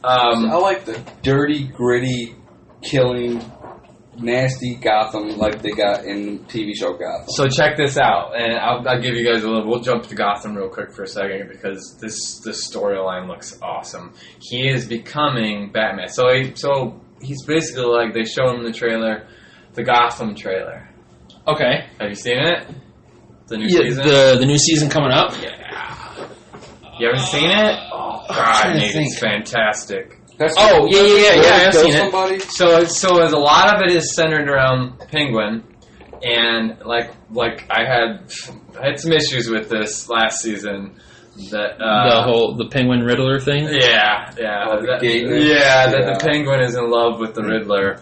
I like the dirty, gritty, killing, nasty Gotham like they got in TV show Gotham. So check this out, and I'll give you guys a little. We'll jump to Gotham real quick for a second because this storyline looks awesome. He is becoming Batman. So he's basically like they show him the trailer, the Gotham trailer. Okay. Have you seen it? The new Yeah, season. the new season coming up. Yeah. You haven't seen it? Oh trying God, to Nate, think. it's fantastic. That's Oh, yeah, I've kill seen it. somebody? So as a lot of it is centered around Penguin, and like I had some issues with this last season. That The Penguin Riddler thing. yeah, Oh, the that, gayness. that Yeah. the Penguin is in love with the Riddler,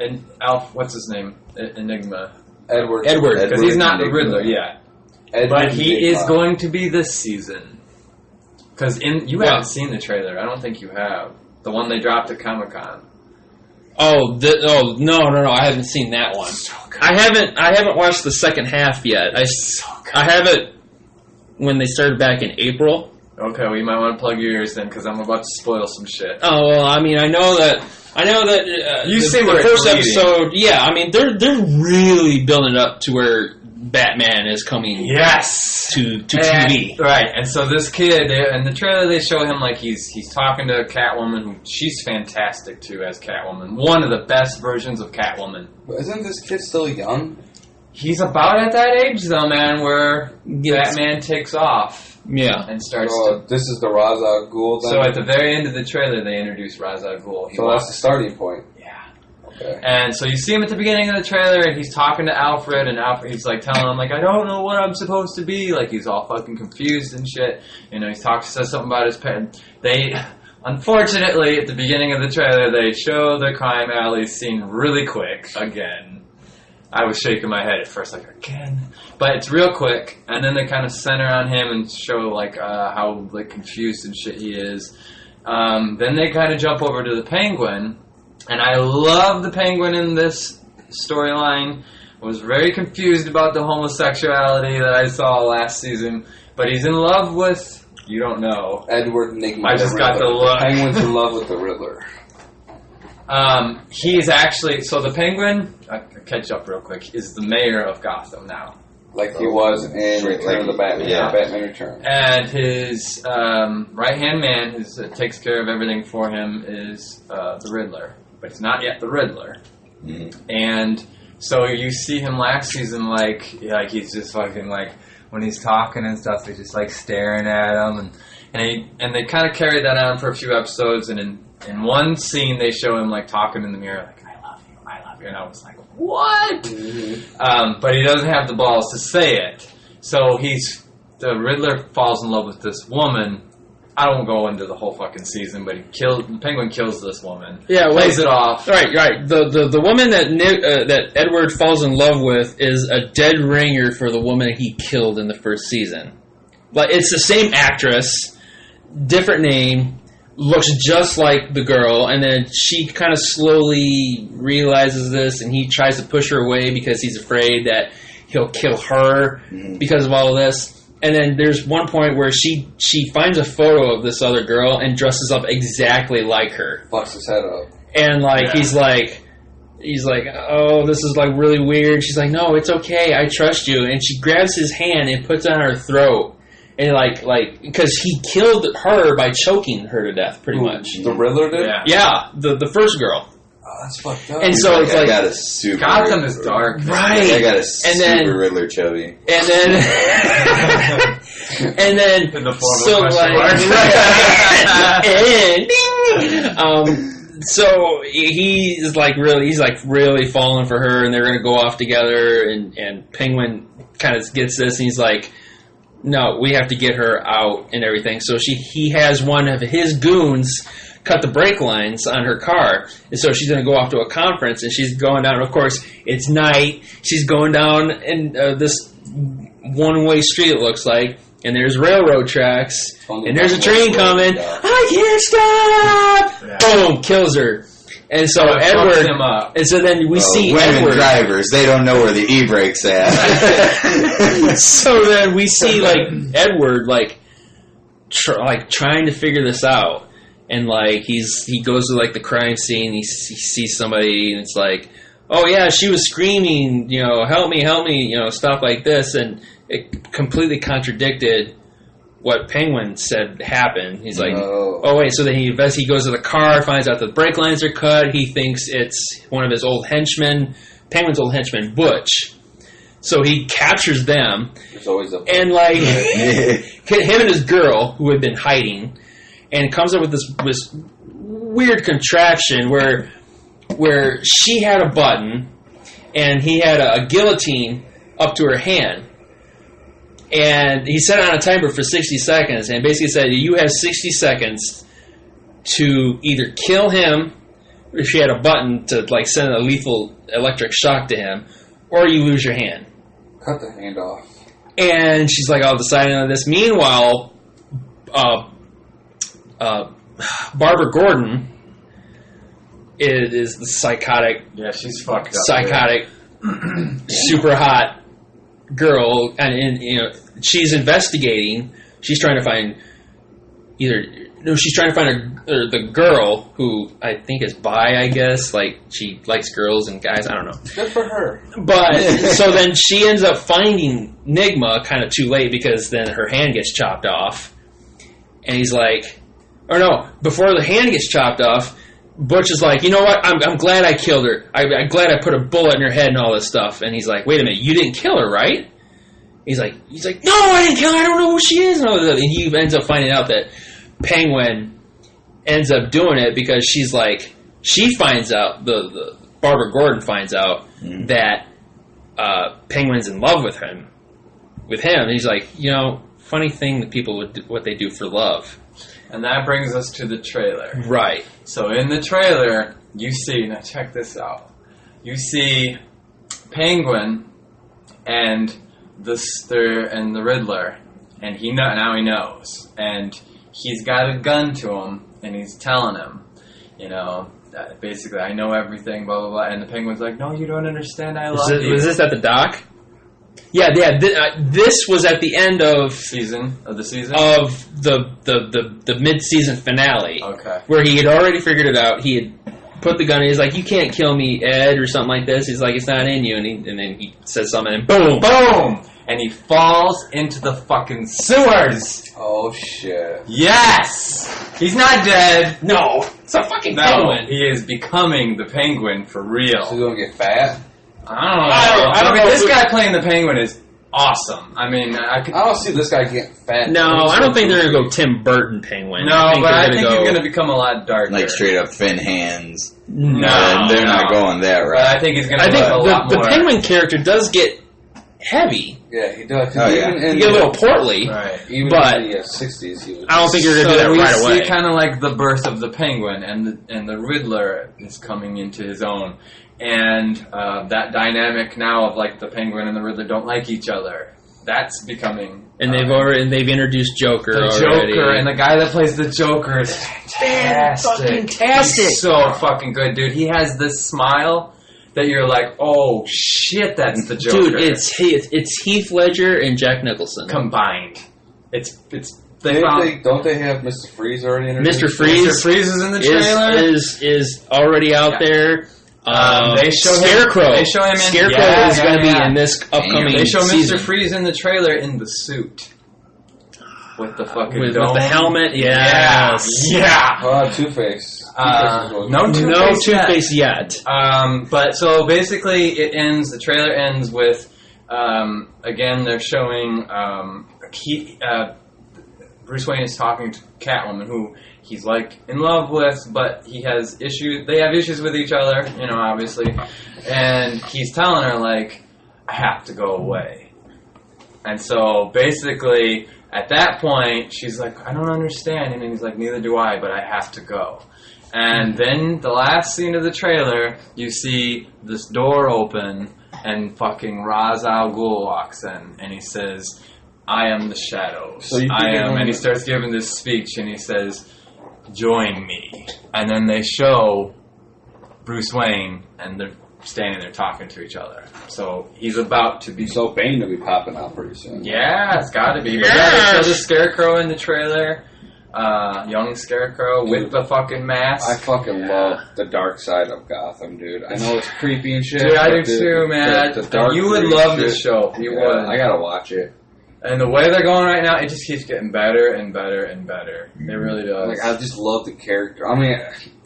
and Alf, what's his name? Enigma, Edward. because he's not the Enigma. Riddler yet, Edward but he Enigma. is going to be this season. Because you What? haven't seen the trailer. I don't think you have. The one they dropped at Comic-Con. Oh, no! I haven't seen that one. I haven't watched the second half yet. I have it when they started back in April. Okay, well, you might want to plug your ears then, because I'm about to spoil some shit. Oh well, I mean, I know that. You the, see the where it's first leading. episode. Yeah, I mean, they're really building it up to where Batman is coming. Yes! To TV. Right, and so this kid, in the trailer they show him like he's talking to Catwoman, who she's fantastic too as Catwoman. One of the best versions of Catwoman. But isn't this kid still young? He's about at that age though, man, where Yes. Batman takes off Yeah. and starts So this is the Ra's al Ghul then? So at the very end of the trailer they introduce Ra's al Ghul. So that's the starting point. Yeah. Okay. And so you see him at the beginning of the trailer, and he's talking to Alfred, and Alfred, he's like telling him, like, I don't know what I'm supposed to be. Like, he's all fucking confused and shit. You know, he says something about his pet. Unfortunately, at the beginning of the trailer, they show the crime alley scene really quick again. I was shaking my head at first, like, again? But it's real quick, and then they kind of center on him and show, like, how, like, confused and shit he is. Then they kind of jump over to the Penguin, and I love the Penguin in this storyline. I was very confused about the homosexuality that I saw last season, but he's in love with, you don't know. Edward Nygma. I just got the look. Penguin's in love with the Riddler. He's actually, so the Penguin, I'll catch up real quick, is the mayor of Gotham now. Like he was in Return of the Batman. Yeah. Batman Return. And his right-hand man, who takes care of everything for him, is the Riddler. But he's not yet the Riddler. Mm-hmm. And so you see him last season, like he's just fucking, like, when he's talking and stuff, he's just, like, staring at him. And they kind of carry that on for a few episodes, and in one scene, they show him, like, talking in the mirror, like, I love you, and I was like, what? Mm-hmm. But he doesn't have the balls to say it. So the Riddler falls in love with this woman. I don't go into the whole fucking season, but the Penguin kills this woman. Yeah, plays it off. Right. The woman that Edward falls in love with is a dead ringer for the woman he killed in the first season. Like, it's the same actress, different name, looks just like the girl, and then she kind of slowly realizes this, and he tries to push her away because he's afraid that he'll kill her because of all of this. And then there's one point where she finds a photo of this other girl and dresses up exactly like her. Fucks his head up. And, like, he's like, oh, this is, like, really weird. She's like, no, it's okay. I trust you. And she grabs his hand and puts it on her throat. And, like, because he killed her by choking her to death, pretty much. The Riddler did? Yeah, the first girl. Oh, that's fucked up. And so it's I like, got a super Gotham Riddler. is dark. Right. I got a super Riddler chubby. And then, and then, In the form so of question like, and, so he's really falling for her, and they're gonna go off together, and Penguin kind of gets this, and he's like, no, we have to get her out and everything. So he has one of his goons cut the brake lines on her car, and so she's going to go off to a conference, and she's going down. Of course, it's night. She's going down in this one-way street, it looks like, and there's railroad tracks, and there's a train coming. I can't stop! Boom, kills her. And so Edward, him up. and so then we see women Edward. drivers, they don't know where the e-brake's at. So then we see, like, Edward, like, trying to figure this out. And, like, he goes to, like, the crime scene, he sees somebody, and it's like, oh, yeah, she was screaming, you know, help me, you know, stuff like this. And it completely contradicted what Penguin said happened. He's like, oh, wait, so then he goes to the car, finds out the brake lines are cut. He thinks it's one of his old henchmen, Penguin's old henchman, Butch. So he captures them. There's always a... And, like, him and his girl, who had been hiding, and comes up with this weird contraption where she had a button, and he had a guillotine up to her hand. And he set it on a timer for 60 seconds, and basically said, you have 60 seconds to either kill him, if she had a button to, like, send a lethal electric shock to him, or you lose your hand. Cut the hand off. And she's like, I'll decide on this. Meanwhile, Barbara Gordon is the psychotic... Yeah, she's fucked up. Psychotic, super hot girl, and you know, she's investigating. She's trying to find the girl who I think is bi, I guess. Like, she likes girls and guys. I don't know. Good for her. But so then she ends up finding Nygma kind of too late, because then her hand gets chopped off, and he's like, or no, before the hand gets chopped off, Butch is like, you know what? I'm glad I killed her. I'm glad I put a bullet in her head and all this stuff. And he's like, wait a minute, you didn't kill her, right? He's like, no, I didn't kill her. I don't know who she is. And all this. And he ends up finding out that Penguin ends up doing it because she's like, she finds out, the Barbara Gordon finds out that Penguin's in love with him, and he's like, funny thing that people would do, what they do for love. And that brings us to the trailer. Right. So in the trailer, you see, now check this out. You see Penguin and the Riddler, and now he knows. And he's got a gun to him, and he's telling him, that basically, I know everything, blah, blah, blah. And the Penguin's like, no, you don't understand, I love you. Was this at the dock? Yeah. This was at the end of the season of the mid-season finale. Okay. Where he had already figured it out. He had put the gun in. He's like, "You can't kill me, Ed," or something like this. He's like, "It's not in you." And then he says something, and boom, boom, and he falls into the fucking sewers. Oh shit! Yes, he's not dead. No, it's a fucking penguin. He is becoming the Penguin for real. So he's gonna get fat. I don't know. This guy playing the Penguin is awesome. I mean, I don't see this guy getting fat. No, I don't think they're going to go Tim Burton Penguin. No, I think he's going to become a lot darker. Like straight up thin hands. No, they're not going that route. But I think he's going to look a lot more. The Penguin character does get heavy. Yeah, he does. He get a little portly. Right. Even but in the 60s, he was. I don't think you're going to do that right away. We see kind of like the birth of the Penguin, and the Riddler is coming into his own. And that dynamic now of like the Penguin and the Riddler don't like each other. That's becoming. And they've introduced Joker. The already. Joker and the guy that plays the Joker is fantastic. He's so fucking good, dude. He has this smile that you're like, oh shit, that's the Joker. Dude, it's Heath Ledger and Jack Nicholson combined. Don't they have Mr. Freeze already introduced? Mr. Freeze is in the trailer. Is already out there. They show Scarecrow. They show him in. Scarecrow is going to be in this upcoming. They show season. Mr. Freeze in the trailer in the suit with the fucking with dome. the helmet. Yes. Yeah. Two-Face. No Two-Face yet. But so basically, it ends. The trailer ends with again. They're showing Bruce Wayne is talking to Catwoman, who he's like in love with, but he has issues. They have issues with each other, obviously. And he's telling her like, I have to go away. And so basically, at that point, she's like, I don't understand. And he's like, neither do I, but I have to go. And then the last scene of the trailer, you see this door open, and fucking Ra's al Ghul walks in, and he says, I am the shadows. And he starts giving this speech, and he says, join me. And then they show Bruce Wayne, and they're standing there talking to each other. So he's about to be... So Bane will be popping out pretty soon. Yeah, it's got to be. But yeah, they show the Scarecrow in the trailer. Young Scarecrow with the fucking mask. I fucking love the dark side of Gotham, dude. I know it's creepy and shit. Dude, I do too, man. The dark you would love this show. You would. I gotta watch it. And the way they're going right now, it just keeps getting better and better and better. It really does. Like, I just love the character. I mean,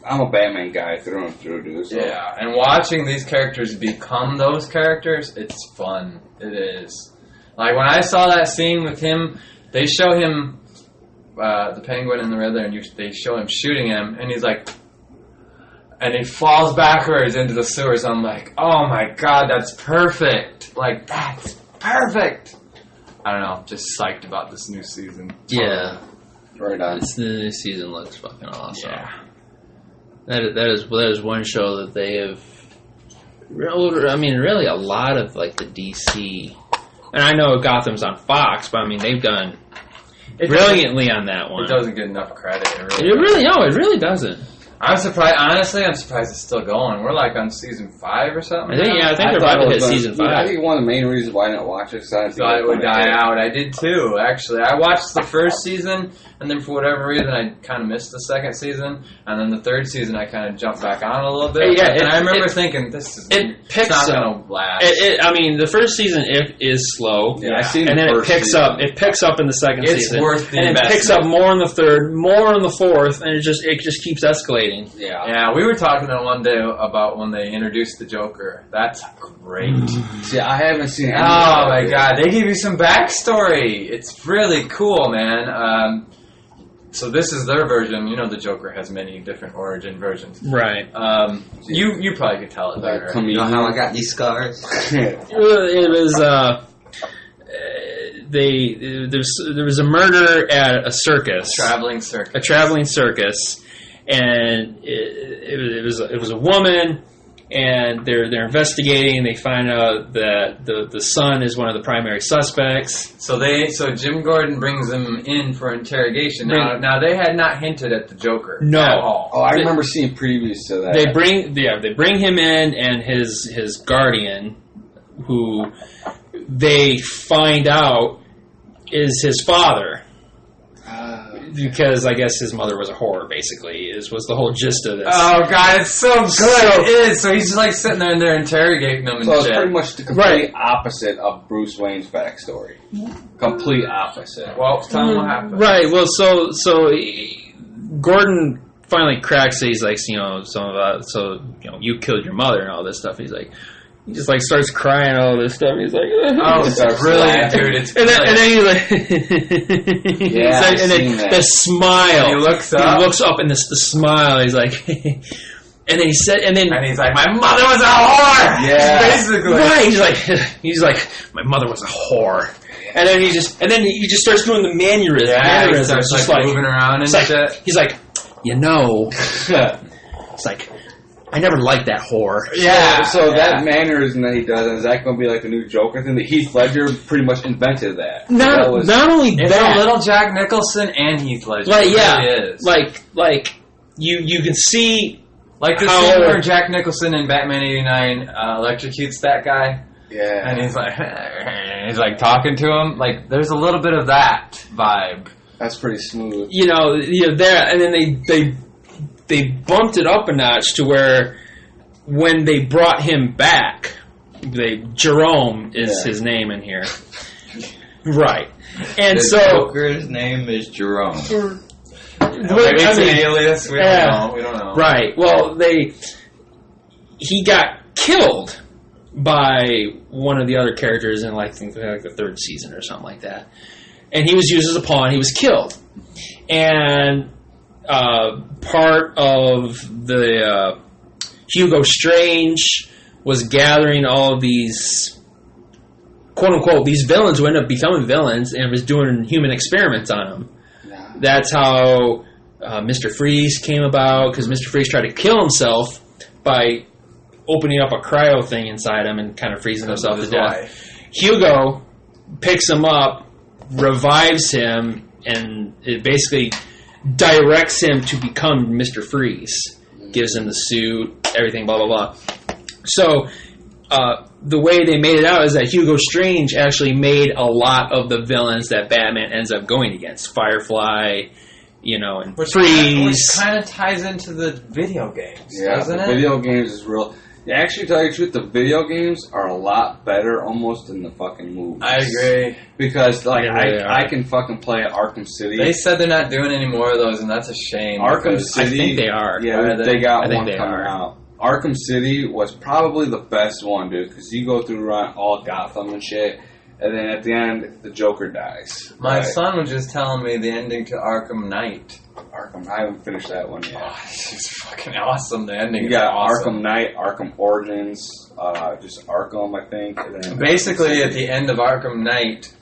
I'm a Batman guy through and through, dude. So. Yeah, and watching these characters become those characters, it's fun. It is. Like, when I saw that scene with him, they show him, the Penguin and the Riddler, and they show him shooting him, and he's like, and he falls backwards into the sewers. I'm like, oh my god, that's perfect. Like, that's perfect. I don't know, just psyched about this new season. Yeah. Right on. This new season looks fucking awesome. Yeah. That is one show that they have... really a lot of, like, the DC... And I know Gotham's on Fox, but, they've done brilliantly on that one. It doesn't get enough credit. It really doesn't. I'm surprised. Honestly, I'm surprised it's still going. We're like on season 5 or something. I think they're about to hit season 5. I think one of the main reasons why I didn't watch it is I thought it would die out. I did too, actually. I watched the first season, and then for whatever reason, I kind of missed the second season, and then the third season, I kind of jumped back on a little bit. And I remember thinking, it's not going to last. The first season is slow. Yeah, I seen and then it picks season. up. It picks up in the second season. It's worth the investment. And it picks up more in the third, more in the fourth, and it just keeps escalating. Yeah, we were talking one day about when they introduced the Joker. That's great. See, I haven't seen any Oh my god, they give you some backstory. It's really cool, man. So this is their version. You know, the Joker has many different origin versions. Right. You probably could tell it better. You know how I got these scars? It was there was a murder at a circus, a traveling circus, and it was a woman, and they're investigating. They find out that the son is one of the primary suspects. So Jim Gordon brings them in for interrogation. Now they had not hinted at the Joker at all. Oh, I remember seeing previews to that. They bring him in, and his guardian, who they find out is his father, because I guess his mother was a whore. Basically, was the whole gist of this. Oh god, it's so good. It is. So he's just like sitting there and they're interrogating them and so shit. It's pretty much the complete opposite of Bruce Wayne's backstory. Complete opposite. Well, tell him what happened. Right. Well, so Gordon finally cracks it. He's like, you killed your mother and all this stuff. He's like. He just like starts crying and all this stuff. He's like, "Oh, it's brilliant, dude! It's and then he's like, and then the smile. And he looks up, and the smile. He's like, and then he's like, "My mother was a whore." Yeah, basically. Right. He's like, "My mother was a whore." And then he just starts doing the mannerisms. Yeah, he starts just like moving around and shit. He's like, it's like. I never liked that whore. Yeah. So that mannerism that he does, is that going to be like the new Joker thing? That Heath Ledger pretty much invented that. Not only it's that, a little Jack Nicholson and Heath Ledger. Like, yeah, it is. Like you can see like the scene where Jack Nicholson in Batman '89 electrocutes that guy. Yeah. And he's like talking to him. Like there's a little bit of that vibe. That's pretty smooth. There, and then they bumped it up a notch to where when they brought him back, Jerome is his name in here. Right. And the so Joker's name is Jerome. Maybe it's an alias. We don't know. Right. Well, he got killed by one of the other characters in like the third season or something like that. And he was used as a pawn. He was killed. And part of the Hugo Strange was gathering all of these quote unquote these villains who ended up becoming villains and was doing human experiments on them. Yeah. That's how Mr. Freeze came about, because Mr. Freeze tried to kill himself by opening up a cryo thing inside him and kind of freezing himself to death. Hugo picks him up, revives him, and it basically directs him to become Mr. Freeze. Gives him the suit, everything, blah, blah, blah. So, the way they made it out is that Hugo Strange actually made a lot of the villains that Batman ends up going against. Firefly, and Freeze. Which kind of ties into the video games, doesn't it? Video games is real. Actually, to tell you the truth, the video games are a lot better almost than the fucking movies. I agree. Because, I can fucking play at Arkham City. They said they're not doing any more of those, and that's a shame. Arkham City... I think they are. Yeah, they got one coming out. Arkham City was probably the best one, dude, because you go through all Gotham and shit, and then at the end, the Joker dies. My son was just telling me the ending to Arkham Knight. I haven't finished that one yet. Oh, it's just fucking awesome. The ending. You got awesome. Arkham Knight, Arkham Origins, just Arkham, I think. And then basically, at the end of Arkham Knight,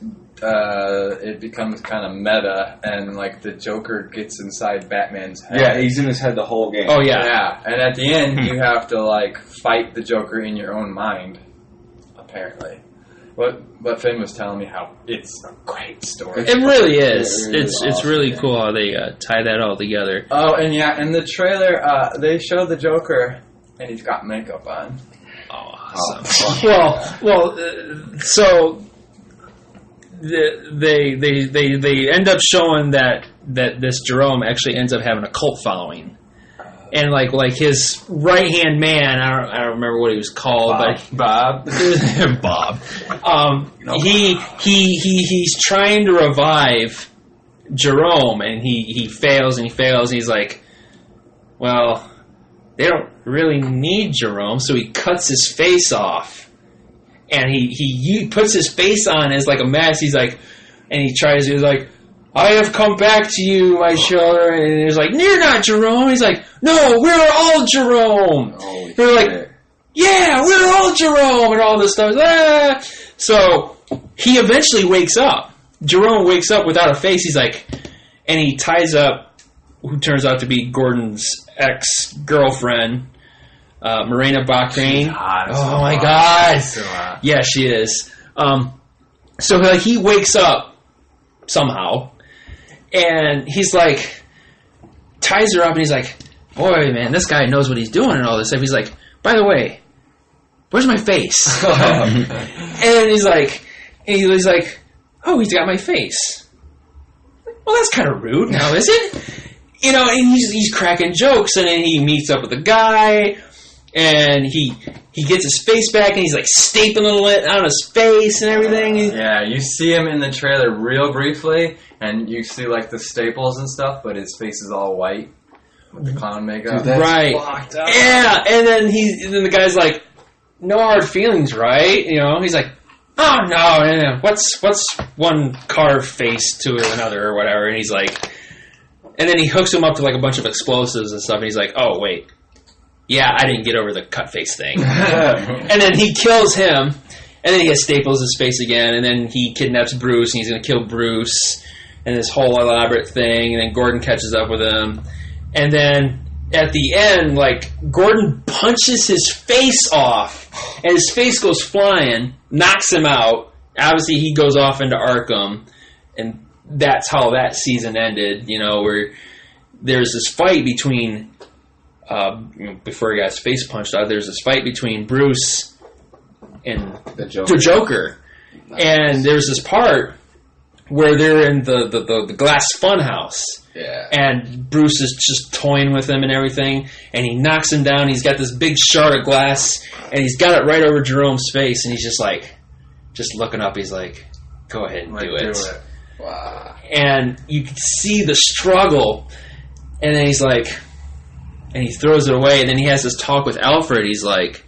it becomes kind of meta, and like the Joker gets inside Batman's head. Yeah, he's in his head the whole game. Oh yeah, yeah. And at the end, you have to like fight the Joker in your own mind. Apparently. But Finn was telling me how it's a great story. It really is. It's really cool how they tie that all together. Oh, and yeah, in the trailer, they show the Joker, and he's got makeup on. Oh, awesome. Well, so they end up showing that this Jerome actually ends up having a cult following. And like his right hand man, I don't remember what he was called, Bob. Bob. He's trying to revive Jerome, and he fails and he fails. And he's like, well, they don't really need Jerome, so he cuts his face off, and he puts his face on as like a mask. He's like, and he's like, I have come back to you, my children. And he's like, you're not Jerome. He's like, no, we're all Jerome. They're like, yeah, we're all Jerome, and all this stuff. Ah. So he eventually wakes up. Jerome wakes up without a face. He's like, and he ties up who turns out to be Gordon's ex-girlfriend, Morena Baccarin. Oh my God! Yeah, she is. So like he wakes up somehow, and he's like, ties her up, and he's like, boy, man, this guy knows what he's doing and all this stuff. He's like, by the way, where's my face? And he's like, oh, he's got my face. Well, that's kind of rude now, is it? You know, and he's cracking jokes, and then he meets up with the guy, and he gets his face back, and he's like stapling it on his face and everything. Yeah, you see him in the trailer real briefly, and you see like the staples and stuff, but his face is all white with the clown makeup. Dude, right? Yeah, and then the guy's like, no hard feelings, right? You know, he's like, oh no, what's one carved face to another or whatever, and he's like, and then he hooks him up to like a bunch of explosives and stuff, and he's like, oh wait. Yeah, I didn't get over the cut face thing. And then he kills him, and then he has staples his face again, and then he kidnaps Bruce, and he's going to kill Bruce, and this whole elaborate thing, and then Gordon catches up with him. And then at the end, like, Gordon punches his face off, and his face goes flying, knocks him out. Obviously, he goes off into Arkham, and that's how that season ended, you know, where there's this fight between... before he got his face punched out, there's this fight between Bruce and the Joker. Nice. And there's this part where they're in the glass funhouse. Yeah. And Bruce is just toying with him and everything, and he knocks him down. He's got this big shard of glass, and he's got it right over Jerome's face, and he's just like, just looking up, he's like, go ahead and do it. Wow. And you can see the struggle, and then he's like... And he throws it away, and then he has this talk with Alfred. He's like,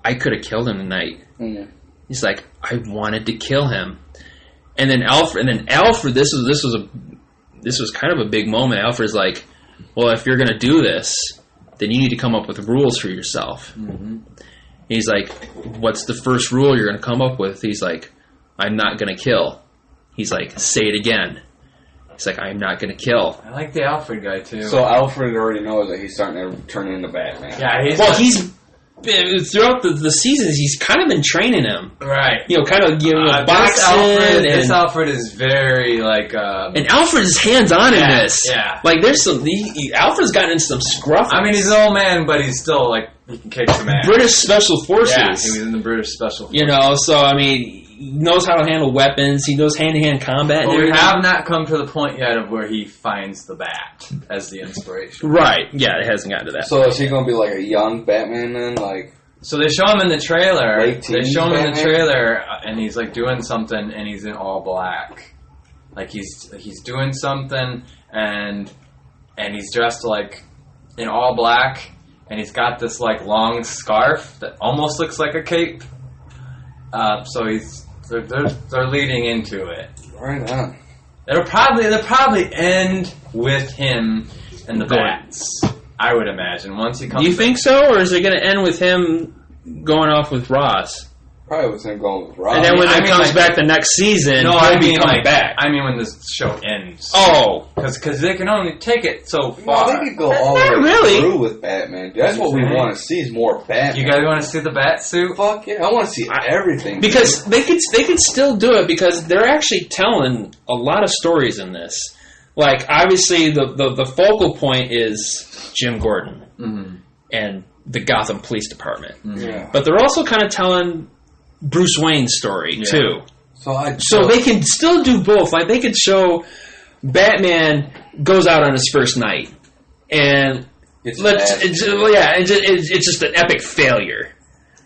I could have killed him tonight. Mm. He's like, I wanted to kill him. And then Alfred, this was kind of a big moment. Alfred's like, well, if you're going to do this, then you need to come up with rules for yourself. Mm-hmm. He's like, what's the first rule you're going to come up with? He's like, I'm not going to kill. He's like, say it again. He's like, I'm not going to kill. I like the Alfred guy, too. So Alfred already knows that he's starting to turn into Batman. Yeah, he's throughout the seasons, he's kind of been training him. Right. You know, kind of giving him boxing. This Alfred is very, like... and Alfred is hands-on in this. Yeah. Like, there's some... Alfred's gotten into some scruff. I mean, he's an old man, but he's still, like, he can kick some ass. British Special Forces. Yeah, he was in the British Special Forces. You know, so, I mean... He knows how to handle weapons. He knows hand-to-hand combat. But we have not come to the point yet of where he finds the bat as the inspiration. Right. Yeah, it hasn't gotten to that. So is he going to be like a young Batman then? Like, so they show him in the trailer. They show him in the trailer, and he's like doing something, and he's in all black. Like he's doing something, and he's dressed like in all black, and he's got this like long scarf that almost looks like a cape. So they're leading into it. Right on. They'll probably end with him and the bats. I would imagine once he comes. Do you think so, or is it going to end with him going off with Ross? Probably with him going with Ross. And then when he comes back the next season, he'll be coming back. I mean when this show ends. Oh, because they can only take it so far. Well, they could go all the way through with Batman. That's what we want to see is more Batman. You guys want to see the bat suit? Fuck yeah! I want to see everything. Because they could still do it because they're actually telling a lot of stories in this. Like obviously the focal point is Jim Gordon and the Gotham Police Department. Mm-hmm. Yeah. But they're also kind of telling Bruce Wayne's story too. So they can still do both. Like they could show Batman goes out on his first night, and it's just an epic failure.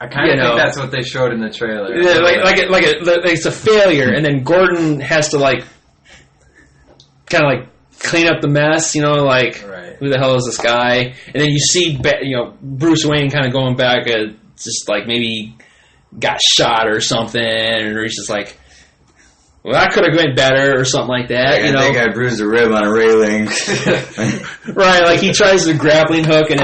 I kind of think that's what they showed in the trailer. Yeah, like it's a failure, and then Gordon has to like kind of like clean up the mess. You know, like who the hell is this guy? And then you see Bruce Wayne kind of going back at just like maybe got shot or something, or he's just like, well, that could have been better or something like that. I think I bruised a rib on a railing. Right, like he tries the grappling hook and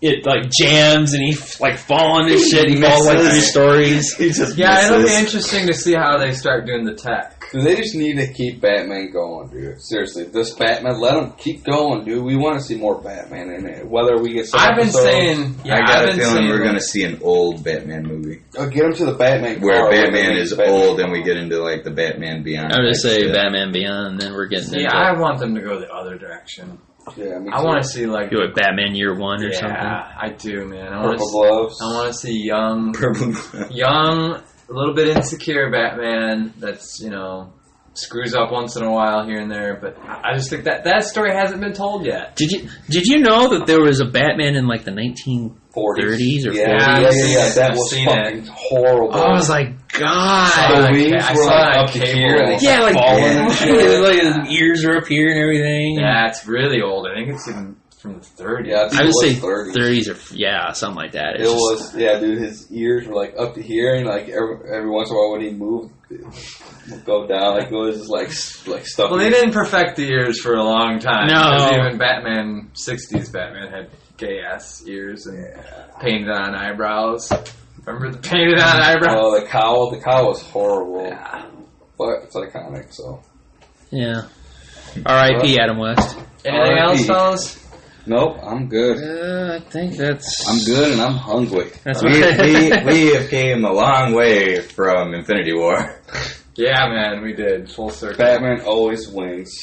it jams and he falling and shit. He falls like 3 stories. He just it'll be interesting to see how they start doing the tech. They just need to keep Batman going, dude. Seriously, this Batman, let them keep going, dude. We want to see more Batman in it. Whether we get some I've been episodes, saying, I got a feeling we're going to see an old Batman movie. Get him to the Batman where car, Batman is old and we get into like the Batman Beyond. I would just say shit. Batman Beyond, and then we're getting into I want them to go the other direction. Yeah, me too. I want to see like do it Batman Year One or something. Yeah, I do, man. I Purple gloves. want to see young, Purple. young, a little bit insecure Batman. That's screws up once in a while here and there, but I just think that story hasn't been told yet. Did you know that there was a Batman in like the 1930s or 40s? Yeah. That was seen fucking horrible. I was like, God. The wings I were saw like it on up to cable. here. And Yeah, like falling and shit. like his ears are up here and everything. Yeah, it's really old. I think it's even from the 30s. Yeah, I would say 30s. 30s or something like that. It was, dude. His ears were like up to here, and like every once in a while when he moved, it would go down. Like it was just like stuff. Well, they didn't perfect the ears for a long time. No. Because even Batman, 60s Batman had gay-ass ears and painted on eyebrows. Remember the painted on eyebrows? Oh, the cowl. The cowl was horrible. Yeah. But it's iconic, so. Yeah. R.I.P. Adam West. Anything else, fellas? Nope, I'm good. I think that's... I'm good and I'm hungry. That's we have came a long way from Infinity War. Yeah, man, we did. Full circle. Batman always wins.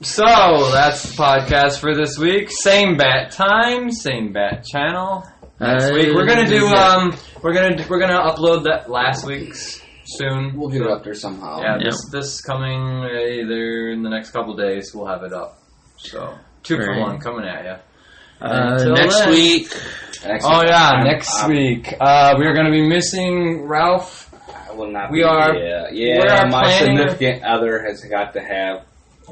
So, that's the podcast for this week. Same bat time, same bat channel. Next week we're gonna do we're gonna upload that last week's soon. We'll get it up there somehow. Yeah, this coming either in the next couple of days we'll have it up. So 2 for 1 coming at you. next then. week. Next week we are gonna be missing Ralph. I will not. We are. Yeah. We are My planning significant other has got to have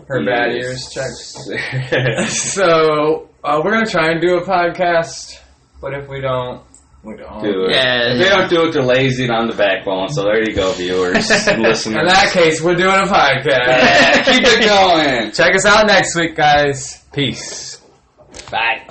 her bad ears checked. So we're gonna try and do a podcast, but if we don't, we don't. Do it. Yeah. If they don't do it, they're lazy and on the backbone. So there you go, viewers and listeners. In that case, we're doing a podcast. Yeah, keep it going. Check us out next week, guys. Peace. Bye.